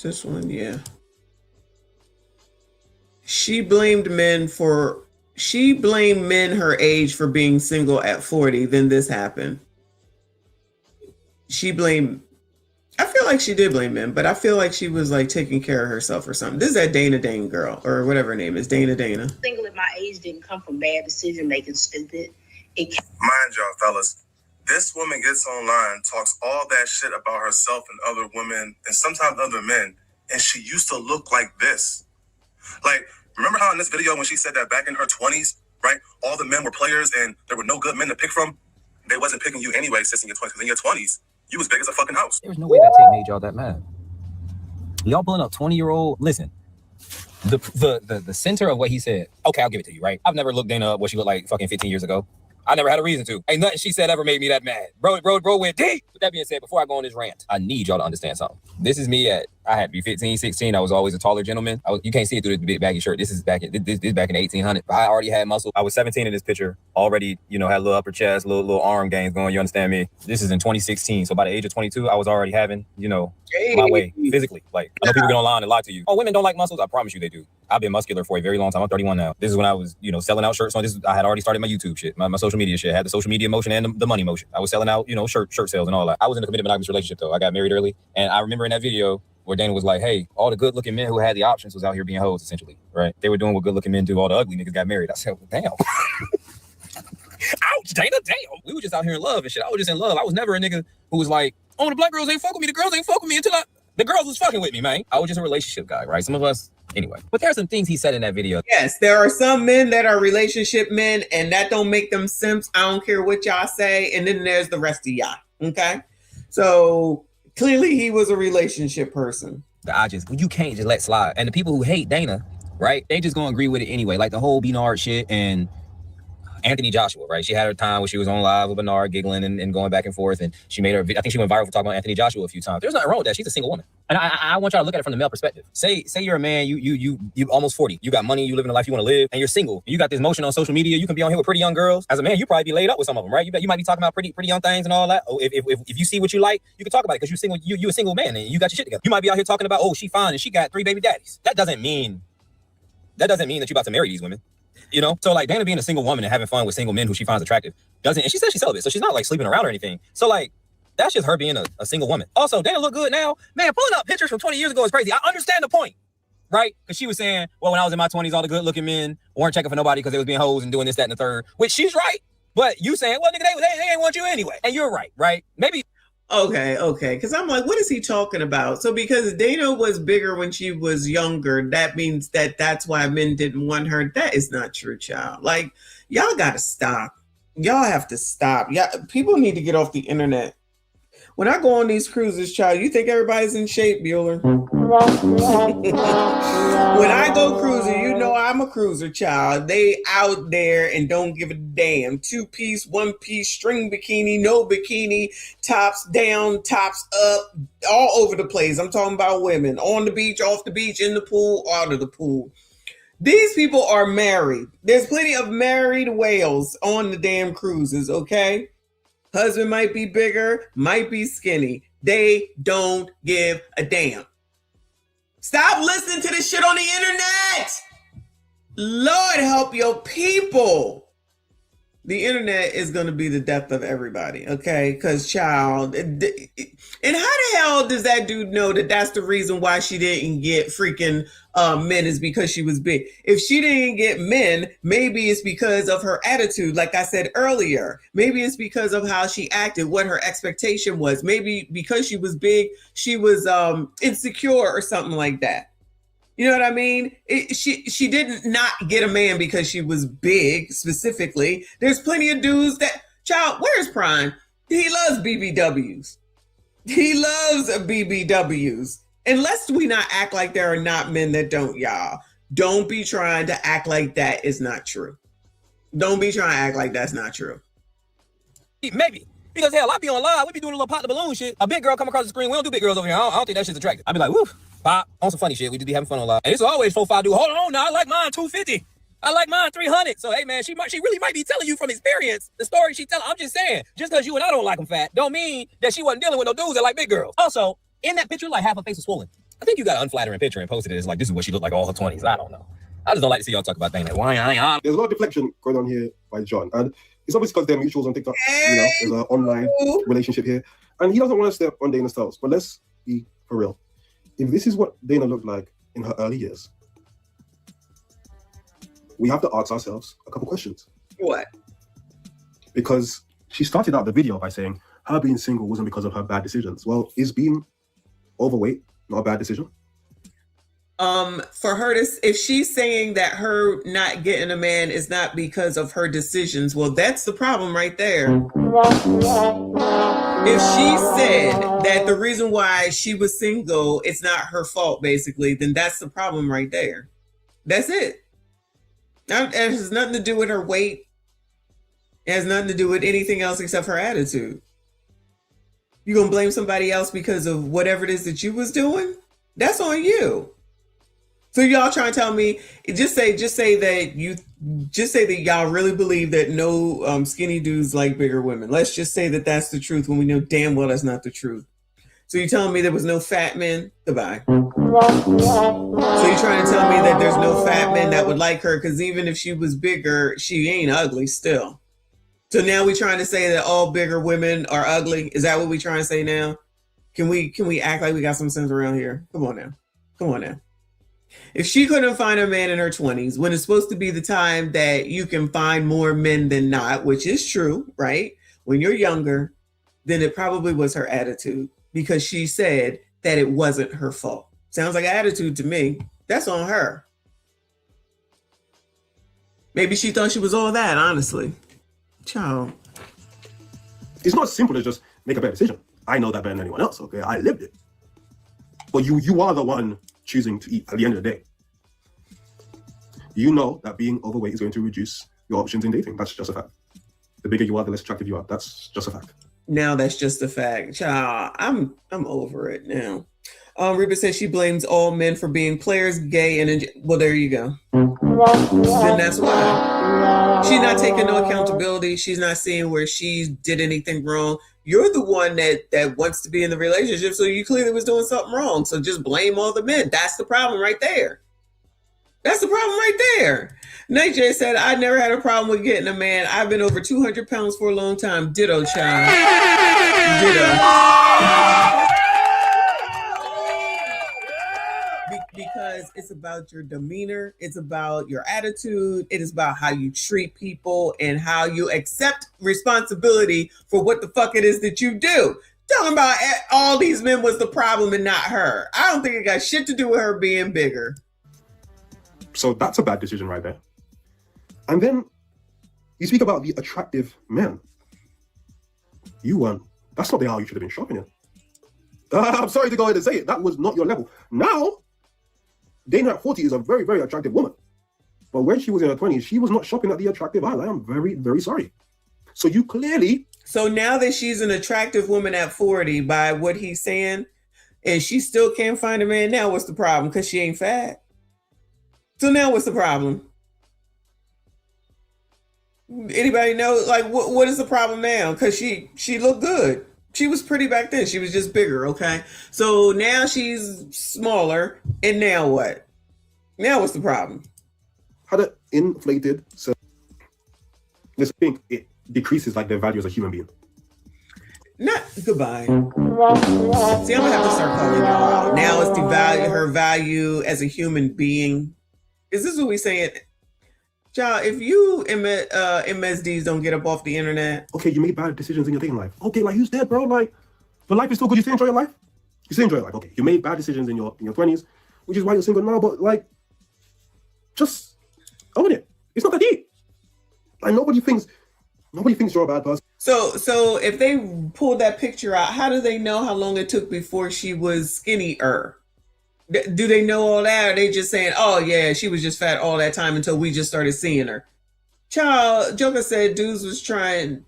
This one, yeah. She blamed men her age for being single at 40. Then this happened. She blamed like she did blame men, but I feel like she was like taking care of herself or something. This is that Dana Dane girl, or whatever her name is, Dana. Single at my age didn't come from bad decision making, stupid. Mind y'all, fellas, this woman gets online, talks all that shit about herself and other women and sometimes other men, and she used to look like this. Like, remember how in this video when she said that back in her 20s, right, all the men were players and there were no good men to pick from? They wasn't picking you anyway, sis, in your 20s, because in your 20s, you was big as a fucking house. There's no way that tape made y'all that mad. Y'all pulling up 20-year-old. Listen, the center of what he said. Okay, I'll give it to you, right? I've never looked Dana up what she looked like fucking 15 years ago. I never had a reason to. Ain't nothing she said ever made me that mad. Bro went deep. With that being said, before I go on this rant, I need y'all to understand something. This is me I had to be 15, 16. I was always a taller gentleman. You can't see it through the big baggy shirt. This is back in the 1800s. I already had muscle. I was 17 in this picture. Already, had a little upper chest, little arm gains going. You understand me? This is in 2016. So by the age of 22, I was already having, my way physically. Like, I know people get online and lie to you. Oh, women don't like muscles. I promise you they do. I've been muscular for a very long time. I'm 31 now. This is when I was, selling out shirts on this. I had already started my YouTube shit, my social media shit. I had the social media motion and the money motion. I was selling out, shirt sales and all that. I was in a committed monogamous relationship though. I got married early. And I remember in that video where Dana was like, hey, all the good looking men who had the options was out here being hoes, essentially, right? They were doing what good looking men do. All the ugly niggas got married. I said, well, damn. Ouch, Dana, damn. We were just out here in love and shit. I was just in love. I was never a nigga who was like, oh, the black girls ain't fuck with me. The girls ain't fuck with me until the girls was fucking with me, man. I was just a relationship guy, right? Some of us, anyway. But there are some things he said in that video. Yes, there are some men that are relationship men, and that don't make them simps. I don't care what y'all say. And then there's the rest of y'all, okay? So clearly he was a relationship person. You can't just let slide. And the people who hate Dana, right, they just gonna agree with it anyway. Like the whole Bernard shit and Anthony Joshua, right? She had her time where she was on live with Bernard giggling and going back and forth. And she made her, I think she went viral for talking about Anthony Joshua a few times. There's nothing wrong with that. She's a single woman. And I want y'all to look at it from the male perspective. Say you're a man, you almost 40. You got money, you live in the life you want to live, and you're single. You got this motion on social media. You can be on here with pretty young girls. As a man, you probably be laid up with some of them, right? You might be talking about pretty young things and all that. Oh, if you see what you like, you can talk about it because you're single. You a single man and you got your shit together. You might be out here talking about, oh, she fine and she got 3 baby daddies. That doesn't mean that you're about to marry these women. So like Dana being a single woman and having fun with single men who she finds attractive and she says she's celibate, so she's not like sleeping around or anything. So like that's just her being a single woman. Also, Dana look good now. Man, pulling up pictures from 20 years ago is crazy. I understand the point, right? Because she was saying, well, when I was in my 20s, all the good looking men weren't checking for nobody because they was being hoes and doing this, that, and the third. Which she's right. But you saying, well, nigga, they ain't want you anyway. And you're right? Maybe. Okay. Because I'm like, what is he talking about? So because Dana was bigger when she was younger, that means that's why men didn't want her. That is not true, child. Like, y'all got to stop. Y'all have to stop. Yeah, people need to get off the internet. When I go on these cruises, child, you think everybody's in shape, Bueller? When I go cruising, you know I'm a cruiser, child. They out there and don't give a damn. 2-piece, 1-piece, string bikini, no bikini, tops down, tops up, all over the place. I'm talking about women. On the beach, off the beach, in the pool, out of the pool. These people are married. There's plenty of married whales on the damn cruises, okay? Husband might be bigger, might be skinny. They don't give a damn. Stop listening to this shit on the internet. Lord help your people. The internet is going to be the death of everybody, okay? Because, child, and how the hell does that dude know that that's the reason why she didn't get freaking men is because she was big? If she didn't get men, maybe it's because of her attitude, like I said earlier. Maybe it's because of how she acted, what her expectation was. Maybe because she was big, she was insecure or something like that. You know what I mean? She didn't not get a man because she was big specifically. There's plenty of dudes that, child, where's Prime? He loves BBWs. He loves BBWs. Unless we not act like there are not men that don't, y'all. Don't be trying to act like that is not true. Don't be trying to act like that's not true. Maybe. Because hell, I be on live, we be doing a little pop the balloon shit. A big girl come across the screen. We don't do big girls over here. I don't think that shit's attractive. I be like, woof, pop, on some funny shit. We just be having fun on live. And it's always 4-5 dude. Hold on now, I like mine 250. I like mine 300. So hey man, she really might be telling you from experience the story she telling. I'm just saying, just because you and I don't like them fat, don't mean that she wasn't dealing with no dudes that like big girls. Also, in that picture, like half her face was swollen. I think you got an unflattering picture and posted it as like, this is what she looked like all her 20s. I don't know. I just don't like to see y'all talk about things like, why ain't I? There's a lot of deflection going on here by John. And it's obviously because they're mutuals on TikTok. You know, there's an online relationship here. And he doesn't want to step on Dana's toes. But let's be for real. If this is what Dana looked like in her early years, we have to ask ourselves a couple questions. What? Because she started out the video by saying her being single wasn't because of her bad decisions. Well, is being overweight not a bad decision? For her to, if she's saying that her not getting a man is not because of her decisions, well, that's the problem right there. If she said that the reason why she was single, it's not her fault, basically, then that's the problem right there. That's it. It has nothing to do with her weight. It has nothing to do with anything else except her attitude. You gonna blame somebody else because of whatever it is that you was doing? That's on you. So y'all trying to tell me, just say that y'all really believe that no skinny dudes like bigger women. Let's just say that that's the truth when we know damn well that's not the truth. So you're telling me there was no fat men? Goodbye. So you're trying to tell me that there's no fat men that would like her because even if she was bigger, she ain't ugly still. So now we're trying to say that all bigger women are ugly? Is that what we're trying to say now? Can we act like we got some sense around here? Come on now. If she couldn't find a man in her 20s, when it's supposed to be the time that you can find more men than not, which is true, right? When you're younger, then it probably was her attitude because she said that it wasn't her fault. Sounds like attitude to me. That's on her. Maybe she thought she was all that, honestly. Ciao. It's not as simple as just make a bad decision. I know that better than anyone else, okay? I lived it. But you are the one choosing to eat at the end of the day. You know that being overweight is going to reduce your options in dating. That's just a fact. The bigger you are, the less attractive you are. That's just a fact. Now that's just a fact. Child, I'm over it now. Reba says she blames all men for being players, gay, and well, there you go. Then that's why. She's not taking no accountability. She's not seeing where she did anything wrong. You're the one that wants to be in the relationship, so you clearly was doing something wrong. So just blame all the men. That's the problem right there. That's the problem right there. Nate J said, I never had a problem with getting a man. I've been over 200 pounds for a long time. Ditto, child. Ditto. Because it's about your demeanor. It's about your attitude. It is about how you treat people and how you accept responsibility for what the fuck it is that you do. Talking about all these men was the problem and not her. I don't think it got shit to do with her being bigger. So that's a bad decision right there. And then you speak about the attractive men. That's not the aisle you should have been shopping in. I'm sorry to go ahead and say it. That was not your level. Now, Dana at 40 is a very, very attractive woman. But when she was in her 20s, she was not shopping at the attractive aisle. I am very, very sorry. So you clearly... So now that she's an attractive woman at 40 by what he's saying, and she still can't find a man now, what's the problem? Because she ain't fat. So now what's the problem? Anybody know, like, what is the problem now? Because she looked good. She was pretty back then. She was just bigger, okay? So now she's smaller, and now what? Now what's the problem? Had it inflated, so this thing, it decreases like their value as a human being. Not goodbye. See, I'm gonna have to start calling y'all out. Now it's her value as a human being. Is this what we saying? Child, if you MSDs don't get up off the internet. Okay, you made bad decisions in your dating life. Okay, like who's dead, bro? Like, the life is still good. You still enjoy your life? You still enjoy your life. Okay, you made bad decisions in your 20s, which is why you're single now, but like, just own it. It's not that deep. Like nobody thinks you're a bad person. So if they pull that picture out, how do they know how long it took before she was skinnier? Do they know all that? Or are they just saying, oh yeah, she was just fat all that time until we just started seeing her? Child, Joker said dudes was trying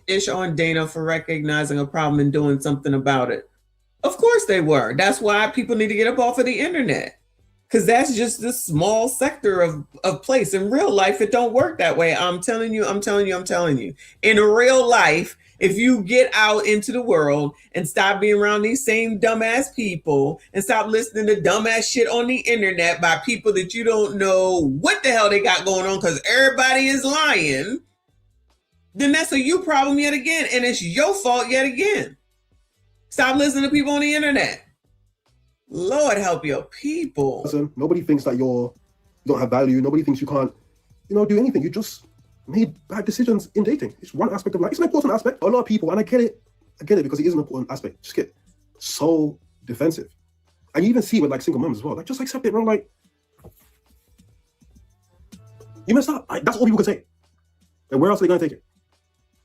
ish on Dana for recognizing a problem and doing something about it. Of course they were. That's why people need to get up off of the internet. Because that's just this small sector of place. In real life, it don't work that way. I'm telling you. In real life, if you get out into the world and stop being around these same dumbass people and stop listening to dumbass shit on the internet by people that you don't know what the hell they got going on because everybody is lying, then that's a you problem yet again. And it's your fault yet again. Stop listening to people on the internet. Lord help your people. Listen, nobody thinks that you don't have value. Nobody thinks you can't, do anything. You just made bad decisions in dating. It's one aspect of life. It's an important aspect. A lot of people, and I get it because it is an important aspect, just get so defensive. And you even see with like single moms as well. Like, just accept it, bro. Like, you messed up. That's all people can say. And where else are they gonna take it?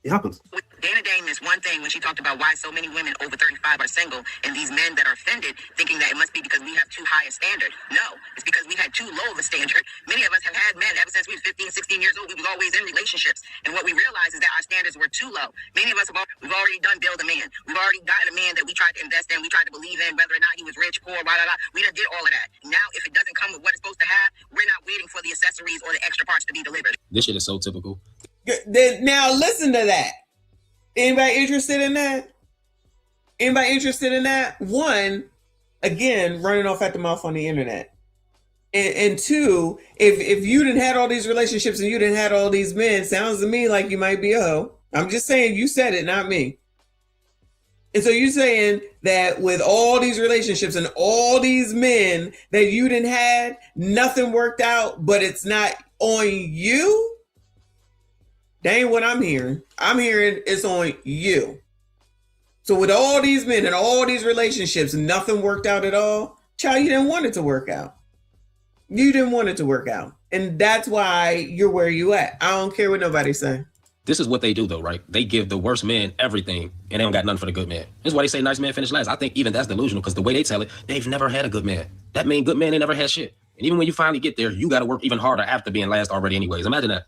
It happens. Dana Dane missed one thing when she talked about why so many women over 35 are single, and these men that are offended thinking that it must be because we have too high a standard. No, it's because we had too low of a standard. Many of us have had men ever since we were 15, 16 years old. We was always in relationships, and what we realized is that our standards were too low. Many of us we've already done build a man. We've already gotten a man that we tried to invest in, we tried to believe in, whether or not he was rich, poor, blah, blah, blah. We done did all of that. Now, if it doesn't come with what it's supposed to have, we're not waiting for the accessories or the extra parts to be delivered. This shit is so typical. Now listen to that. Anybody interested in that? Anybody interested in that? One, again, running off at the mouth on the internet. And two, if you didn't had all these relationships and you didn't had all these men, sounds to me like you might be a hoe. I'm just saying, you said it, not me. And so you're saying that with all these relationships and all these men that you didn't had, nothing worked out, but it's not on you? That ain't what I'm hearing. I'm hearing it's on you. So with all these men and all these relationships, nothing worked out at all. Child, you didn't want it to work out. You didn't want it to work out. And that's why you're where you at. I don't care what nobody's saying. This is what they do though, right? They give the worst men everything and they don't got nothing for the good man. This is why they say nice men finish last. I think even that's delusional because the way they tell it, they've never had a good man. That mean good man, they never had shit. And even when you finally get there, you got to work even harder after being last already anyways. Imagine that.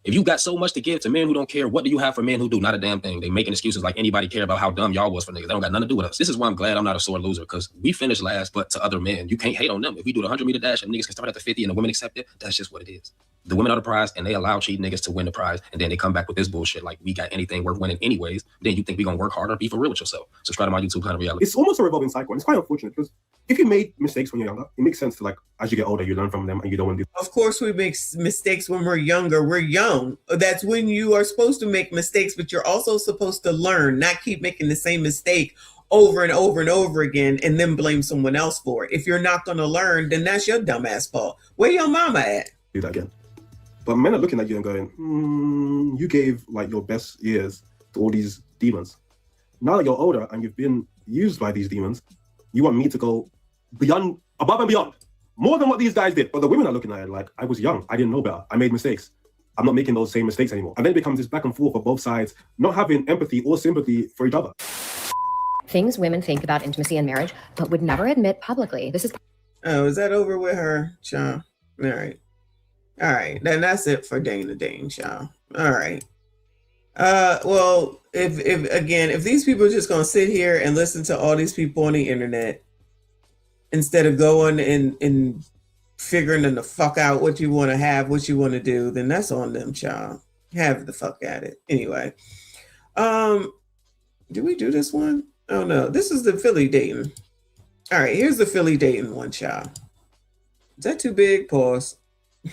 If you got so much to give to men who don't care, what do you have for men who do? Not a damn thing. They making excuses like anybody care about how dumb y'all was for niggas. They don't got nothing to do with us. This is why I'm glad I'm not a sore loser because we finished last, but to other men, you can't hate on them. If we do the 100-meter dash and niggas can start at the 50 and the women accept it, that's just what it is. The women are the prize and they allow cheating niggas to win the prize. And then they come back with this bullshit like we got anything worth winning anyways. Then you think we gonna work harder? Be for real with yourself. Subscribe to my YouTube Kind of Reality. It's almost a revolving cycle. And it's quite unfortunate because if you made mistakes when you're younger, it makes sense to like, as you get older, you learn from them and you don't want to do. Of course we make mistakes when we're younger. We're young. That's when you are supposed to make mistakes, but you're also supposed to learn, not keep making the same mistake over and over and over again and then blame someone else for it. If you're not going to learn, then that's your dumbass fault. Where your mama at? Do that again. But men are looking at you and going, you gave like your best years to all these demons. Now that you're older and you've been used by these demons, you want me to go beyond, above and beyond, more than what these guys did. But the women are looking at it like, I was young, I didn't know better, I made mistakes. I'm not making those same mistakes anymore. And then it becomes this back and forth for both sides, not having empathy or sympathy for each other. Things women think about intimacy and marriage, but would never admit publicly. This is... Oh, is that over with her, Sean? All right. All right, then that's it for Dana Dane, Sean. All right. Well, if these people are just gonna sit here and listen to all these people on the internet instead of going and figuring the fuck out what you want to have, what you want to do, then that's on them, child. Have the fuck at it. Anyway, did we do this one? Oh no, this is the Philly dating. All right, here's the Philly dating one, child. Is that too big? Pause.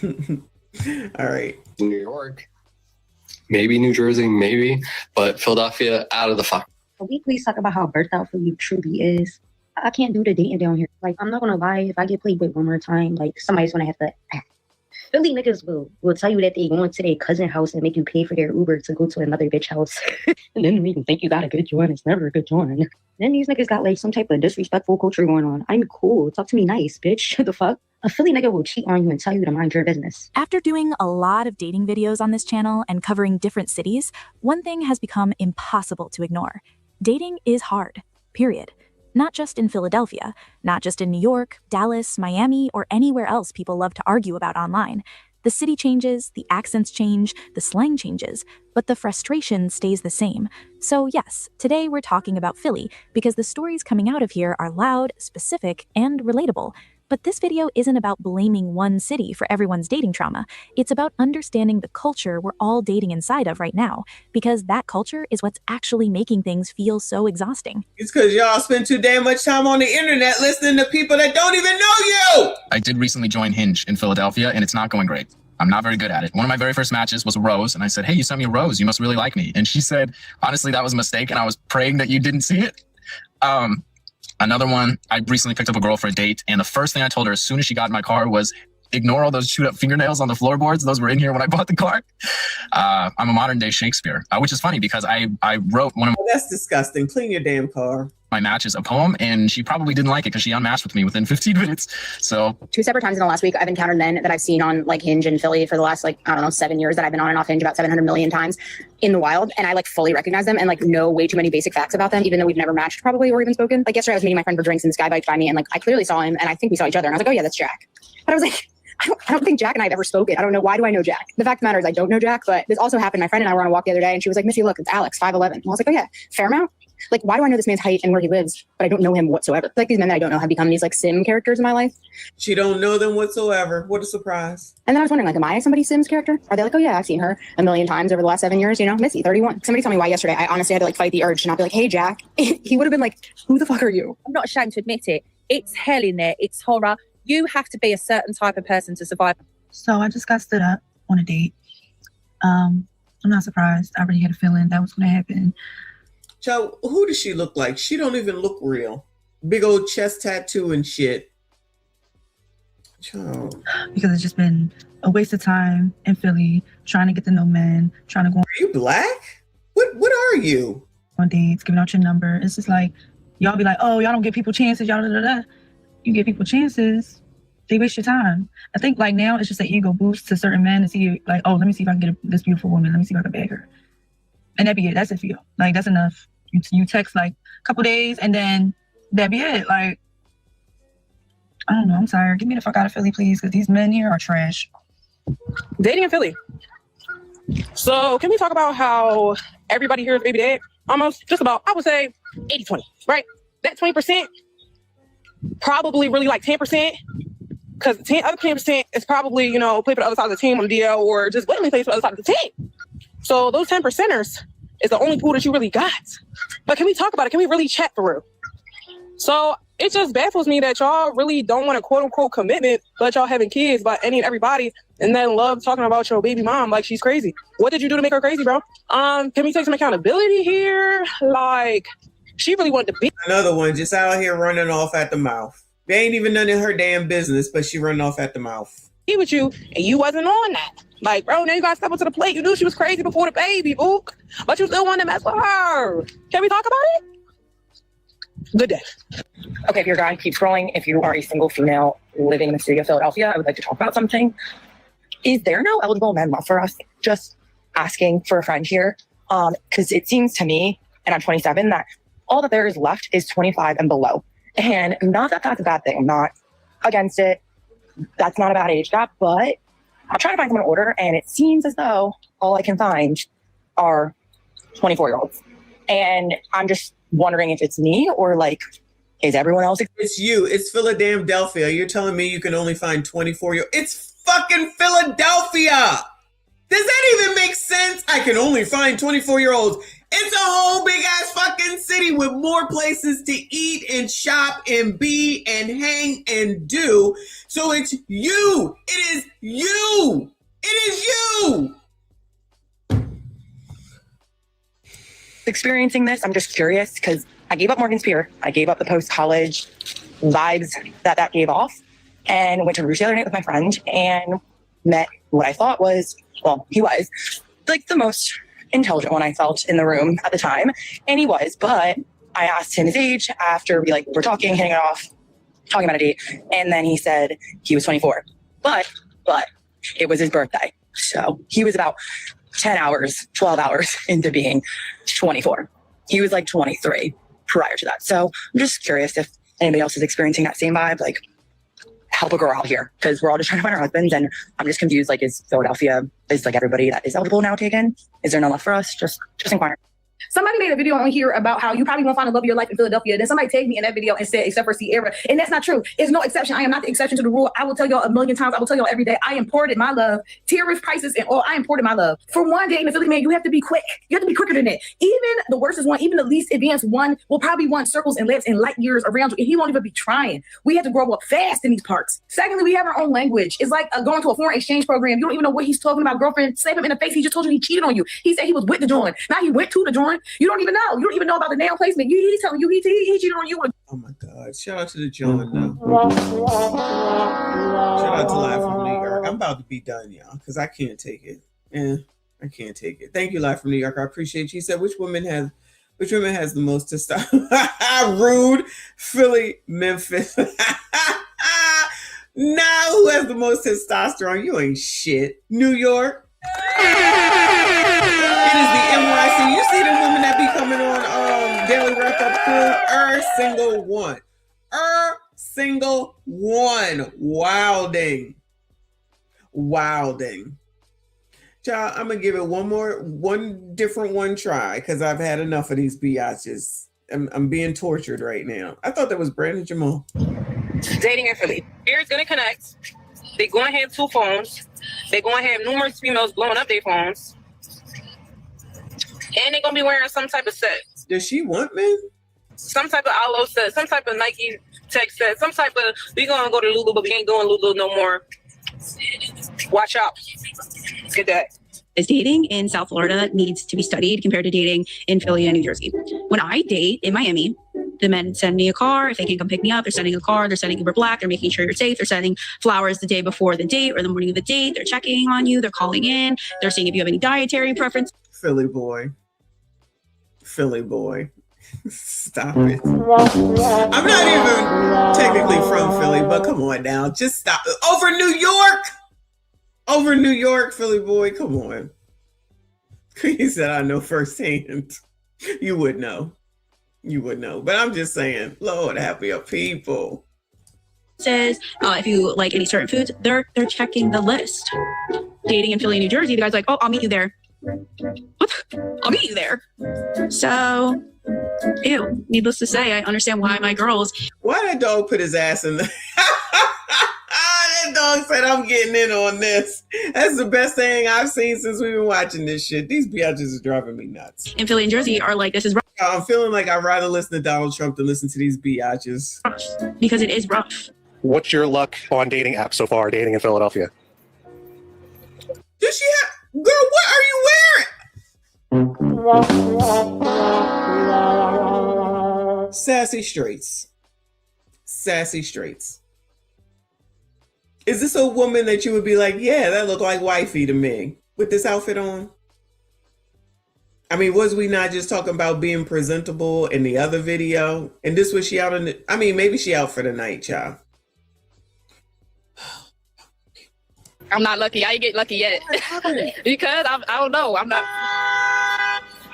All right. New York, maybe New Jersey, maybe, but Philadelphia out of the fuck. Can we please talk about how birthed out Philly truly is? I can't do the dating down here. Like, I'm not gonna lie, if I get played with one more time, like somebody's gonna have to act. Philly niggas will tell you that they going to their cousin house and make you pay for their Uber to go to another bitch house. And then you think you got a good joint. It's never a good joint. Then these niggas got like some type of disrespectful culture going on. I'm cool. Talk to me nice, bitch. The fuck? A Philly nigga will cheat on you and tell you to mind your business. After doing a lot of dating videos on this channel and covering different cities, one thing has become impossible to ignore. Dating is hard, period. Not just in Philadelphia, not just in New York, Dallas, Miami, or anywhere else people love to argue about online. The city changes, the accents change, the slang changes, but the frustration stays the same. So yes, today we're talking about Philly because the stories coming out of here are loud, specific, and relatable. But this video isn't about blaming one city for everyone's dating trauma. It's about understanding the culture we're all dating inside of right now, because that culture is what's actually making things feel so exhausting. It's because y'all spend too damn much time on the internet listening to people that don't even know you! I did recently join Hinge in Philadelphia, and it's not going great. I'm not very good at it. One of my very first matches was a rose, and I said, hey, you sent me a rose. You must really like me. And she said, honestly, that was a mistake, and I was praying that you didn't see it. Another one, I recently picked up a girl for a date, and the first thing I told her as soon as she got in my car was, ignore all those chewed up fingernails on the floorboards. Those were in here when I bought the car. I'm a modern day Shakespeare, which is funny because I wrote one of That's disgusting. Clean your damn car. my matches a poem, and she probably didn't like it because she unmatched with me within 15 minutes. So 2 separate times in the last week, I've encountered men that I've seen on like Hinge in Philly for the last 7 years that I've been on and off Hinge about 700 million times in the wild. And I fully recognize them and know way too many basic facts about them, even though we've never matched probably or even spoken. Yesterday I was meeting my friend for drinks and this guy biked by me and I clearly saw him and I think we saw each other. And I was like, oh yeah, that's Jack. But I was like, I don't think Jack and I have ever spoken. I don't know. Why do I know Jack? The fact of the matter is I don't know Jack, but this also happened. My friend and I were on a walk the other day and she was like, Missy, look, it's Alex, 5'11". And I was like, oh yeah, Fairmount? Why do I know this man's height and where he lives, but I don't know him whatsoever? These men that I don't know have become these Sim characters in my life. She don't know them whatsoever. What a surprise. And then I was wondering, am I somebody's Sims character? Are they oh yeah, I've seen her a million times over the last 7 years, Missy, 31. Somebody told me why yesterday. I honestly had to fight the urge to not be like, hey, Jack. He would have been like, who the fuck are you? I'm not ashamed to admit it. It's hell in there. It's horror. You have to be a certain type of person to survive. So I just got stood up on a date. I'm not surprised. I already had a feeling that was going to happen. Child, who does she look like? She don't even look real. Big old chest tattoo and shit. Child. Because it's just been a waste of time in Philly trying to get to know men, trying to go. Are you black? What are you? On dates, giving out your number. It's just y'all be like, oh, y'all don't give people chances. Y'all You give people chances. They waste your time. I think now it's just an ego boost to certain men to see oh, let me see if I can get this beautiful woman. Let me see if I can bag her. And that'd be it. That's it for you. That's enough. You text a couple days and then that'd be it. I don't know. I'm tired. Get me the fuck out of Philly, please, because these men here are trash. Dating in Philly. So can we talk about how everybody here is baby dad? Almost just about, I would say 80-20, right? That 20% probably really 10%. Because the other 10% is probably, play for the other side of the team on the DL or just willingly play for the other side of the team. So those 10%ers is the only pool that you really got. But can we talk about it? Can we really chat for real? So it just baffles me that y'all really don't want a quote unquote commitment, but y'all having kids by any and everybody and then love talking about your baby mom like she's crazy. What did you do to make her crazy, bro? Can we take some accountability here? She really wanted to be. Another one just out here running off at the mouth. They ain't even none of her damn business, but she running off at the mouth. Be with you, and you wasn't on that. Bro, now you gotta step up to the plate. You knew she was crazy before the baby, book. But you still want to mess with her. Can we talk about it? Good day. Okay, if your guy keeps scrolling, if you are a single female living in the city of Philadelphia, I would like to talk about something. Is there no eligible men left for us? Just asking for a friend here. Because it seems to me, and I'm 27, that all that there is left is 25 and below. And not that that's a bad thing. I'm not against it. That's not a bad age gap, but I'm trying to find someone to order, and it seems as though all I can find are 24-year-olds. And I'm just wondering if it's me or is everyone else? It's you. It's Philadelphia. You're telling me you can only find 24-year-olds. It's fucking Philadelphia. Does that even make sense? I can only find 24-year-olds. It's a whole big ass fucking city with more places to eat and shop and be and hang and do. So it's you. It is you. It is you. Experiencing this, I'm just curious because I gave up Morgan's Pier. I gave up the post-college vibes that gave off and went to Rouge the other night with my friend and met what I thought was, he was the most intelligent one I felt in the room at the time. And he was, but I asked him his age after we were talking, hitting it off, talking about a date. And then he said he was 24, but it was his birthday. So he was about 10 hours, 12 hours into being 24. He was 23 prior to that. So I'm just curious if anybody else is experiencing that same vibe, help a girl out here because we're all just trying to find our husbands. And I'm just confused. Is Philadelphia, is everybody that is eligible now taken? Is there none left for us? Just inquiring. Somebody made a video on here about how you probably won't find the love of your life in Philadelphia. Then somebody tagged me in that video and said, except for Sierra. And that's not true. It's no exception. I am not the exception to the rule. I will tell y'all a million times. I will tell y'all every day. I imported my love. Tariff prices and all. I imported my love. For one day in the Philly, man, you have to be quick. You have to be quicker than that. Even the worstest one, even the least advanced one will probably want circles and laps and light years around you. And he won't even be trying. We have to grow up fast in these parts. Secondly, we have our own language. It's like going to a foreign exchange program. You don't even know what he's talking about. Girlfriend, slap him in the face. He just told you he cheated on you. He said he was with the joint. Now he went to the joint. on. You don't even know. You don't even know about the nail placement. He's telling you he cheated on you. Oh my God. Shout out to the John though. Shout out to Live from New York. I'm about to be done, y'all, because I can't take it. I can't take it. Thank you, Live from New York. I appreciate you. He said, which woman has the most testosterone? Rude. Philly, Memphis. Now who has the most testosterone? You ain't shit. New York. It is the NYC. You see the women that be coming on Daily Wrap Up Crew? Single one. Single one. Wilding. Child, I'm gonna give it one different one try because I've had enough of these biatches. I'm being tortured right now. I thought that was Brandon Jamal. Dating in Philly. Here's gonna connect. They're going to have 2 phones. They're going to have numerous females blowing up their phones. And they're going to be wearing some type of set. Does she want men? Some type of Alo set, some type of Nike tech set, some type of, we going to go to Lulu, but we ain't doing Lulu no more. Watch out. Good day. Is dating in South Florida needs to be studied compared to dating in Philly and New Jersey. When I date in Miami, the men send me a car. If they can't come pick me up, they're sending a car. They're sending Uber Black. They're making sure you're safe. They're sending flowers the day before the date or the morning of the date. They're checking on you. They're calling in. They're seeing if you have any dietary preference. Philly boy. Stop it. I'm not even technically from Philly, but come on now. Just stop it. Over New York, Philly boy. Come on. He said, I know firsthand. You would know. But I'm just saying, Lord, have your people. Says if you like any certain foods, they're checking the list. Dating in Philly, New Jersey, the guy's like, oh, I'll meet you there. What? I'll meet you there. So, ew. Needless to say, I understand why my girls. Why that dog put his ass in the... That dog said, I'm getting in on this. That's the best thing I've seen since we've been watching this shit. These biatches are driving me nuts. In Philly and Jersey are like, this is rough. I'm feeling like I'd rather listen to Donald Trump than listen to these biatches. Because it is rough. What's your luck on dating apps so far, dating in Philadelphia? Does she have... Girl, what are you wearing? Sassy Straights. Is this a woman that you would be like, yeah, that look like wifey to me with this outfit on? I mean, was we not just talking about being presentable in the other video? And this was she out in the... I mean, maybe she out for the night, child. I'm not lucky. I ain't get lucky yet. Because I don't know. I'm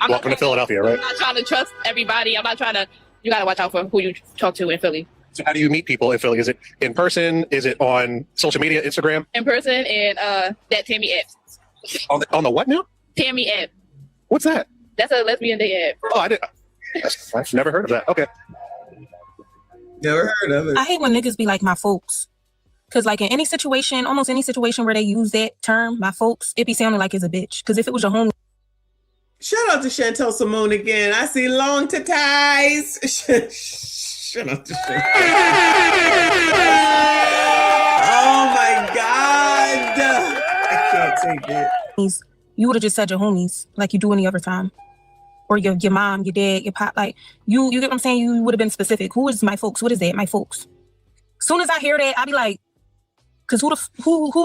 Welcome to Philadelphia, right? I'm not trying to trust everybody. I'm not trying to... You got to watch out for who you talk to in Philly. So how do you meet people in Philly? Is it in person? Is it on social media, Instagram? In person and that Tammy app. On the what now? Tammy app. What's that? That's a lesbian day app. Oh, I've never heard of that. Okay. Never heard of it. I hate when niggas be like my folks. Because like in any situation, almost any situation where they use that term, my folks, it be sounding like it's a bitch. Because if it was your homie. Shout out to Chantel Simone again. I see long to ties. Shout out to Chantel. Oh my God. I can't take it. You would have just said your homies like you do any other time. Or your mom, your dad, your pop. Like you get what I'm saying? You would have been specific. Who is my folks? What is that? My folks. As soon as I hear that, I be like, because who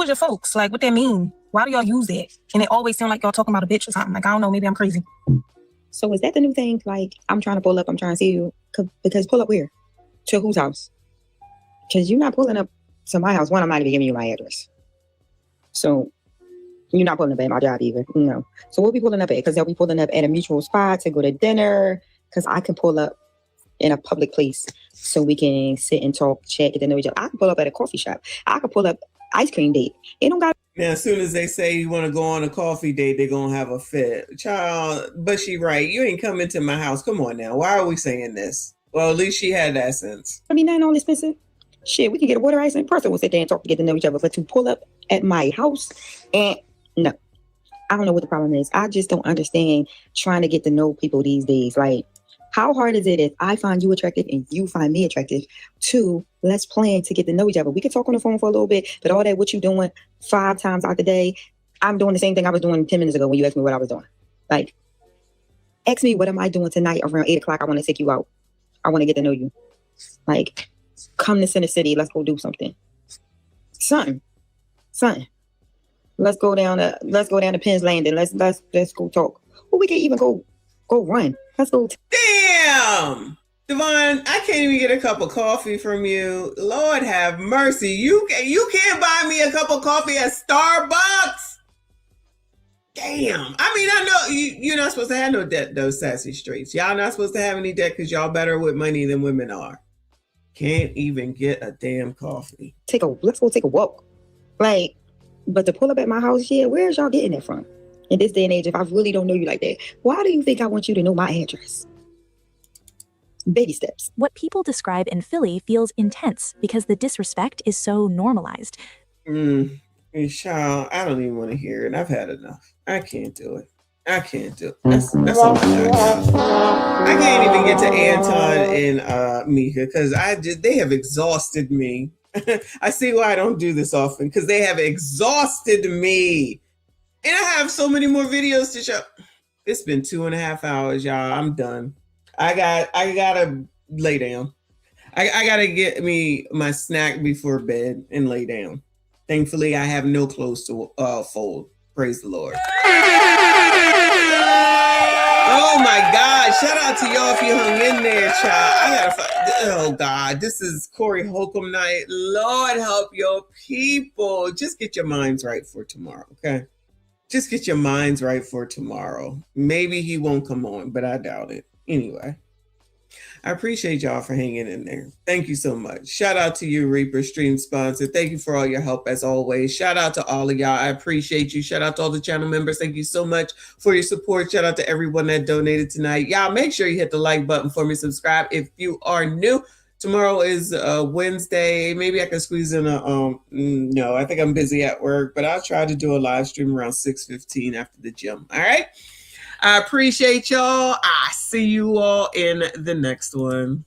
is your folks? Like, what that mean? Why do y'all use that? And it always sound like y'all talking about a bitch or something. Like, I don't know, maybe I'm crazy. So is that the new thing? Like, I'm trying to pull up, I'm trying to see you. Because pull up where? To whose house? Because you're not pulling up to my house. One, I'm not even giving you my address. So you're not pulling up at my job either. No. So we'll be pulling up at, because they'll be pulling up at a mutual spot to go to dinner. Because I can pull up in a public place so we can sit and talk, chat, get to know each other. I can pull up at a coffee shop. I can pull up ice cream date. It don't got. Now, as soon as they say you want to go on a coffee date, they're going to have a fit. Child, but she right. You ain't coming to my house. Come on now. Why are we saying this? Well, at least she had that sense. I mean, not all expensive. Shit, we can get a water ice in person. We'll sit there and talk to get to know each other. But to pull up at my house, and no. I don't know what the problem is. I just don't understand trying to get to know people these days. Like, how hard is it if I find you attractive and you find me attractive? Two, let's plan to get to know each other. We can talk on the phone for a little bit, but all that, what you doing 5 times out the day, I'm doing the same thing I was doing 10 minutes ago when you asked me what I was doing. Like, Ask me, what am I doing tonight around 8 o'clock? I want to take you out. I want to get to know you. Like, come to Center City. Let's go do something. Son. Let's go down to Penn's Landing. Let's go talk. Or we can even go run. Let's go. Damn! Devon, I can't even get a cup of coffee from you. Lord have mercy. You can't buy me a cup of coffee at Starbucks. Damn. I mean, I know you're not supposed to have no debt, those sassy streets. Y'all not supposed to have any debt because y'all better with money than women are. Can't even get a damn coffee. Let's go take a walk. Like, but to pull up at my house, yeah, where's y'all getting that from? In this day and age, if I really don't know you like that, why do you think I want you to know my address? Baby steps. What people describe in Philly feels intense because the disrespect is so normalized. Child, I don't even want to hear it. I've had enough. I can't do it. That's all I got. I can't even get to Anton and Mika because they have exhausted me. I see why I don't do this often, because they have exhausted me. And I have so many more videos to show. It's been 2.5 hours, y'all. I'm done. I gotta lay down. I gotta get me my snack before bed and lay down. Thankfully, I have no clothes to fold. Praise the Lord. Oh my God. Shout out to y'all if you hung in there, child. Oh God, this is Corey Holcomb night. Lord help your people. Just get your minds right for tomorrow, okay? Just get your minds right for tomorrow. Maybe he won't come on, but I doubt it. Anyway, I appreciate y'all for hanging in there. Thank you so much. Shout out to you, Reaper, stream sponsor. Thank you for all your help as always. Shout out to all of y'all. I appreciate you. Shout out to all the channel members. Thank you so much for your support. Shout out to everyone that donated tonight. Y'all make sure you hit the like button for me. Subscribe if you are new. Tomorrow is Wednesday. Maybe I can squeeze in no, I think I'm busy at work, but I'll try to do a live stream around 6:15 after the gym. All right. I appreciate y'all. I see you all in the next one.